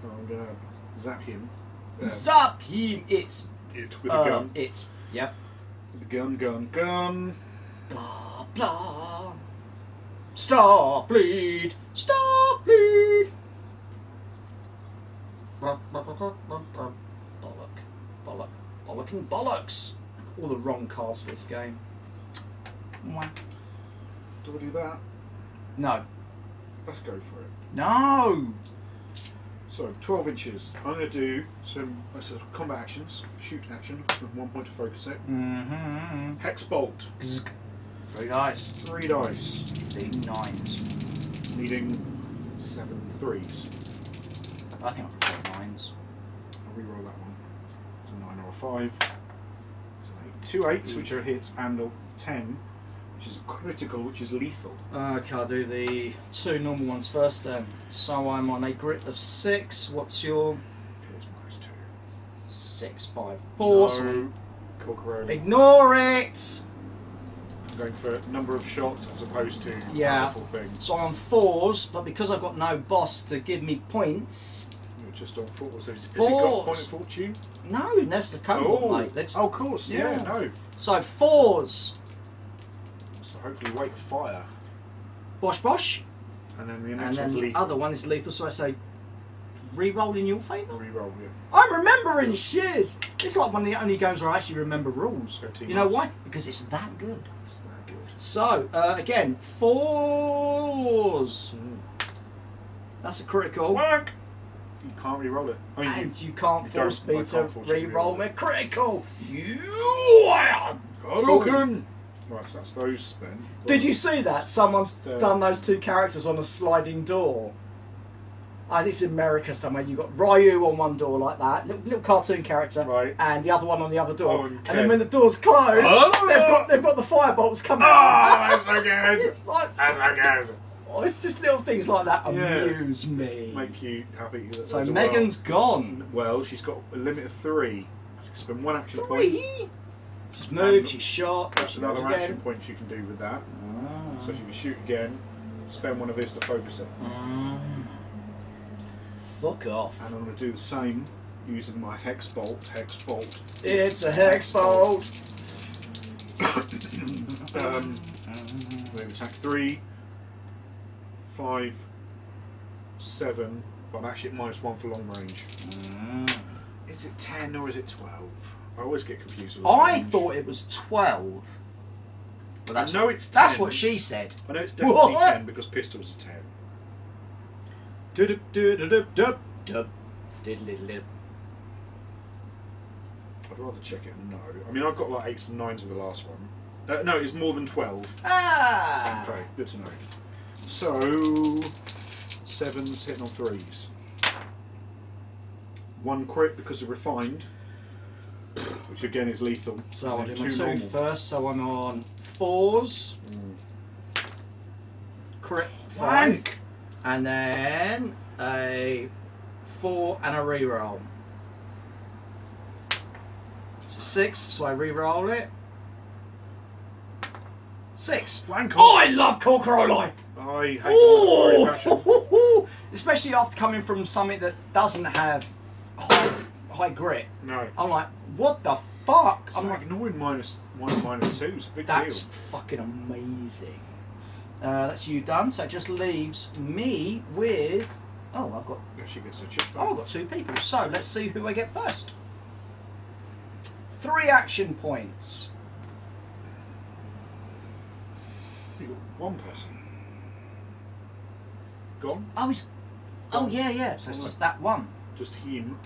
I'm going to zap him. Zap him! It With a gun. Yep. With a gun. Blah blah. Starfleet. Bollock and bollocks. All the wrong cards for this game. Do I do that? No. Let's go for it. No. So 12 inches. I'm going to do some combat actions, shoot action with 1 point to focus it. Hex bolt. 3 dice. 3 dice. Big 9s. Needing 7 3s. I think I prefer 9s. I'll re-roll that one. It's a 9 or a 5. It's an 8. 2 8s, which are hits, and a 10, which is critical, which is lethal. Okay, I'll do the 2 normal ones first then. So I'm on a grit of 6. What's your? Here's -2. 6, 5, 4. No. Corcorone. Ignore it! I'm going for a number of shots as opposed to powerful things. So I'm on 4s, but because I've got no boss to give me points. You're just on 4s. So has it 4s. got a point of fortune? No, never the code, mate. That's, of course, yeah, no. So 4s. So hopefully wait the fire. Bosh. And then the And next then one's the lethal. other one is lethal, so I say re-roll in your favour? Re-roll, yeah. I'm remembering shit! It's like one of the only games where I actually remember rules. You know why? Because it's that good. It's that good. So, again, 4s. That's a critical. Whack! You can't re-roll it. I mean, And you can't force me to re-roll my critical. You are Hadouken! Right, so that's those spent. Did you see that? Someone's done those 2 characters on a sliding door. I think it's in America somewhere. You've got Ryu on one door like that, little cartoon character, right, and the other one on the other door. Oh, and then when the doors close, they've got the firebolts coming out. Oh, that's so good! It's like, that's so good! Oh, it's just little things like that amuse me. Make you happy. That So Megan's gone. Well, she's got a limit of 3. She can spend 1 action 3? point. She's moved, she's shot. That's another action point she can do with that. So she can shoot again, spend 1 of his to focus it. Fuck off. And I'm going to do the same using my hex bolt. It's a hex bolt. We attack 3, 5, 7, but I'm actually at -1 for long range. Is it 10 or is it 12? I always get confused with I range. thought it was 12. Well, that's, I know it's 10. That's what she said. I know it's definitely 10 because pistols are 10. Dub, dub, dub, diddle. I'd rather check it and know. I mean, I've got like 8s and 9s with the last one. No, it's more than 12. Ah! Okay, good to know. So, 7s hitting on 3s. 1 crit because of refined, which again is lethal. So I'll do my 2 normal. first, so I'm on 4s. Crit 5. Wank. And then a 4 and a reroll. It's a 6, so I reroll it. 6. Wank. Oh, I love Corcoroli! I hate that Oh! Especially after coming from something that doesn't have high grit. No. I'm like, what the fuck? It's I'm like like, ignoring -1 and -2 is a big that's deal. fucking amazing. That's you done, so it just leaves me with... Oh, I've got... Yeah, she gets a chip back. Oh, I've got 2 people. So, let's see who I get first. 3 action points. You got 1 person. Gone? Oh, he's... Oh, yeah. So it's just that one. Just him.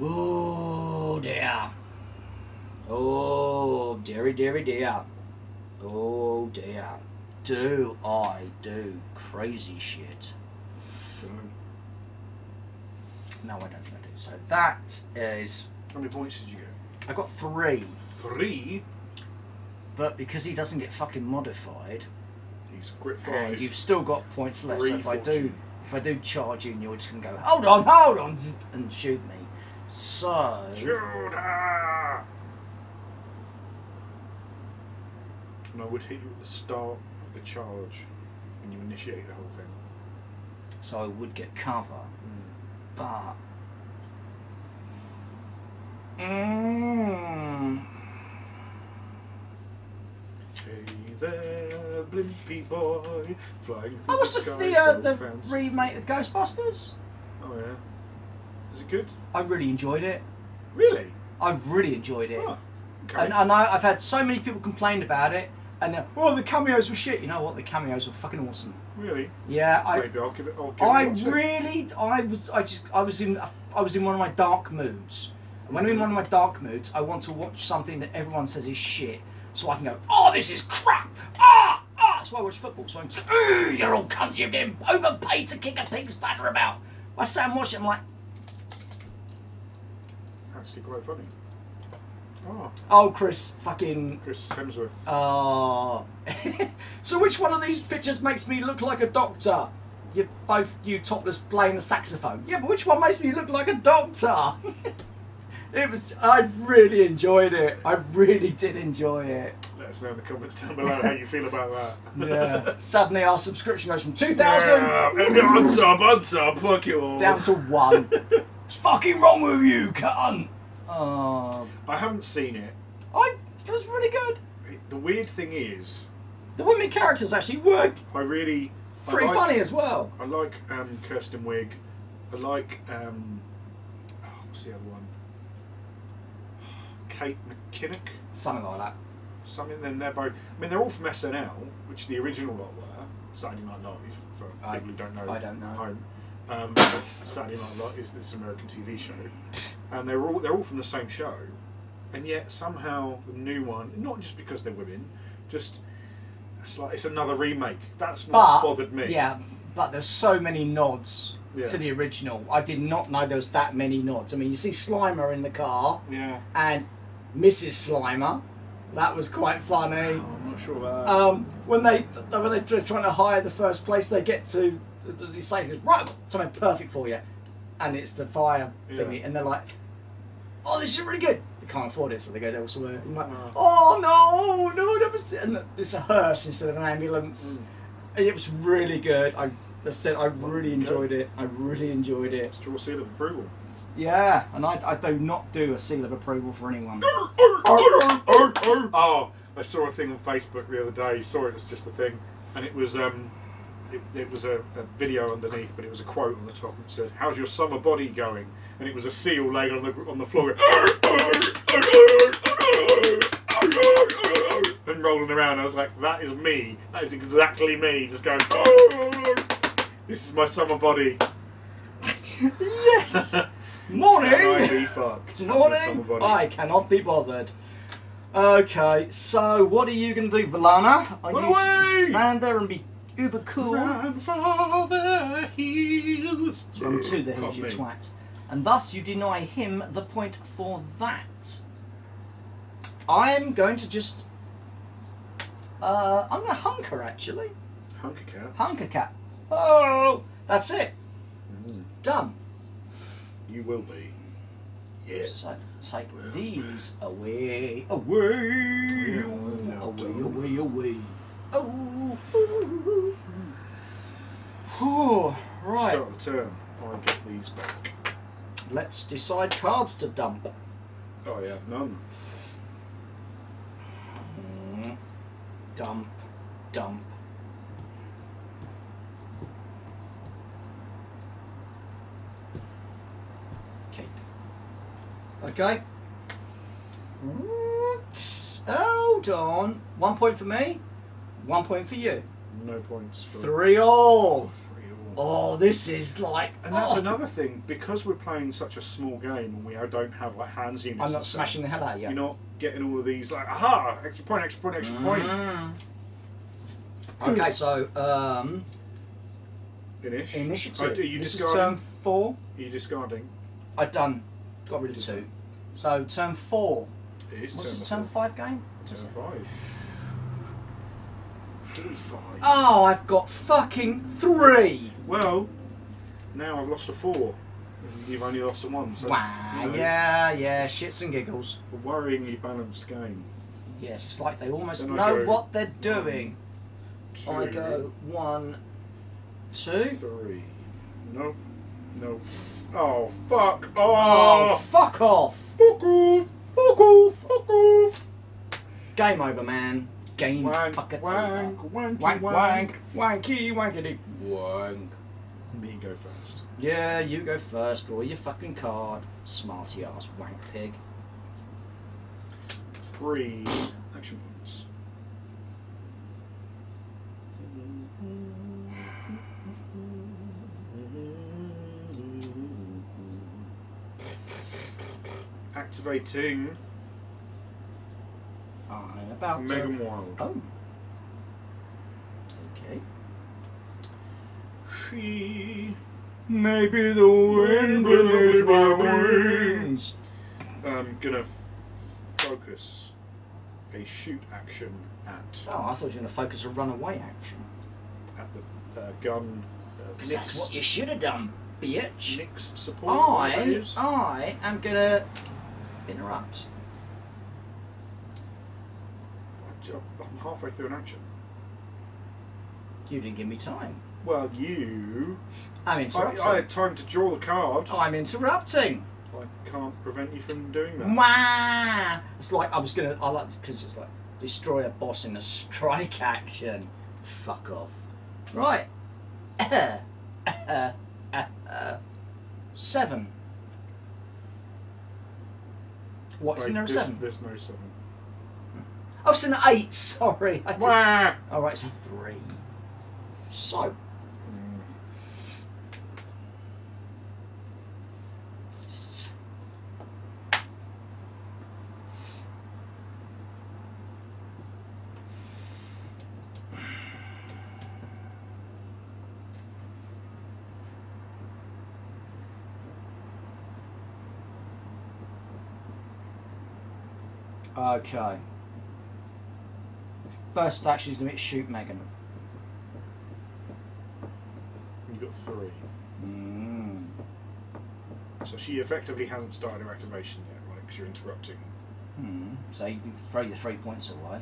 Oh, dear. Oh, dearie, dearie, dear. Oh, dear. Do I do crazy shit? No, I don't think I do. So that is... How many points did you get? I got 3. 3? But because he doesn't get fucking modified, He's grit 5. and you've still got points left. So 3 if I fortune. do charge you, and you're just gonna go, hold on, and shoot me. So Judah! And I would hit you at the start of the charge when you initiate the whole thing. I would get cover, but. Hey there, blimpy boy, flying through Oh, what's the the sky. remake of Ghostbusters? Oh yeah. Is it good? I really enjoyed it. Really? I really enjoyed it. Oh, okay. And I've had so many people complain about it, and the cameos were shit. You know what? The cameos were fucking awesome. Really? Yeah, Maybe I'll give it. I was in one of my dark moods. And when I'm in one of my dark moods, I want to watch something that everyone says is shit, so I can go, oh, this is crap. That's why I watch football. So I can say, you're all cunts, you're getting overpaid to kick a pig's bladder about. I sat and watched it. I'm like, Actually, quite funny. oh, Chris Hemsworth. Oh. So which one of these pictures makes me look like a doctor? You topless playing the saxophone. Yeah, but which one makes me look like a doctor? I really enjoyed it. I really did enjoy it. Let us know in the comments down below how you feel about that. Yeah. Suddenly our subscription goes from 2,000 unsub, fuck it all. down to 1. What's fucking wrong with you, cunt? Oh. I haven't seen it. It was really good. The weird thing is, The women characters actually were pretty funny as well. I like Kirsten Wiig. I like what's the other one? Kate McKinnock. Something like that. Something. Then they're both. I mean, they're all from SNL, which the original lot were. Saturday Night Live. For people who don't know. I don't know. Home. Saturday Night Live is this American TV show, and they're all from the same show, and yet somehow the new one, not just because they're women, just it's another remake. That's what bothered me. Yeah, but there's so many nods Yeah. to the original. I did not know there was that many nods. I mean, you see Slimer in the car, Yeah. and Mrs. Slimer. That was quite funny. Oh, I'm not sure about that. When they're trying to hire the first place, they get to the site goes, right, something perfect for you, and it's the fire thingy, and they're like, oh, this is really good. They can't afford it, so they go elsewhere. And I'm like, oh no, that was, and it's a hearse instead of an ambulance. And it was really good. I really enjoyed it. I really enjoyed it. Straw seal of approval. Yeah, and I do not do a seal of approval for anyone. Oh, I saw a thing on Facebook the other day. Sorry, it was just a thing, and it was it was a video underneath, but it was a quote on the top and it said, "How's your summer body going?" And it was a seal laid on the floor, and rolling around. I was like, "That is me. That is exactly me." Just going, "This is my summer body." Yes. Morning. Can I be fucked? Morning. I cannot be bothered. Okay, so what are you going to do, Valana? Are you to stand there and be uber cool? Run for the hills. Run to the hills, you twat. And thus you deny him the point for that. I'm going to just... I'm going to hunker, actually. Hunker cat. Hunker cat. Oh, that's it. Done. You will be. Yeah. So take these away. Away. Away. Oh. Oh. Right. Start of the turn. I get these back. Let's decide cards to dump. I have none. Dump. Dump. Okay. Hold on. 1 point for me. 1 point for you. No points for 3 all. 3 all. Oh, this is like. And that's another thing, because we're playing such a small game and we don't have like hands units. I'm not smashing the hell out of you. You're not getting all of these like, aha, extra point, extra point, extra point. Okay, so initiative. Are you this discarding? is turn 4. Are you discarding? I've got rid of 2. So turn 4. It is What's turn this turn 5 game? Turn 5. 45. Oh, I've got fucking 3. Well, now I've lost a 4. You've only lost a 1. So Wow. you know, Yeah, shits and giggles. a worryingly balanced game. Yes, it's like they almost Then I know go what they're doing. 2, I go 1, 2. 3. Nope. Nope. Oh, fuck. Oh, fuck off. Fuck off. Fuck off. Fuck off. Game over, man. Game Wank, fucking wank, over. wanky, Wank, wank. wank. Wanky, wankity. Wank. Me go first. Yeah, you go first. Draw your fucking card. Smarty ass wank pig. 3 action points. Activating I'm about Megan to... Wild. Oh. Okay. She... Maybe the wind beneath my wings. I'm gonna focus a shoot action at Oh, I thought you were going to focus a runaway action. the gun. Because that's what you should have done, bitch. Nick's support. I am going to interrupt. I'm halfway through an action. You didn't give me time. Well, you... I'm interrupting. I had time to draw the card. I'm interrupting. I can't prevent you from doing that. Wah! It's like I was going to... I like this because it's like destroy a boss in a strike action. Fuck off. Right. 7. What, isn't there a 7? There's no 7. Oh, it's an 8, sorry. Wah! Alright, it's a 3. So. Okay. First action is going to be shoot Megan. You got 3. Mm. So she effectively hasn't started her activation yet, right? Because you're interrupting. Hmm. So you throw your 3 points away.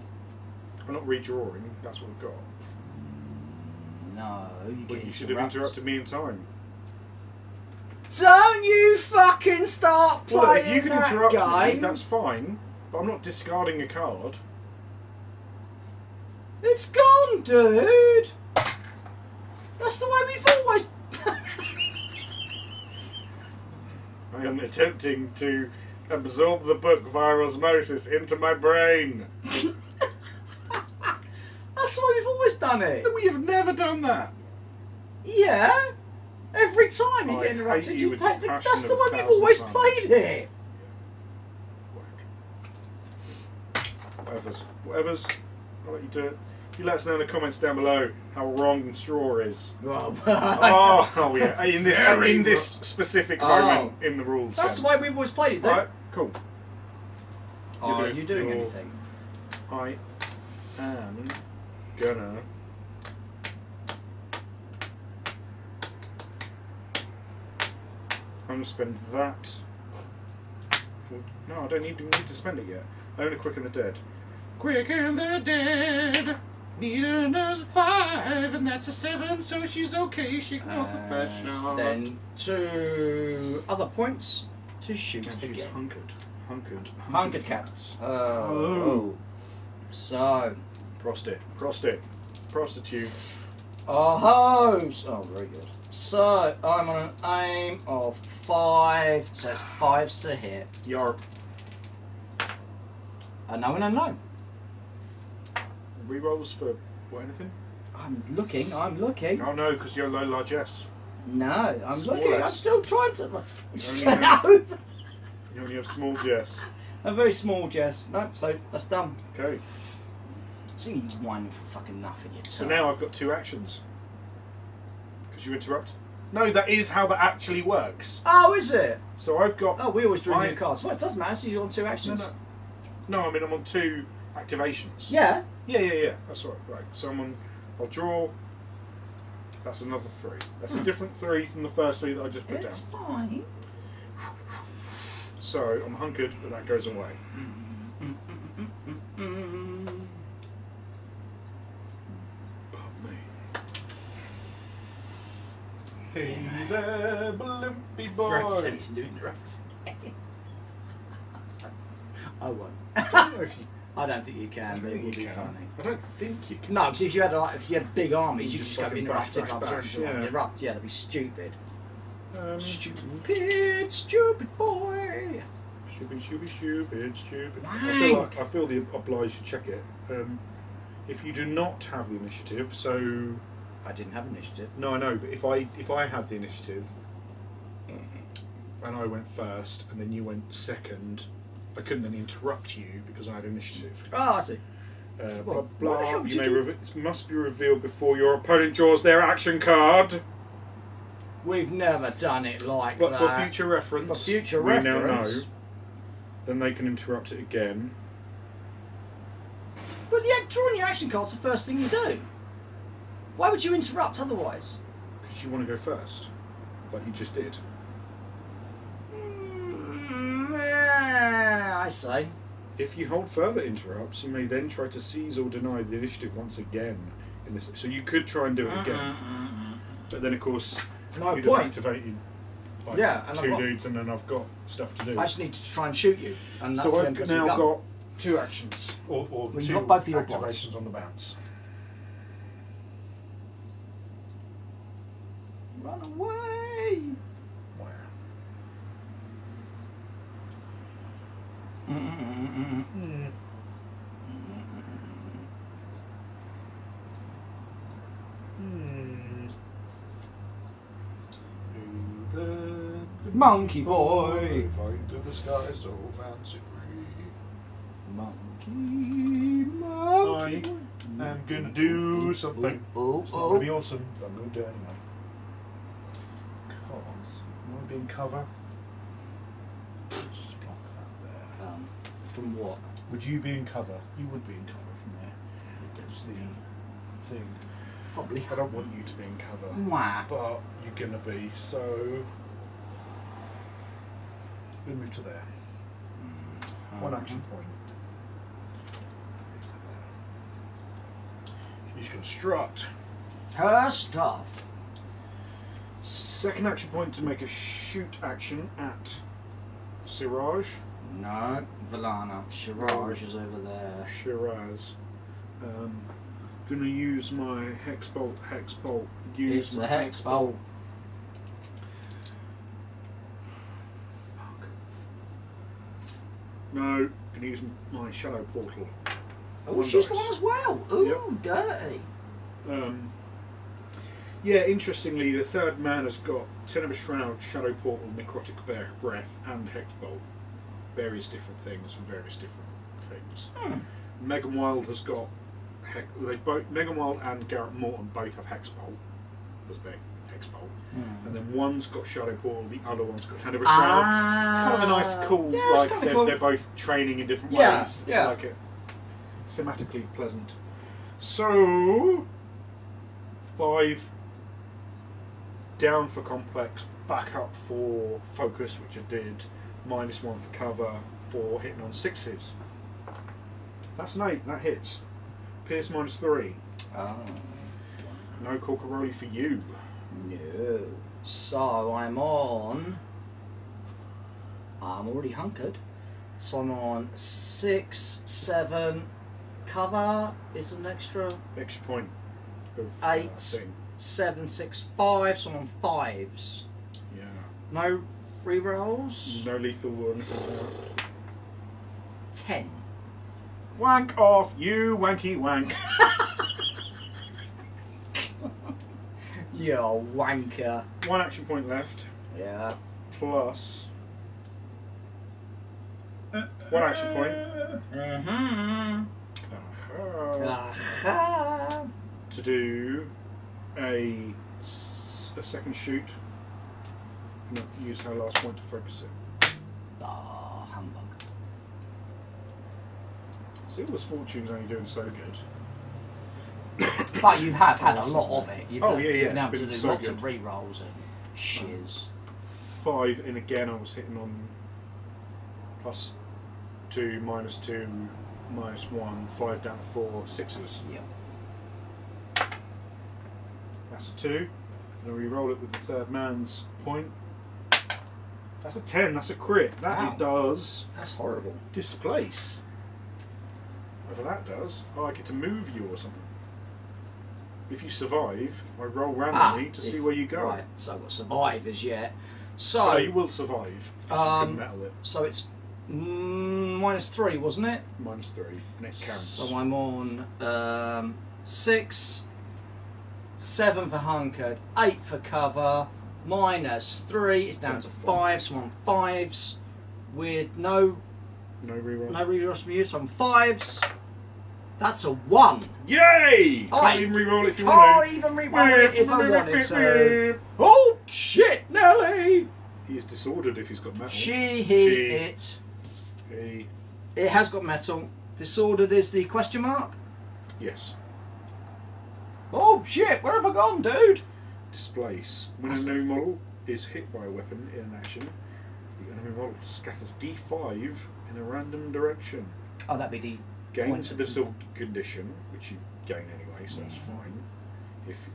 I'm not redrawing. That's what I've got. No, you But get you should have interrupted me in time. Don't you fucking start playing Well, if you can that interrupt me, game. that's fine. But I'm not discarding a card. It's gone, dude. That's the way we've always. I am attempting to absorb the book via osmosis into my brain. That's the way we've always done it. We have never done that. Yeah. Every time you I get interrupted, hate you you with take the the. passion That's the of way a we've thousand always suns. played it. Whatever's. I'll let you do it. You let us know in the comments down below how wrong straw is. Well, Oh yeah. In this specific moment in the rules. that's sense. the way we've always played it, dude. Right, cool. Are you doing anything? I am gonna. I'm gonna spend that. No, I don't need to spend it yet. I'm gonna quicken the dead. Quicken the dead. Need another 5, and that's a 7, so she's okay. She ignores the first shot. Then 2 other points to shoot And she's again. hunkered Cats. Oh. So. Prostitutes. Oh, very good. So I'm on an aim of 5. So it's 5s to hit. Yarp. A no and a no. Rerolls for what, anything? I'm looking. Oh no, because you're low largesse. No, I'm Small looking. I'm S. still trying to. You only have small Jess. A very small Jess. No, so that's done. Okay. So you whining for fucking nothing, you So now I've got 2 actions. Because you interrupt. No, that is how that actually works. Oh, is it? So I've got. Oh, we always drew new cards. Well, it doesn't matter. So you're on 2 No, actions. no. No, I mean I'm on 2 activations. Yeah. Yeah. That's all right. Right. So I'll draw. That's another 3. That's a different 3 from the first 3 that I just put It's down. fine. So I'm hunkered, but that goes away. Pardon me. Hey there, Blimpy Very boy. tempting to interrupt. I won't. I don't know if you. I don't think you can, but it would be funny. I don't think you can. No, because if you had big armies, you could just go fucking interrupted. bash, I'm bash, sorry, yeah. interrupt. Yeah, that'd be stupid. Stupid. Stupid boy. Stupid. Wank. I feel the obliged to check it. If you do not have the initiative, so I didn't have initiative. no, I know, but if I had the initiative and I went first and then you went second, I couldn't then interrupt you because I had initiative. Oh, I see. Blah what blah. the hell did You you may do? it must be revealed before your opponent draws their action card. We've never done it like But that. for future reference, For future we now reference. know. Then they can interrupt it again. But drawing your action card's the first thing you do. Why would you interrupt otherwise? Because you want to go first, like you just did. I say. If you hold further interrupts, you may then try to seize or deny the initiative once again. In this, so you could try and do it again, but then of course No you'd point. have activated like Yeah, and 2 I've got- dudes, and then I've got stuff to do. I just need to try and shoot you. And that's So the I've end of the now gun. got 2 actions, or Well, 2 you've got both of your activations on the bounce. Run away! Wow. Monkey boy. Fight of the sky so fancy. Monkey I am gonna do something. Oh, It's not gonna be awesome, but I'm gonna do it anyway. Because will I be in cover? Let's just block that there. From what? Would you be in cover? You would be in cover from there. There's the thing. Probably. I don't want you to be in cover, Wah. but you're gonna be. So we'll move to there. 1 action point. Move to there. She's gonna strut. Her stuff. So second action point to make a shoot action at Siraj. No, Valana. Shiraj is over there. Shiraz. Gonna use my Hex Bolt. Hex Bolt. Use It's my the Hex Bolt. Fuck. No, gonna use my Shadow Portal. Oh, One she's dice. gone as well. Ooh, Yep. dirty. Yeah, interestingly, the third man has got Tenebrous Shroud, Shadow Portal, Necrotic Breath, and Hex Bolt. Various different things for various different things. Megan Wild has got Megan Wild and Garrett Morton both have Hex Bolt as their Hex Bolt, and then one's got Shadow Portal, the other one's got Tenebrous Shroud. It's kind of a nice, cool. Yeah, it's like kinda cool. they're both training in different Yeah, ways. yeah. I like it. Thematically pleasant. So 5 down for complex, back up for focus, which I did. -1 for cover for hitting on 6s. That's an 8. That hits. Pierce -3. Oh. No Corcaroli for you. No. So I'm already hunkered. So I'm on 6, 7. Cover is an extra Extra point of 8, thing. 7, 6, 5. So I'm on 5s. Yeah. No rerolls. No lethal or anything like that. 10. Wank off, you wanky wank. You wanker. 1 action point left. Yeah. Plus 1 action point. Mm-hmm. Aha. To do a second shoot. I'm going to use her last point to focus it. Ah, humbug. Silver's Fortune's only doing so good. But you have had a lot of it. You've Oh, yeah, You've yeah, been able it's to been do so lots good. of re-rolls and shiz. 5, and again I was hitting on +2, -2, -1, 5 down to 4, 6s. Yep. That's a 2. Gonna re-roll it with the third man's point. That's a 10. That's a crit. That Wow. it does That's horrible. displace. Whatever that does, I get to move you or something. If you survive, I roll randomly to see where you go. Right, so I've got survivors yet. So, Oh, you will survive. 'Cause you can metal it. so it's -3, wasn't it? -3, and it counts. So I'm on 6, 7 for hunkered, 8 for cover, -3. It's down to 5, so I'm on 5s with no No reroll. rerolls from you. So I'm 5s. That's a 1. Yay! I Can't even reroll it if you Can't want to. even reroll it if I wanted to. Oh shit, Nelly! He is disordered if he's got metal. He, it. He. It has got metal. Disordered is the question mark. Yes. Oh shit, where have I gone, dude? Displace. When an enemy model is hit by a weapon in an action, the enemy model scatters D5 in a random direction. Oh, that'd be the Gains point the of- disordered condition, which you gain anyway, so that's fine.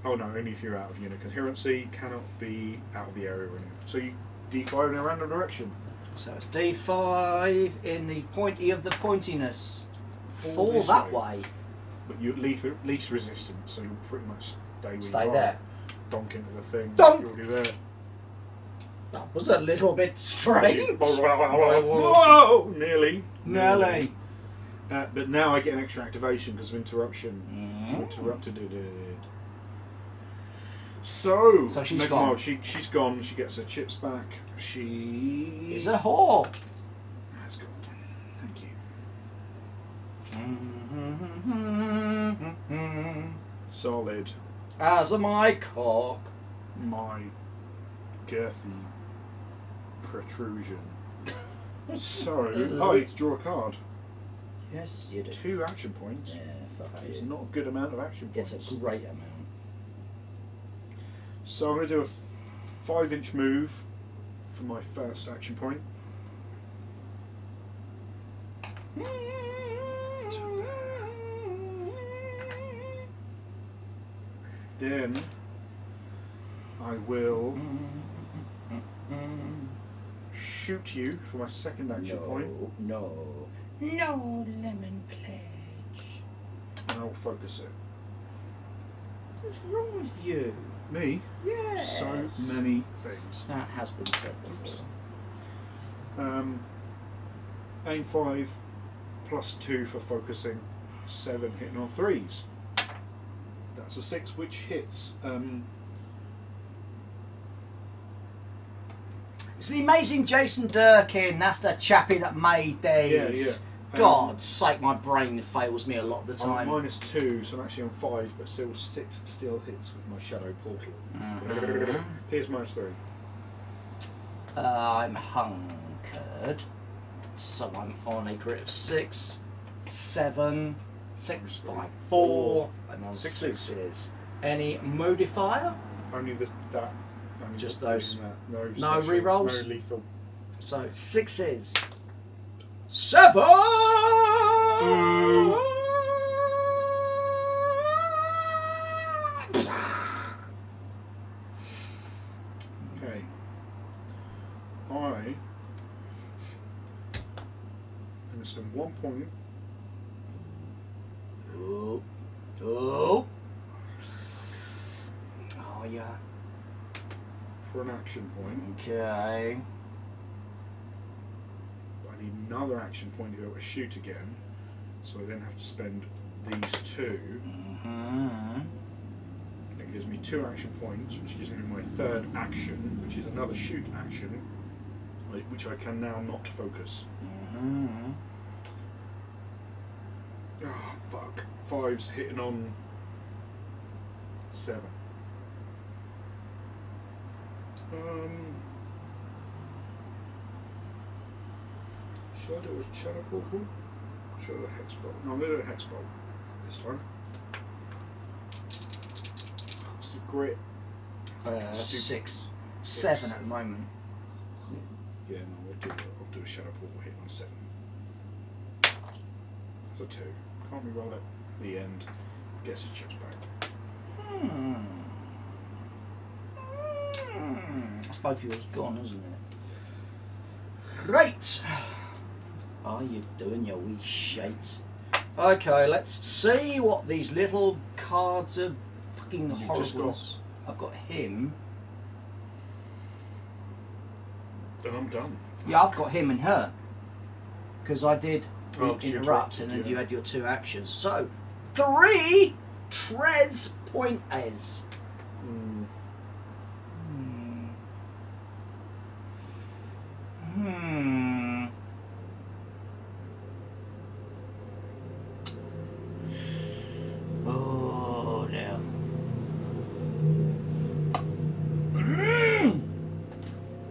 Only if you're out of unit coherency, cannot be out of the area or anything. So you D5 in a random direction. So it's D5 in the pointy of the pointiness. Fall this that way. way. But you're least resistance, so you'll pretty much stay where Stay you are. there. Donk into the thing. Donk! You're already there. That was a little bit strange. Whoa! Nearly. Nelly. But now I get an extra activation because of interruption. Mm. Interrupted it. So she's Megan gone. Wild, she's gone. She gets her chips back. She Is a whore. has gone. Thank you. Solid. As am I cock. My girthy protrusion. So I get to draw a card. Yes, you do. 2 action points. Yeah, fuck That you. is not a good amount of action points. It's a great amount. So I'm going to do a 5-inch move for my first action point. Then I I will shoot you for my second action point. No lemon pledge. And I'll focus it. What's wrong with you? Me? Yes. So many things. That has been said before. Aim 5 plus 2 for focusing. 7 hitting on 3s. That's a 6 which hits. It's the amazing Jason Durkin. That's the chappie that made these. Yeah. God's sake, my brain fails me a lot of the time. I'm -2, so I'm actually on 5, but still 6 still hits with my shadow portal. Here's -3. I'm hunkered, so I'm on a grit of 6, 7, 6, 5, 4. I'm on 6s. Any modifier? Only that. Only Just those. No No rerolls? No lethal. So 6s. 7! Okay. I'm going to spend 1 point. Oh, yeah. For an action point. Okay. I need another action point to be able to shoot again. So I then have to spend these 2. It gives me 2 action points, which gives me my third action, which is another shoot action, which I can now not focus. Oh, fuck. 5's hitting on 7. Should I do a shadow portal? Should I do a hex bolt? No, I'm going to do a hex bolt this time. What's the grit? 6. 7 at the moment. Yeah, no, I'll do a shadow portal hitting on 7. That's a 2. Can't re-roll it at the end. Gets his chips back. That's both yours gone, isn't it? Great! Are you doing your wee shite? Okay, let's see what these little cards of fucking horribles. I've got him. And I'm done. Yeah, I've got him and her. Because I did interrupt and then yeah. you had your 2 actions. So, 3 Tres Pointes. Oh, dear.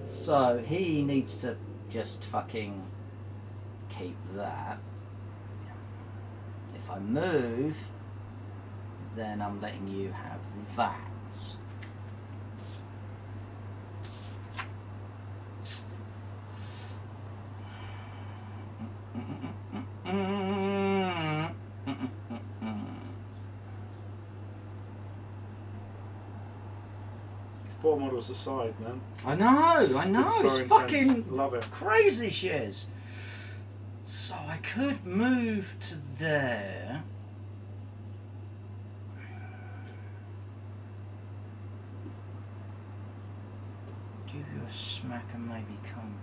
So, he needs to just fucking keep that. If I move, then I'm letting you have that. Four models aside, man. I know, it's so fucking intense. Love it. crazy shiz. So I could move to there. Give you a smack and maybe come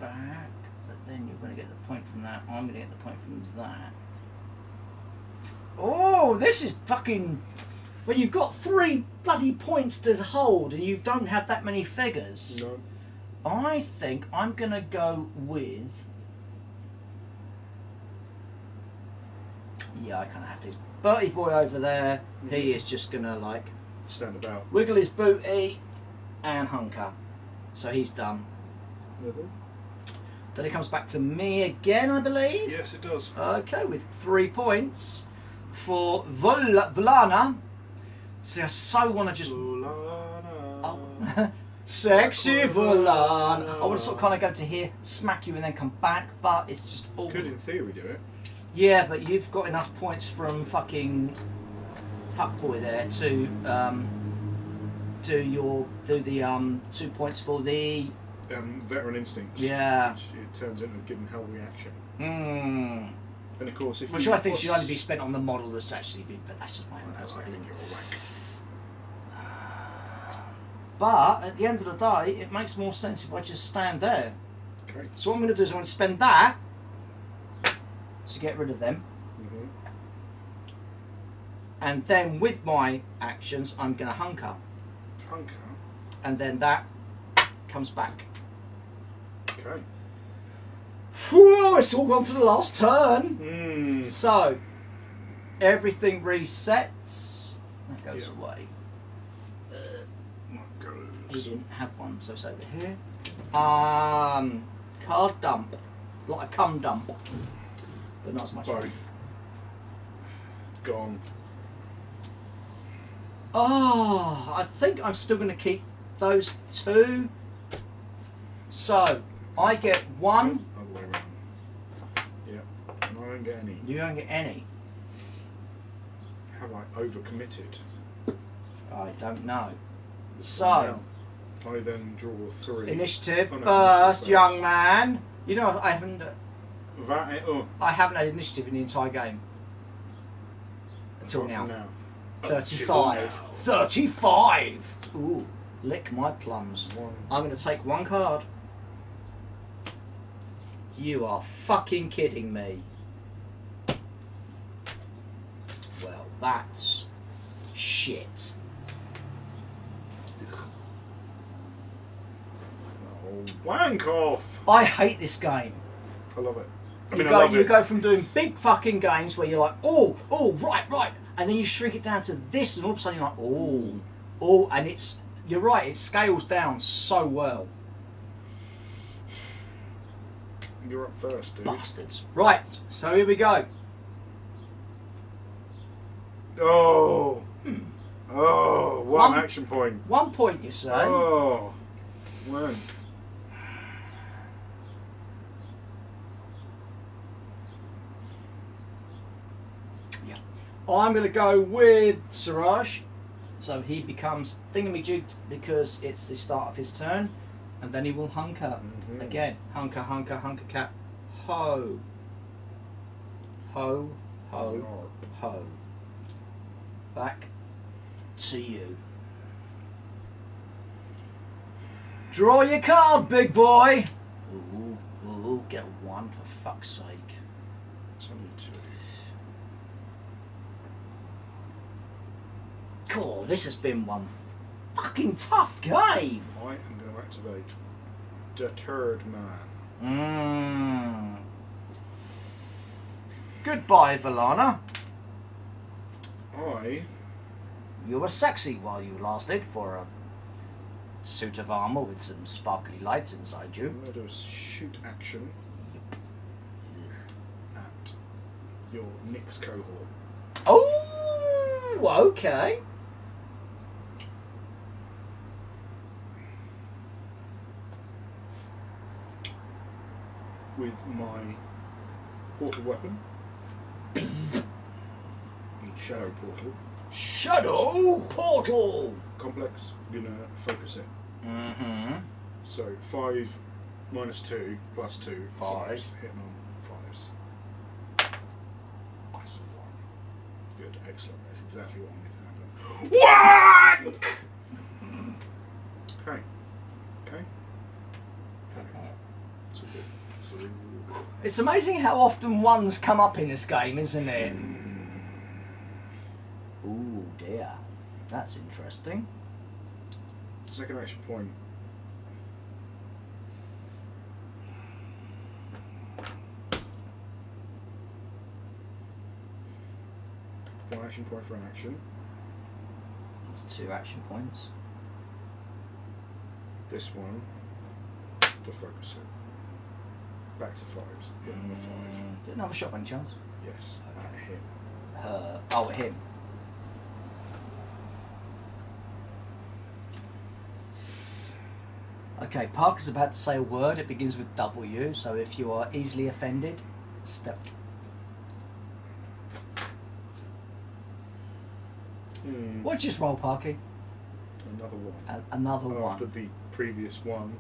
back, but then you're going to get the point from that. I'm going to get the point from that. Oh, this is fucking... When you've got 3 bloody points to hold and you don't have that many figures. No. I think I'm going to go with... Yeah, I kind of have to. Bertie boy over there, he is just going to like... Stand about. Wiggle his booty and hunker. So he's done. Then it comes back to me again, I believe. Yes, it does. Okay, with 3 points for Volana. See, I so want to just... Oh. Sexy Volana. I want to sort of kind of go to here, smack you and then come back, but it's just all... Could in theory do it. Yeah, but you've got enough points from fucking fuckboy there to do the 2 points for the veteran instincts. Yeah. Which it turns into a given hell reaction. Mm. And of course, if Which you I think should only be spent on the model that's actually been, but that's just my own I personal think opinion. you're all wank. But at the end of the day, it makes more sense if I just stand there. Okay. So what I'm going to do is I'm going to spend that to get rid of them. Mm-hmm. And then with my actions, I'm going to hunker. Hunker. And then that comes back. Okay. Whew, it's all gone to the last turn. Mm. So, everything resets. That goes away. He Goes. didn't have one, so it's over here. Card dump. Like a cum dump. But not as much. Both. Gone. Oh, I think I'm still going to keep those two. So, I get one. Other way around. Yeah. And I don't get any. You don't get any. Have I overcommitted? I don't know. So, Now, I then draw 3. initiative Oh, no, first, initiative young first. man. You know, I haven't Oh. had initiative in the entire game. Until Apart now. from now. 35. Until now. 35! Ooh, lick my plums. One. I'm going to take one card. You are fucking kidding me. Well, that's shit. Oh, wank off! I hate this game. I love it. I You mean, I love it. go from doing big fucking games where you're like, oh, right, and then you shrink it down to this, and all of a sudden you're like, oh, and you're right, it scales down so well. You're up first, dude. Bastards. Right, so here we go. Oh! Oh, one action point. 1 point, you say? Oh! One. Yeah. I'm going to go with Siraj. So he becomes thingamajig because it's the start of his turn. And then he will hunker. Again. Hunker, hunker, hunker, cat. Ho. Ho, ho, ho. Back to you. Draw your card, big boy. Ooh, get a 1 for fuck's sake. It's only 2. Cool, this has been one fucking tough game. I am going to activate Deterred Man. Goodbye, Valana. You were sexy while you lasted for a suit of armour with some sparkly lights inside you. I'm going to do a shoot action at your Nyx cohort. Oh, okay. With my portal weapon. Shadow portal. Shadow portal. Complex. I'm going to focus it. Mm-hmm. So 5 minus 2 plus 2. 5. Hitting on 5s. That's a 1. Good, excellent. That's exactly what I need to happen. Wank! Okay. Okay. Okay. It's all good. It's all good. It's amazing how often ones come up in this game, isn't it? Ooh, dear. That's interesting. Second action point. One action point for an action. That's 2 action points. This one to focus it. Back to 5s. Hit number 5. Did another shot by any chance? Yes. Okay. At him. Her. Oh, him. Okay, Parker's about to say a word. It begins with W, so if you are easily offended, step. Hmm. What'd you just roll, Parky? Another one. Another one. After the previous one.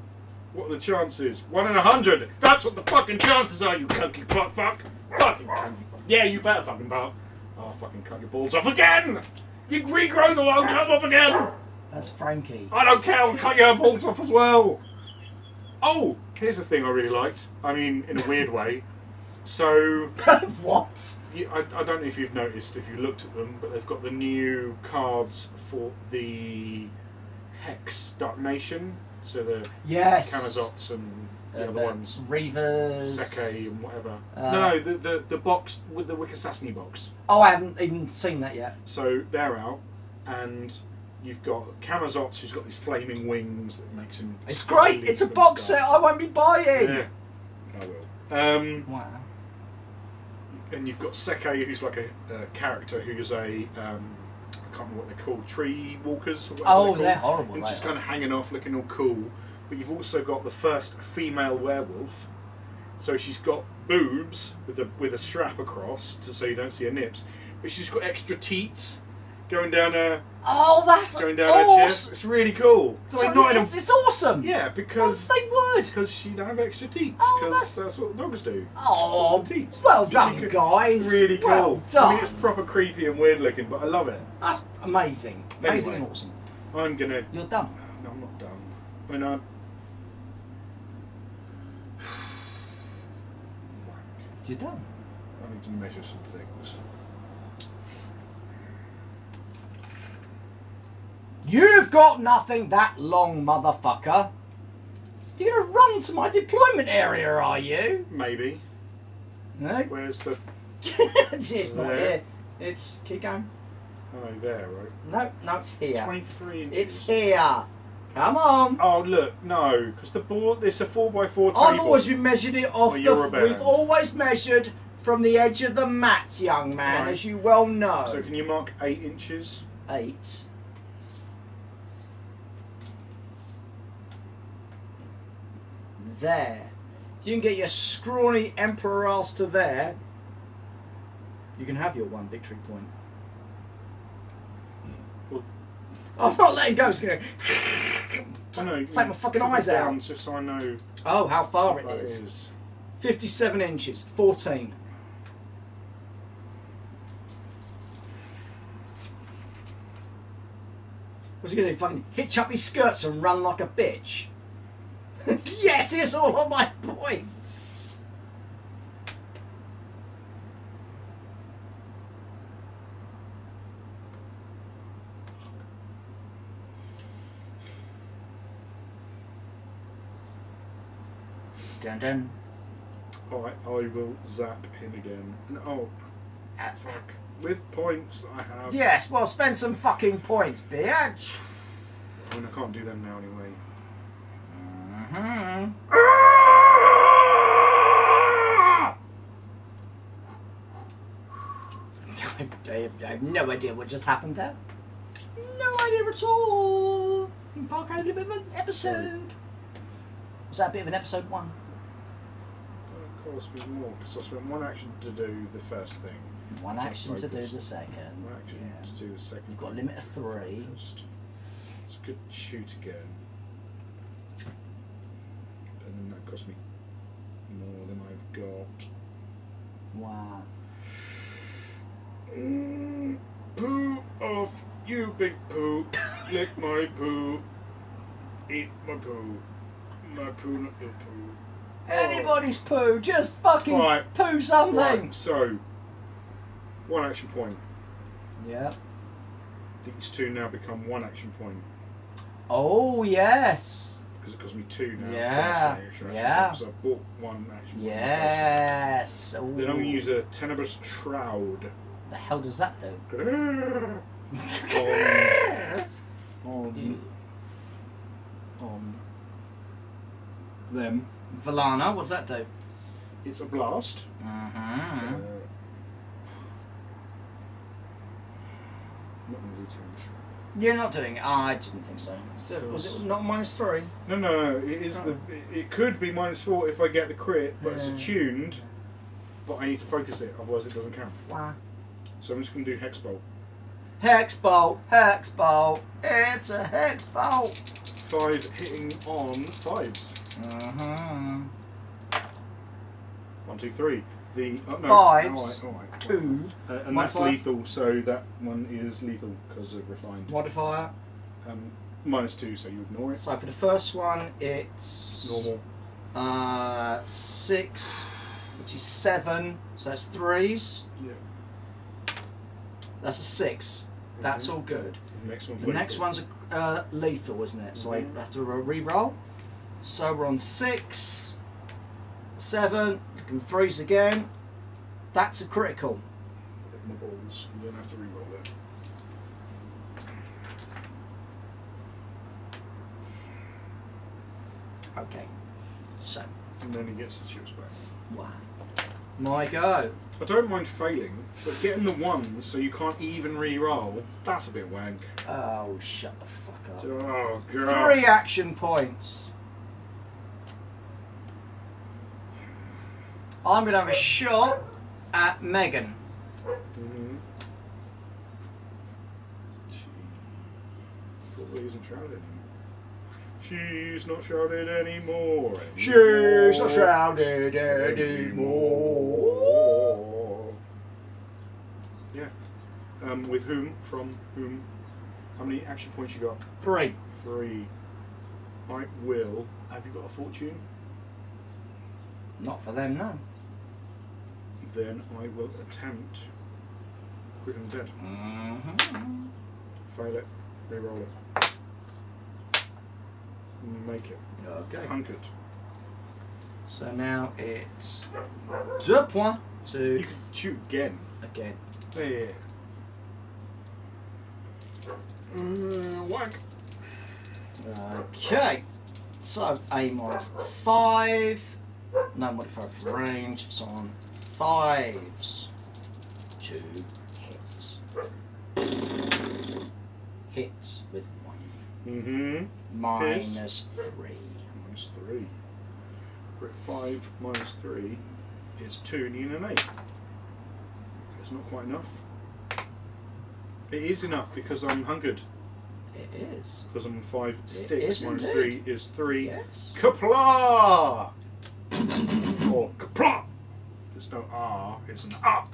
What are the chances? 1 in 100! That's what the fucking chances are, you cunky fuck! Fucking cunky fuck. Yeah, you better fucking butt. I'll fucking cut your balls off again! You regrow them, I'll cut them off again! That's Frankie. I don't care, I'll cut your balls off as well! Oh! Here's the thing I really liked. I mean, in a weird way. So... What? I don't know if you've noticed, if you looked at them, but they've got the new cards for the Hex Dark Nation. So the Camazots and the other ones. Reavers. Seke and whatever. No, the box with the Wikisasni box. Oh, I haven't even seen that yet. So they're out, and you've got Camazots who's got these flaming wings that makes him... It's great! It's a box set I won't be buying! Yeah, I will. Wow. And you've got Seke who's like a character who's a... I can't remember what they're called, tree walkers or whatever they're horrible. And just kind of hanging off, looking all cool. But you've also got the first female werewolf. So she's got boobs with a strap across, so you don't see her nips. But she's got extra teats going down her. Oh, that's going down awesome. her chest. It's really cool. So it's awesome. Yeah, because they would. Because she don't have extra teats. Oh, Because that's what dogs do. Oh, teats. Well done, guys. Really cool. Well done. I mean, it's proper creepy and weird looking, but I love it. That's amazing. Amazing Anyway, and awesome. I'm gonna. You're done. No, I'm not done. I mean, You're done. I need to measure some things. You've got nothing that long, motherfucker. You're going to run to my deployment area, are you? Maybe. No. Where's the... It's not here. It's... Keep going. Oh, there, right? No, it's here. 23 inches. It's here. Come on. Oh, look, no. Because the board... It's a 4x4 table. I've always measured it off well, We've always measured from the edge of the mat, young man, as you well know. So can you mark 8 inches? 8. There. If you can get your scrawny emperor ass to there, you can have your 1 victory point. Well, I'm not letting go. It's going to take my fucking eyes out. Just so I know. Oh, how far it That is. is. 57 inches. 14. What's he going to do? Fucking hitch up his skirts and run like a bitch? Yes, it's all on my points. Dun dun. Alright, I will zap him again. Oh, fuck. With points I have. Yes, well, spend some fucking points, bitch. I mean, I can't do them now anyway. I have no idea what just happened there. No idea at all. In Park had a little bit of an episode. Was that a bit of an episode 1? Of course, with more, because I spent 1 action to do the first thing. 1 action to do the second. 1 action to do the second. You've got a limit of 3. It's a good shoot again. And then that cost me more than I've got. Wow. Poo off, you big poo. Lick my poo. Eat my poo. My poo, not your poo. Anybody's poo, just fucking poo something. Right, so, 1 action point. Yeah. These 2 now become 1 action point. Oh, yes. Because it cost me 2 now. Yeah. Yeah. So I bought 1 action point. Yes. Then I'm going to use a Tenebrous Shroud. The hell does that do? on them. Valana, what's that do? It's a blast. Uh-huh. Not going to do Tenebrous Shroud. You're not doing it. I didn't think so. Was it not -3? No. It is it could be -4 if I get the crit, but it's attuned. But I need to focus it, otherwise it doesn't count. Wow. So I'm just going to do Hex Bolt. Hex bolt, hex bolt. It's a hex bolt. 5 hitting on 5s. 1, 2, 3. The no, 5s. all right. 2. And that's lethal, so that one is lethal because of refined. Modifier. -2, so you ignore it. So for the first one, it's normal. 6, which is 7. So that's 3s. Yeah. That's a 6. That's all good. The next one's lethal, isn't it? So I have to re-roll. So we're on 6, 7, looking 3s again. That's a critical. Hit my balls. You don't have to re-roll it. Okay. So. And then he gets the chips back. Wow. My go. I don't mind failing, but getting the 1s so you can't even re-roll, that's a bit wank. Oh, shut the fuck up. Oh, God. 3 action points. I'm going to have a shot at Megan. She probably isn't shrouded anymore. She's not shrouded anymore. She's not shrouded anymore. Yeah. With whom? From whom? How many action points you got? 3. 3. I will. Have you got a fortune? Not for them, no. Then I will attempt quick and dead. Fail it. Reroll it. Make it. Okay. Hunkered. So now it's 2 points to You can shoot again. again. Yeah. Whack. Okay. So aim on 5. No modifier for range. So on 5s. 2 hits. Hits with 1. -3. -3. We're at 5 -3 is 2 and you need an 8. It's not quite enough. It is enough because I'm hungered. It is. Because I'm 5, 6 is -3 is 3. Yes. Kapla! Or kapla! There's no R, it's an ah.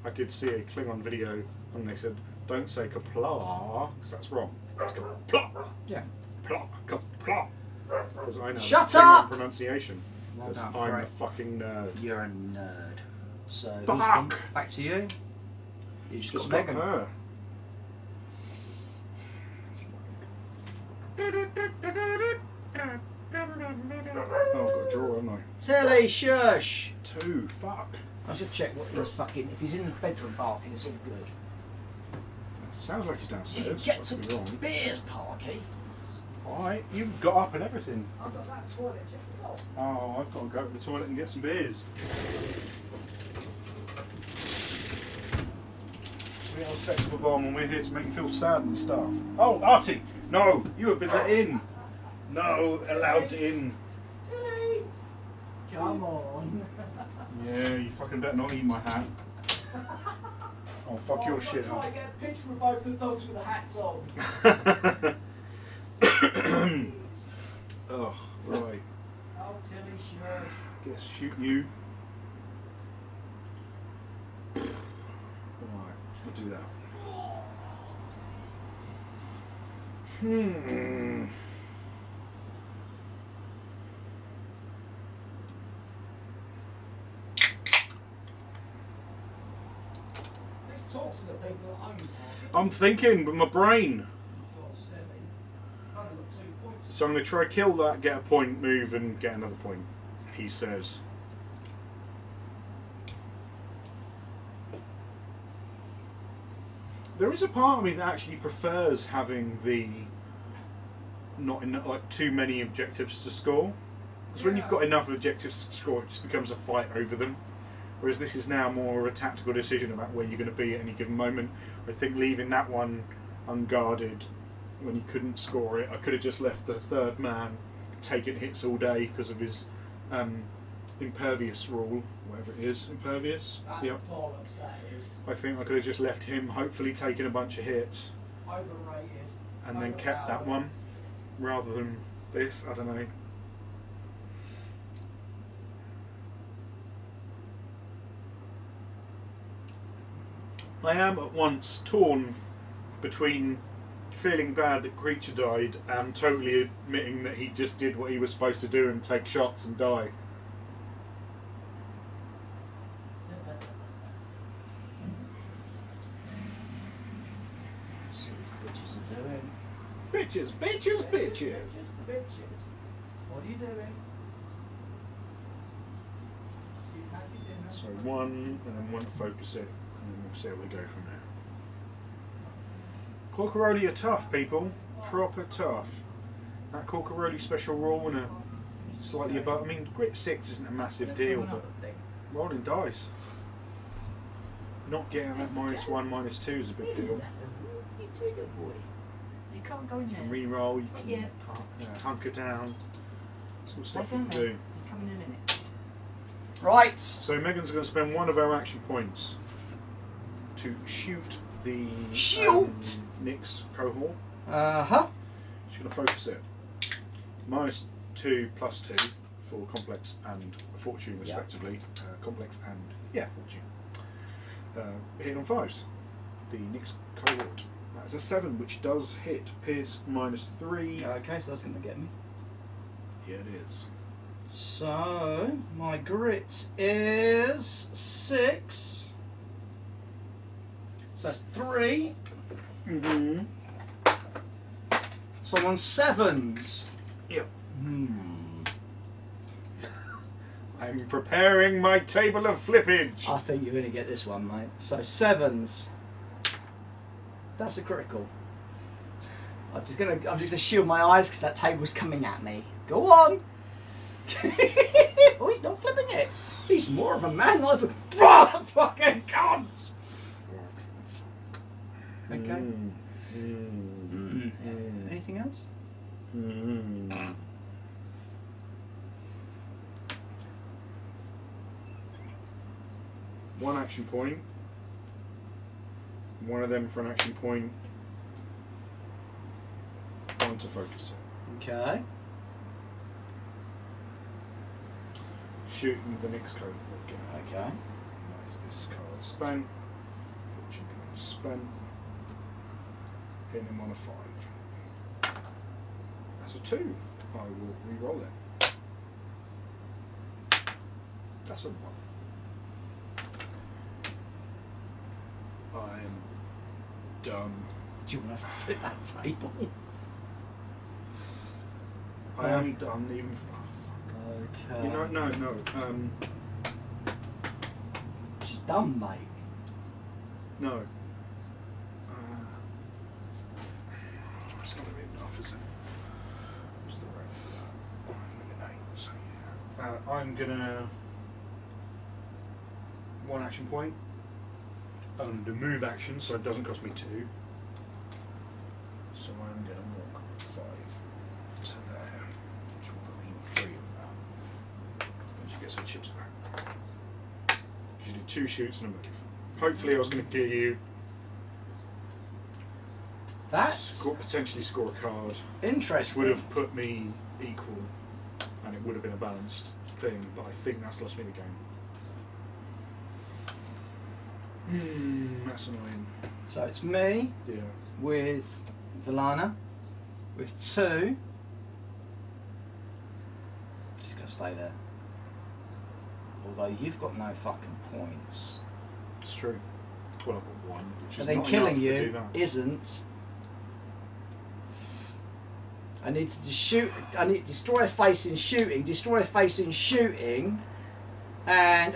I did see a Klingon video and they said, don't say kapla, because that's wrong. It's kapla. Yeah. Kapla, kapla. Because I know Shut Klingon up! pronunciation. Well Because done, I'm great. a fucking nerd. You're a nerd. So who's Fuck! gone? Back to you. You just got Megan. her. Oh, I've got a draw, haven't I? Tilly, shush! 2, fuck. I should check what he's fucking. If he's in the bedroom barking, it's all good. Sounds like he's downstairs. You can get I some could be wrong. beers, Parky. Alright, you got up and everything. I've got that toilet, check it out. Oh, I've got to go to the toilet and get some beers. We have sex with a bomb and we're here to make you feel sad and stuff. Oh, Artie! No! You have been let in! No, allowed in. Tilly! Come on. Yeah, you fucking better not eat my hat. Oh, fuck your shit I'm up. trying to get a picture of both the dogs with the hats on. Oh, right. Oh, Tilly, shush. Guess shoot you. Alright, we'll do that. Let's talk to the people at home, Parky. I'm thinking with my brain. God, steady. Only got 2 points. So I'm going to try kill that, get a point, move and get another point, he says. There is a part of me that actually prefers having the not enough, like too many objectives to score. Because when you've got enough objectives to score, it just becomes a fight over them. Whereas this is now more of a tactical decision about where you're going to be at any given moment. I think leaving that one unguarded when he couldn't score it, I could have just left the third man taking hits all day because of his impervious rule, whatever it is, impervious. That's Yep. bollocks, that is. I think I could have just left him, hopefully taking a bunch of hits, Overrated. and then kept that one rather than this. I don't know. I am at once torn between feeling bad that creature died and totally admitting that he just did what he was supposed to do and take shots and die. See what bitches are doing. Bitches, bitches, bitches. Bitches. What are you doing? So one, and then one to focus it, and then we'll see how we go from there. Corcaroli are tough, people. Proper tough. That Corcaroli special rule and a slightly above. I mean, grit 6 isn't a massive deal, but rolling dice. Not getting that -1, -2 is a big deal. You do, little boy. You can't go in You there. can re-roll, you can Yeah. hunker down. That's all stuff They're you can coming. do. They're coming in a minute. Right. So Megan's going to spend one of our action points to shoot the Nyx cohort. Uh-huh. She's going to focus it. -2 +2 for complex and fortune, respectively. Complex and fortune. Hit on 5s. The Nyx cohort. That's a 7, which does hit. Pierce -3. Okay, so that's going to get me. Yeah, it is. So, my grit is 6. So that's 3. Mm-hmm. So I'm on 7s. Yep. Hmm. I'm preparing my table of flippage. I think you're going to get this one, mate. So 7s. That's a critical. I'm just gonna shield my eyes because that table's coming at me. Go on. Oh, he's not flipping it. He's more of a man than I thought. Fucking cunt. Okay. Anything else? One action point. One of them for an action point. One to focus it. Okay. Shooting the next code. Okay. That is this card spent. Fortune card spent. Hitting him on a 5. That's a 2. I will re-roll it. That's a 1. I am done. Do you want to flip that table? I am done. Even. Okay. You know, no. She's done, mate. No. It's not going to be enough, is it? What's the rate for that? 9 with an 8, so yeah. I'm going to... One action point. I'm going to do move action, so it doesn't cost me 2. So I'm going to walk 5 to there. Which will put me in 3 of that. And she gets her chips back. She did 2 shoots and a move. Hopefully I was going to give you... That's potentially score a card. interesting. Would have put me equal, and it would have been a balanced thing. But I think that's lost me the game. That's annoying. So it's me Yeah. with Vilana with 2. She's gonna stay there. Although you've got no fucking points. It's true. Well, I've got 1, which And is then not killing enough to do you that. isn't. I need to just shoot. I need destroy a face in shooting, destroy a face in shooting, and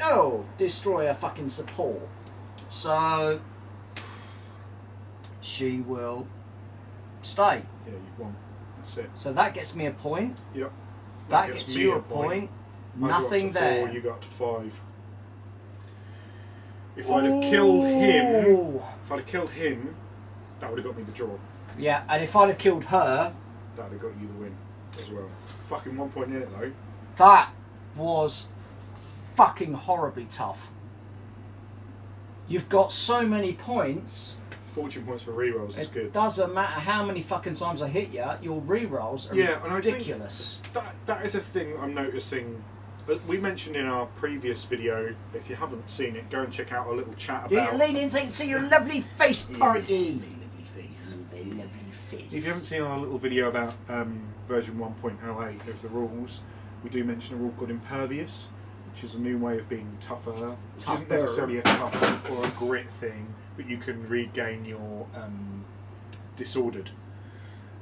destroy a fucking support. So she will stay. Yeah, you've won. That's it. So that gets me a point. Yep. That gets me you a point. Nothing I got up to 4, there. you got up to 5. If I'd have killed him, that would have got me the draw. Yeah, and if I'd have killed her, That would have got you the win as well. Fucking 1 point in it though. that was fucking horribly tough. You've got so many points. Fortune points for rerolls is good. It doesn't matter how many fucking times I hit you, your rerolls are ridiculous. And I think that is a thing I'm noticing. We mentioned in our previous video, if you haven't seen it, go and check out our little chat about... You lean in so you can see your lovely face, Parky. Lovely face. If you haven't seen our little video about version 1.08 of the rules, we do mention a rule called Impervious, which is a new way of being tougher. Which isn't necessarily a tough or a grit thing, but you can regain your disordered.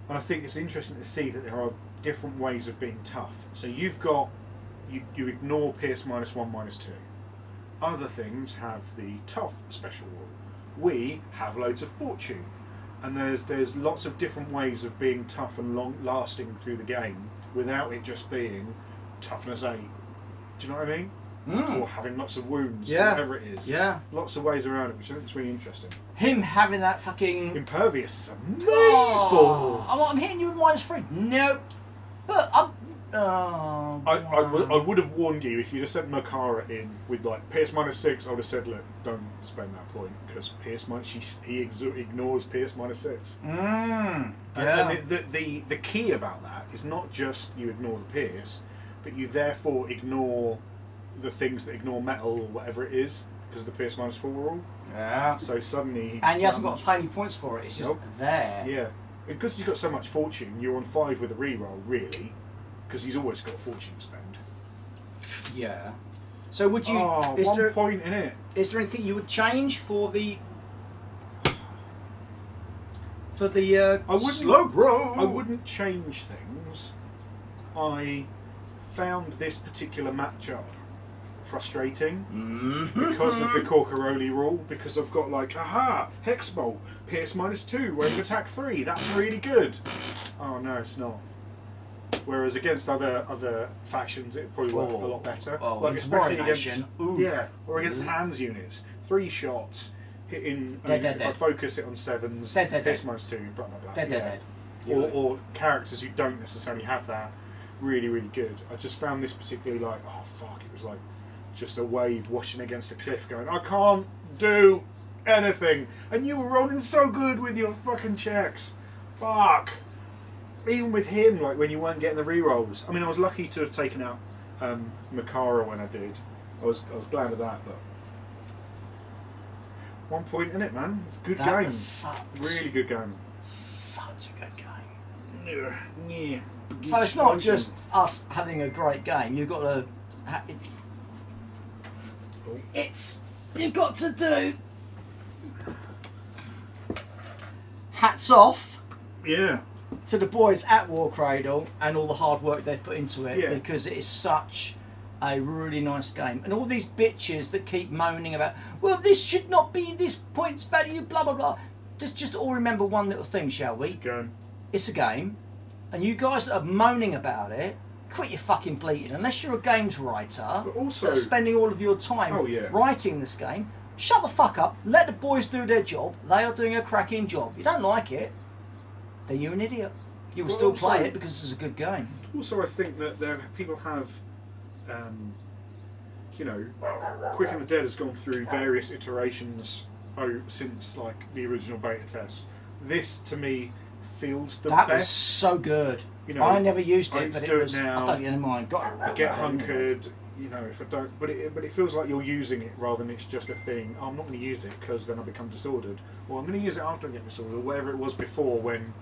And I think it's interesting to see that there are different ways of being tough. So you've got... You ignore Pierce -1, -2. Other things have the tough special rule. We have loads of fortune. And there's lots of different ways of being tough and long-lasting through the game without it just being toughness 8. Do you know what I mean? Or having lots of wounds, or whatever it is. Yeah. Lots of ways around it, which I think is really interesting. Him having that fucking... Impervious is amazeballs! I'm hitting you with -3. Nope. But I would have warned you if you'd have sent Makara in with like Pierce -6. I would have said, look, don't spend that point because Pierce he ignores Pierce -6. Yeah. And the key about that is not just you ignore the Pierce, but you therefore ignore the things that ignore metal or whatever it is because of the Pierce -4 rule. Yeah. So suddenly, and he hasn't got to pay any points for it. It's just there. Yeah. Because he's got so much fortune, you're on 5 with a reroll, really. Because he's always got fortune to spend. Yeah. So would you... is there 1 point in it. Is there anything you would change for the... slow roll? I wouldn't change things. I found this particular matchup frustrating because of the Corcaroli rule. Because I've got like, aha, Hex Bolt, Pierce -2, wave attack 3. That's really good. Oh no, it's not. Whereas against other factions, it probably worked a lot better. Like especially against or against hands units, 3 shots hitting. If I focus it on 7s, Pierce -2, blah blah blah. Or characters who don't necessarily have that, really good. I just found this particularly like, oh fuck, it was like just a wave washing against a cliff, going, I can't do anything, and you were rolling so good with your fucking checks. Fuck. Even with him, like when you weren't getting the rerolls. I mean, I was lucky to have taken out Makara when I did. I was glad of that, but 1 point in it, man. It's a good game. Really good game. Such a good game. Yeah. So it's not just us having a great game. You've got to. You've got to do. Hats off. Yeah. To the boys at War Cradle and all the hard work they've put into it, because it is such a really nice game. And all these bitches that keep moaning about, well, this should not be this points value, blah blah blah. Just all remember one little thing, shall we? It's a game, and you guys that are moaning about it, quit your fucking bleating. Unless you're a games writer that's spending all of your time writing this game, shut the fuck up. Let the boys do their job. They are doing a cracking job. You don't like it, then you're an idiot. You will still play it because this is a good game. Also, I think that people have, you know, Quick and the Dead has gone through various iterations since like the original beta test. This, to me, feels the best. That was so good. You know, I never used it, but it was. I don't get mind. I get hunkered. You know, if I don't, but it feels like you're using it rather than it's just a thing. Oh, I'm not going to use it because then I become disordered. Or I'm going to use it after I get disordered, or whatever it was before when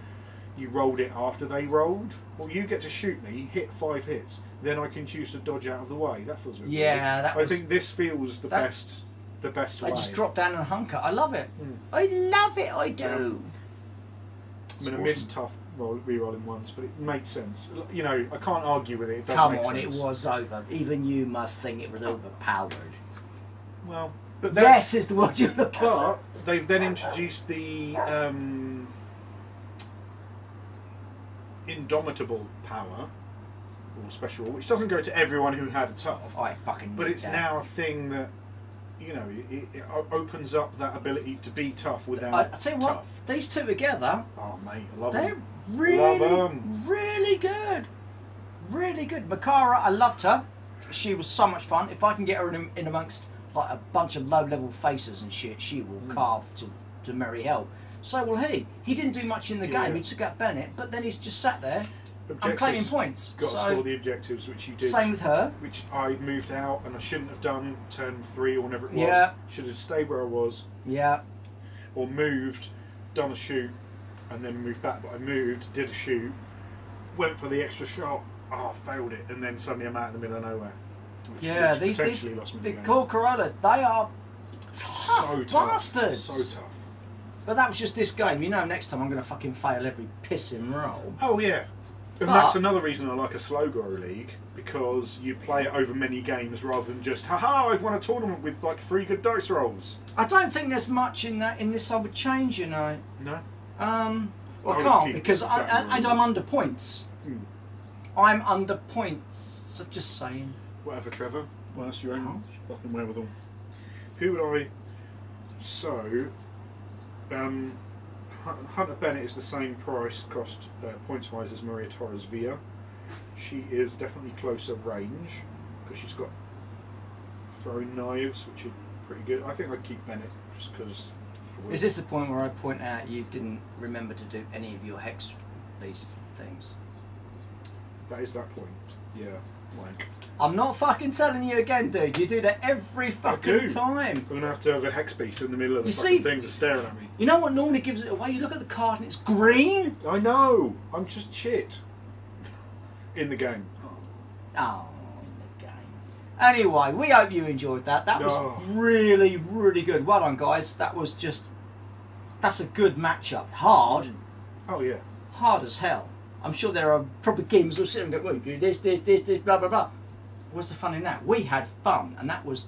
you rolled it after they rolled. Well, you get to shoot me, hit 5 hits, then I can choose to dodge out of the way. That feels a bit weird. I think this feels the best way. I just drop down and hunker. I love it. I love it. I do. I mean, I missed tough re-rolling once, but it makes sense. You know, I can't argue with it. It does Come make on, sense. it was over. Even you must think it was overpowered. Well, but yes is the word you look at. But they've then introduced the indomitable power or special, which doesn't go to everyone who had a tough. I fucking. But it's now a thing that, you know, it opens up that ability to be tough without. I tell you what, these two together. Oh mate, I love they're them. Really, really good. Really good. Makara, I loved her. she was so much fun. If I can get her in amongst like a bunch of low-level faces and shit, she will carve to merry hell. So will he. He didn't do much in the game. He took out Bennett, but then he's just sat there. I'm claiming points. Got to score the objectives, which you did. Same with her. Which I moved out, and I shouldn't have done. Turn 3 or whatever it was. Yeah. Should have stayed where I was. Yeah. Or moved, done a shoot, and then moved back. But I moved, did a shoot, went for the extra shot. Oh, failed it, and then suddenly I'm out in the middle of nowhere. Which potentially lost me the game. Cool Corollas, they are tough bastards. So tough. But that was just this game. You know, next time I'm going to fucking fail every pissing roll. Oh yeah. And that's another reason I like a slow grow league, because you play it over many games rather than just, haha, I've won a tournament with like 3 good dice rolls. I don't think there's much in this I would change, you know. No. Well, I can't because I'm under points. I'm under points. So just saying. Whatever, Trevor. Well, that's your own fucking way with them. Who would I? So, Hunter Bennett is the same price cost points wise as Maria Torres Villa. She is definitely closer range because she's got throwing knives, which are pretty good. I think I'd keep Bennett just because. Is this the point where I point out you didn't remember to do any of your hex beast things? That is that point. Yeah. Wank. I'm not fucking telling you again, dude. You do that every fucking time. I'm going to have a hex piece in the middle of the fucking things that staring at me. You know what normally gives it away? You look at the card and it's green. I know. I'm just shit. In the game. Oh, in the game. Anyway, we hope you enjoyed that. That was really, really good. Well done, guys. That's a good matchup. Hard. Oh, yeah. Hard as hell. I'm sure there are probably gamers who'll sit and go, well, do this, blah, blah, blah. What's the fun in that? We had fun, and that was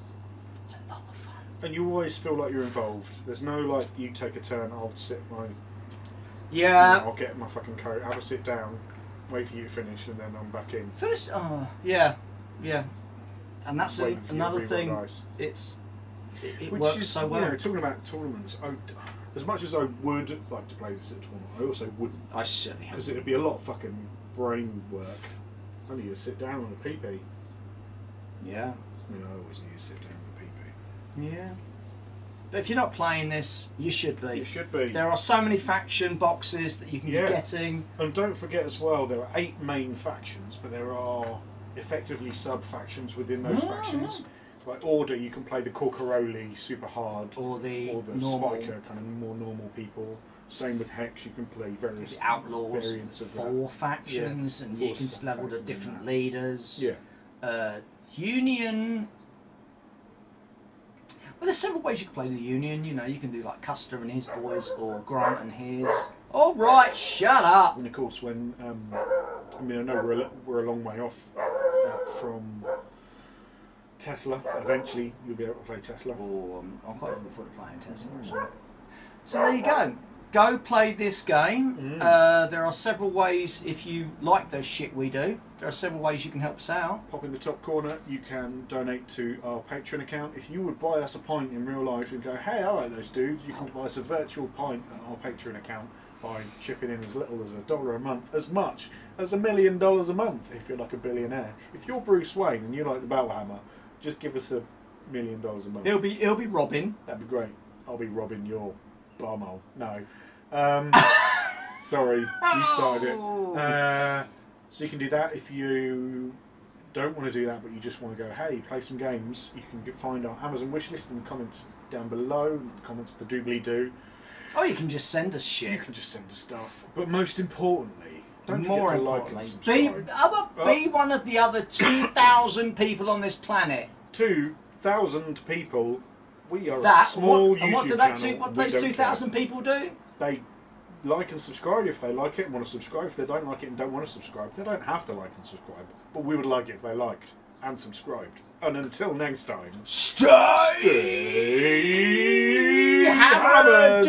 a lot of fun. And you always feel like you're involved. There's no, like, you take a turn, I'll sit my... Yeah. I'll get my fucking coat, have a sit down, wait for you to finish, and then I'm back in. Finish? Oh, yeah. Yeah. And that's another thing. It works so well. You know, talking about tournaments, as much as I would like to play this at a tournament, I also wouldn't. I certainly because it'd be a lot of fucking brain work. I need to sit down on a PP. Yeah. I mean, I always need to sit down on a PP. Yeah. But if you're not playing this, you should be. You should be. There are so many faction boxes that you can be getting. And don't forget as well, there are 8 main factions, but there are effectively sub-factions within those factions. Like Order, you can play the Corcaroli super hard, or the Spiker, kind of more normal people. Same with Hex, you can play various the Outlaws, variants of 4 factions, and you can level the different leaders. Yeah. Union. Well, there's several ways you can play the Union. You know, you can do like Custer and his boys, or Grant and his. All right, shut up. And of course, when I mean, I know we're a long way off from Tesla. Eventually, you'll be able to play Tesla. Oh, I'm quite looking forward to playing Tesla. So there you go. Go play this game. There are several ways, if you like the shit we do, there are several ways you can help us out. Pop in the top corner, you can donate to our Patreon account. If you would buy us a pint in real life and go, hey, I like those dudes, you can buy us a virtual pint at our Patreon account by chipping in as little as $1 a month, as much as $1 million a month if you're like a billionaire. If you're Bruce Wayne and you like the Battle just give us $1 million a month. He'll be Robin. That'd be great. I'll be robbing your bumhole. No. Sorry, you started it. So you can do that. If you don't want to do that, but you just want to go, hey, play some games, you can find our Amazon wishlist in the comments down below, in the comments of the doobly-doo. Oh, you can just send us shit. You can just send us stuff. But most importantly, don't forget to like and subscribe. Be one of the other 2,000 people on this planet. 2,000 people. We are a small YouTube channel. What do those 2,000 people do? They like and subscribe if they like it and want to subscribe. If they don't like it and don't want to subscribe, they don't have to like and subscribe. But we would like it if they liked and subscribed. And until next time, stay hammered.